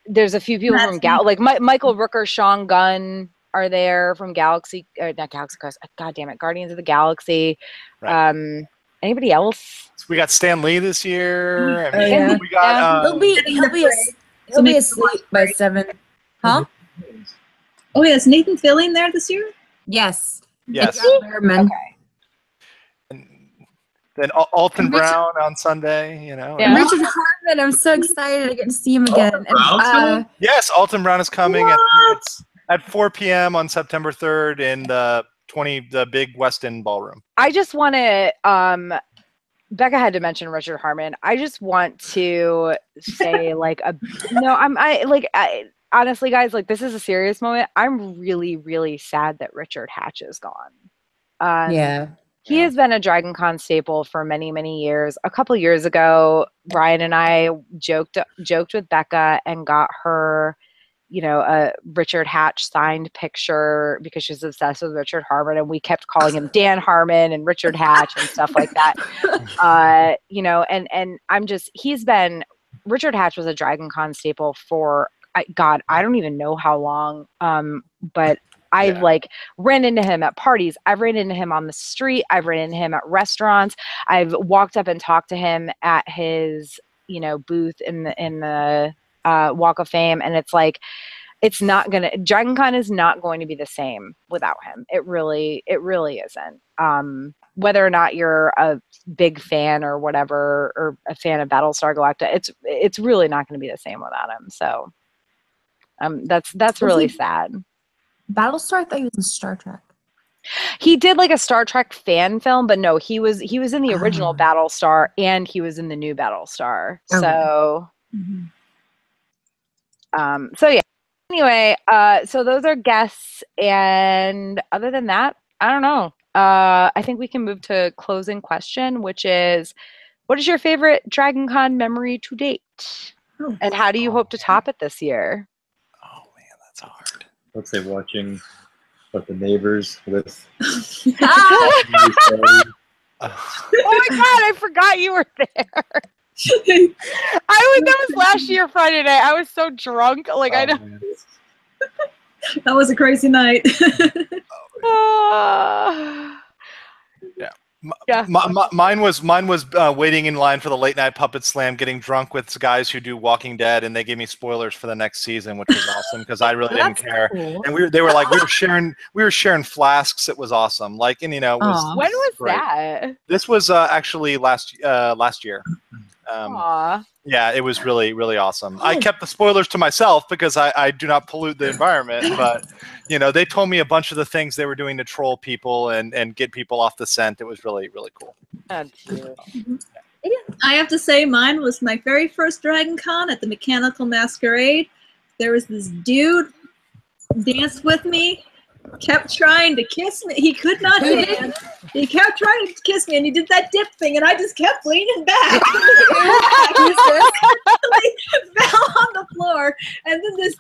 There's a few people from Michael Rooker, Sean Gunn are there from not Galaxy Quest. God damn it, Guardians of the Galaxy. Right. Anybody else? So we got Stan Lee this year. We got. He'll be asleep by 7. Huh? Oh yeah, is Nathan Fillion there this year? Yes. Yes. Okay. Then Alton Brown on Sunday, Yeah. Richard Hartman, I'm so excited to get to see him again. Yes, Alton Brown is coming at 4 p.m. on September 3rd in the big Westin ballroom. I just want to Becca had to mention Richard Hartman. I just want to say honestly, guys, like this is a serious moment. I'm really, really sad that Richard Hatch is gone. He has been a Dragon Con staple for many, many years. A couple years ago, Brian and I joked with Becca and got her, a Richard Hatch signed picture because she's obsessed with Richard Harmon, and we kept calling him Dan Harmon and Richard Hatch and stuff like that. And Richard Hatch was a Dragon Con staple for I don't even know how long, but I've ran into him at parties. I've ran into him on the street. I've ran into him at restaurants. I've walked up and talked to him at his, booth in the Walk of Fame. And it's like, Dragon Con is not going to be the same without him. It really isn't. Whether or not you're a big fan or whatever, or a fan of Battlestar Galactica, it's really not going to be the same without him. So, that's really sad. Battlestar, I thought he was in Star Trek. He did like a Star Trek fan film, but no, he was in the original Battlestar and he was in the new Battlestar. So So yeah. Anyway, so those are guests, and other than that, I don't know. I think we can move to closing question, which is, what is your favorite Dragon Con memory to date? And how do you hope to top it this year? Oh man, that's hard. Let's say watching the neighbors with. Oh my god, I forgot you were there. That was last year Friday night. I was so drunk. Like I know. That was a crazy night. Yeah. Mine was waiting in line for the late night puppet slam, getting drunk with guys who do Walking Dead, and they gave me spoilers for the next season, which was awesome because I really didn't care. Cool. And they were like we were sharing flasks. It was awesome. Like, and it was. When was great. That? This was actually last year. Yeah, it was really, really awesome. I kept the spoilers to myself because I do not pollute the environment, but they told me a bunch of the things they were doing to troll people and get people off the scent. It was really, really cool. That's cute. I have to say mine was my very first Dragon Con at the Mechanical Masquerade. There was this dude danced with me, kept trying to kiss me. He could not dance. He kept trying to kiss me, and he did that dip thing, and I just kept leaning back. He fell on the floor, and then this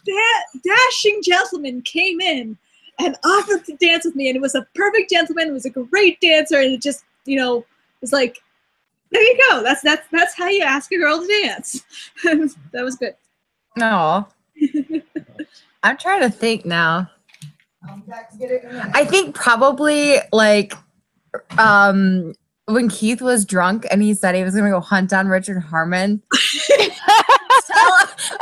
dashing gentleman came in and offered to dance with me, and it was a perfect gentleman. It was a great dancer, and it just, was like, there you go. That's how you ask a girl to dance. That was good. No, I'm trying to think now. I think probably when Keith was drunk and he said he was gonna go hunt down Richard Harmon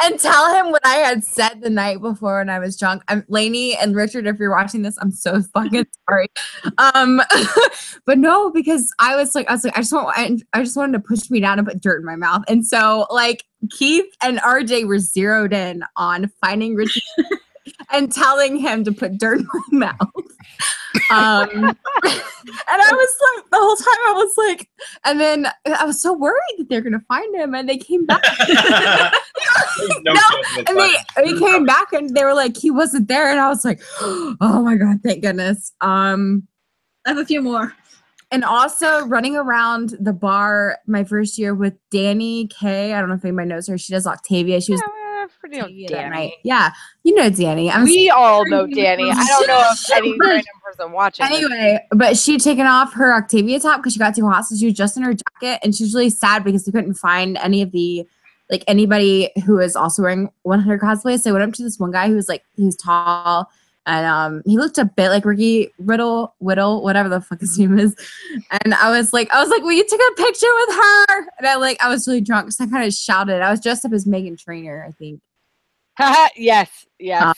and tell him what I had said the night before when I was drunk. Lainey and Richard, if you're watching this, I'm so fucking sorry. But no, because I was like, I just wanted to push me down and put dirt in my mouth. And so Keith and RJ were zeroed in on finding Richard and telling him to put dirt in my mouth. And I was like, the whole time I was like, and then I was so worried that they're going to find him, and they came back. They came back and they were like, he wasn't there. And I was like, oh my God, thank goodness. I have a few more. And also running around the bar my first year with Danny Kay. I don't know if anybody knows her. She does Octavia. She was Danny. That night. Yeah, you know Danny. We all know Danny. I don't know if any random person watching. Anyway, but she had taken off her Octavia top because she got too hot, so she was just in her jacket, and she was really sad because they couldn't find any of the anybody who was also wearing 100 cosplays. So I went up to this one guy who was he was tall. And he looked a bit like Ricky Whittle, whatever the fuck his name is. And I was like, will you take a picture with her? And I was really drunk, so I kind of shouted. I was dressed up as Megan Trainor, I think. Yes. Yeah.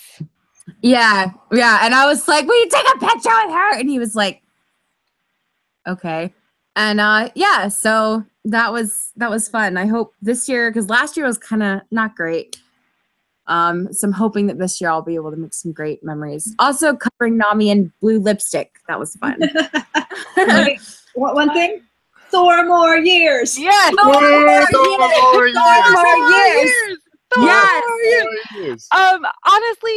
And I was like, will you take a picture with her? And he was like, okay. And so that was fun. I hope this year, because last year was kind of not great. So I'm hoping that this year I'll be able to make some great memories. Also covering Nami in blue lipstick. That was fun. One thing? 4 more years. Yes. 4 more years. Yes. Honestly,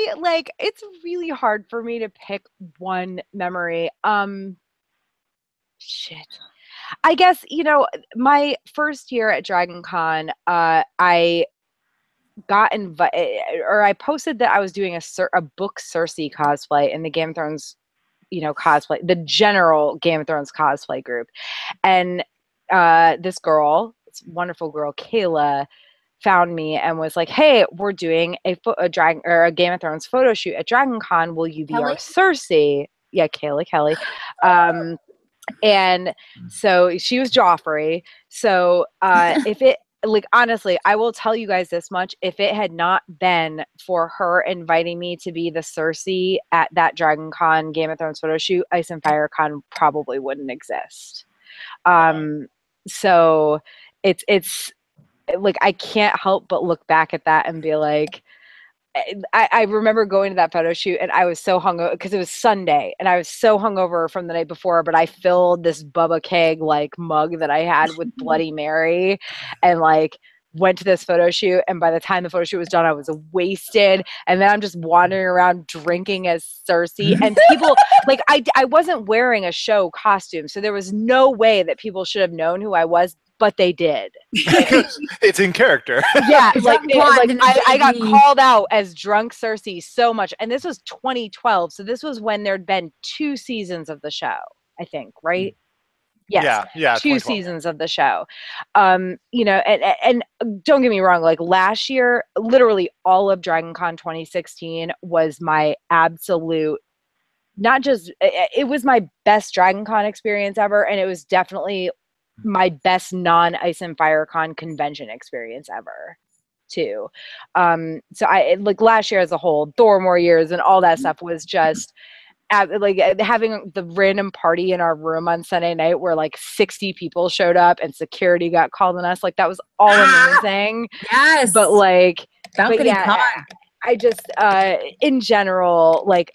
it's really hard for me to pick one memory. Shit. I guess, my first year at Dragon Con, I got invited, or I posted that I was doing a book Cersei cosplay in the Game of Thrones, cosplay, the general Game of Thrones cosplay group. And this wonderful girl, Kayla, found me and was like, hey, we're doing a Game of Thrones photo shoot at Dragon Con. Will you be our Cersei? Yeah, Kelly. And so she was Joffrey. So if it, honestly, I will tell you guys this much. If it had not been for her inviting me to be the Cersei at that Dragon Con Game of Thrones photo shoot, Ice and Fire Con probably wouldn't exist. So it's I can't help but look back at that and be like, I remember going to that photo shoot and I was so hungover because it was Sunday and I was so hungover from the night before, but I filled this Bubba Keg mug that I had with Bloody Mary and went to this photo shoot, and by the time the photo shoot was done, I was wasted, and then I'm just wandering around drinking as Cersei, and people like I wasn't wearing a show costume, so there was no way that people should have known who I was, but they did. It's in character. Yeah, I got called out as drunk Cersei so much, and this was 2012, so this was when there'd been 2 seasons of the show, I think, right? Yes, yeah, 2 seasons of the show. You know, and don't get me wrong, like last year, literally all of DragonCon 2016 was my absolute, not just, it was my best DragonCon experience ever, and it was definitely my best non-Ice and Fire Con convention experience ever too. So like last year as a whole, Thor More Years and all that stuff was just like having the random party in our room on Sunday night where like 60 people showed up and security got called on us. Like that was all amazing. Yes. But like, balcony con. I just, in general, like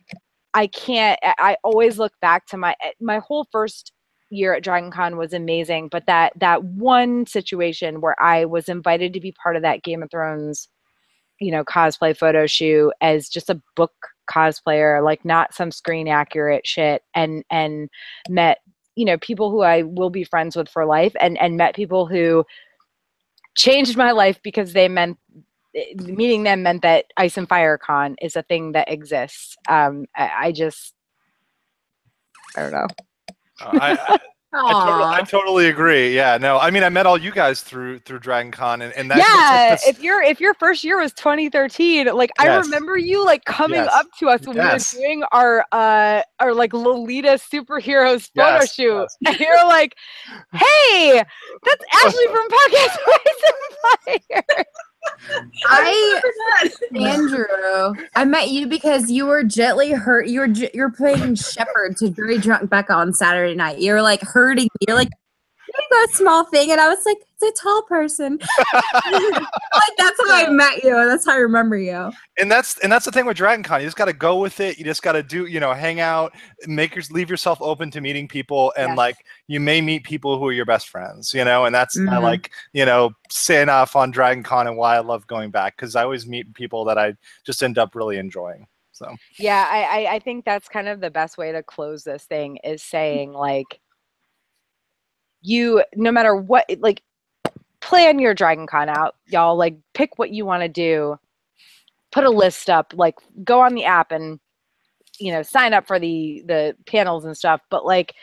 I always look back to my whole first year at DragonCon was amazing. But that one situation where I was invited to be part of that Game of Thrones, you know, cosplay photo shoot as just a book cosplayer, like not some screen accurate shit, and met, you know, people who I will be friends with for life, and met people who changed my life because meeting them meant that Ice and Fire Con is a thing that exists. I don't know. I totally agree. Yeah, no, I mean, I met all you guys through DragonCon, and that. Yeah, if your first year was 2013, like I remember you like coming up to us when we were doing our like Lolita superheroes photo shoot, and you're like, "Hey, that's Ashley from Podcast Ice and Fire." Andrew, I met you because you were gently hurt. You're playing shepherd to very drunk Becca on Saturday night. You were like hurting me. You're like, that small thing, and I was like, it's a tall person. Like that's how I met you. That's how I remember you. And that's the thing with DragonCon. You just got to go with it. You just got to do, you know, hang out, leave yourself open to meeting people, and like you may meet people who are your best friends, you know. And that's I like, you know, saying off on DragonCon and why I love going back, because I always meet people that I just end up really enjoying. So yeah, I think that's kind of the best way to close this thing is saying like, you, no matter what, like, plan your DragonCon out, y'all. Like, pick what you want to do. Put a list up. Like, go on the app and, you know, sign up for the panels and stuff. But like,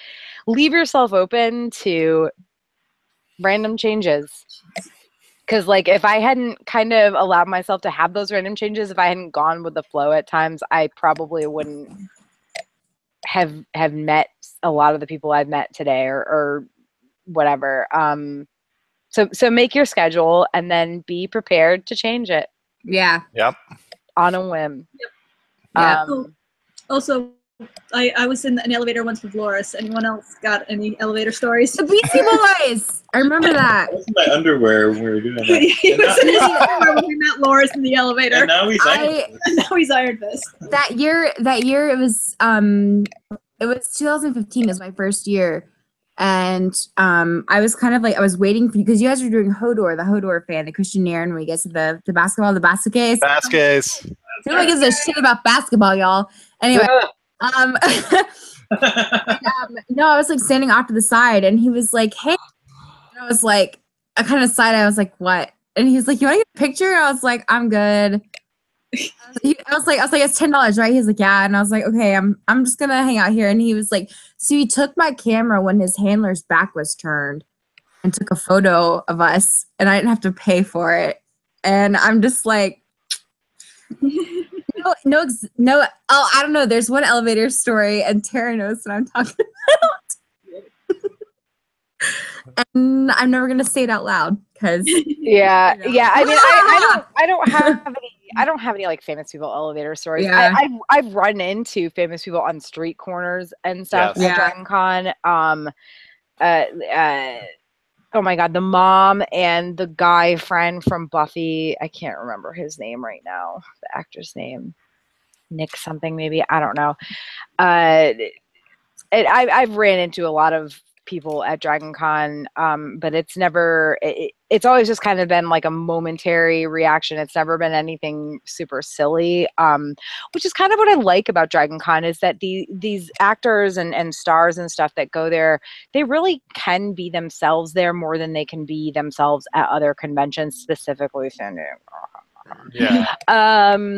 leave yourself open to random changes. Because like, if I hadn't kind of allowed myself to have those random changes, if I hadn't gone with the flow at times, I probably wouldn't have met a lot of the people I've met today, or whatever. So make your schedule and then be prepared to change it. Yeah. Yep. On a whim. Yep. Yeah. Also, I was in an elevator once with Loris. Anyone else got any elevator stories? The Beastie Boys. I remember that. I was in my underwear when we were doing that. He was in his underwear when we met Loris in the elevator. And now he's Iron Fist. That year it was 2015 is my first year. And I was kind of like, I was waiting for you because you guys were doing Hodor, the Hodor fan, the Christian Nairn, when we get to the basketball, the basket case. Nobody gives a shit about basketball, y'all. Anyway, no, I was like standing off to the side, and he was like, "Hey," and I was like, I kind of side. I was like, "What?" And he was like, "You want to get a picture?" And I was like, "I'm good." I was like, it's $10, right? He's like, yeah. And I was like, okay, I'm just gonna hang out here. And he was like, so he took my camera when his handler's back was turned and took a photo of us, and I didn't have to pay for it. And I'm just like, no. Oh, I don't know. There's one elevator story, and Tara knows what I'm talking about. And I'm never gonna say it out loud because yeah. I mean, I don't have any like famous people elevator stories. Yeah. I've run into famous people on street corners and stuff at DragonCon. Oh my God, the mom and the guy friend from Buffy. I can't remember his name right now. The actor's name, Nick something maybe. I don't know. I've ran into a lot of people at Dragon Con, but it's never, it's always just kind of been like a momentary reaction. It's never been anything super silly, which is kind of what I like about Dragon Con, is that these actors and stars and stuff that go there, they really can be themselves there more than they can be themselves at other conventions, specifically San Diego. Yeah.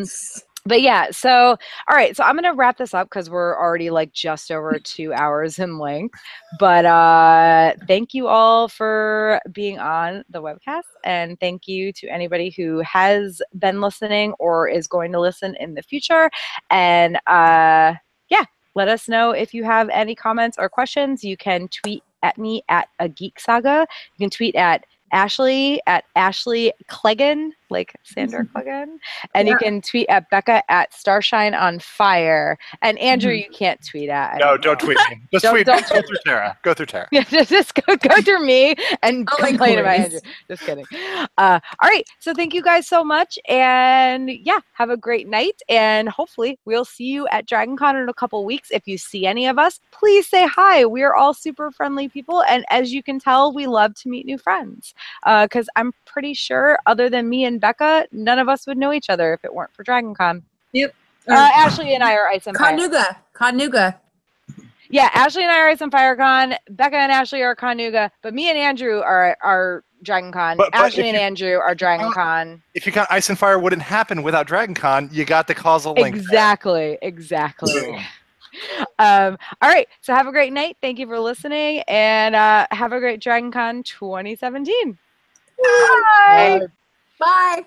But yeah, so all right, so I'm gonna wrap this up because we're already like just over 2 hours in length. But thank you all for being on the webcast, and thank you to anybody who has been listening or is going to listen in the future. And yeah, let us know if you have any comments or questions. You can tweet at me at a Geek Saga. You can tweet at Ashley at Ashley Cleggan, like Sandra Cleggan. And you can tweet at Becca at Starshine on Fire. And Andrew, you can't tweet at. No, don't tweet me. Just tweet. Go through Tara. Go through Tara. Yeah, just go through me and complain about Andrew. Just kidding. All right. So thank you guys so much. And yeah, have a great night. And hopefully we'll see you at Dragon Con in a couple weeks. If you see any of us, please say hi. We're all super friendly people. And as you can tell, we love to meet new friends. Because I'm pretty sure, other than me and Becca, none of us would know each other if it weren't for Dragon Con. Yep. Ashley and I are Ice and Fire. Conuga. Yeah, Ashley and I are Ice and Fire Con. Becca and Ashley are Conuga. But me and Andrew are Dragon Con. But Ashley and Andrew are Dragon Con. If you count Ice and Fire wouldn't happen without Dragon Con, you got the causal link. Exactly. All right, so have a great night. Thank you for listening, and have a great Dragon Con 2017. Bye. Bye.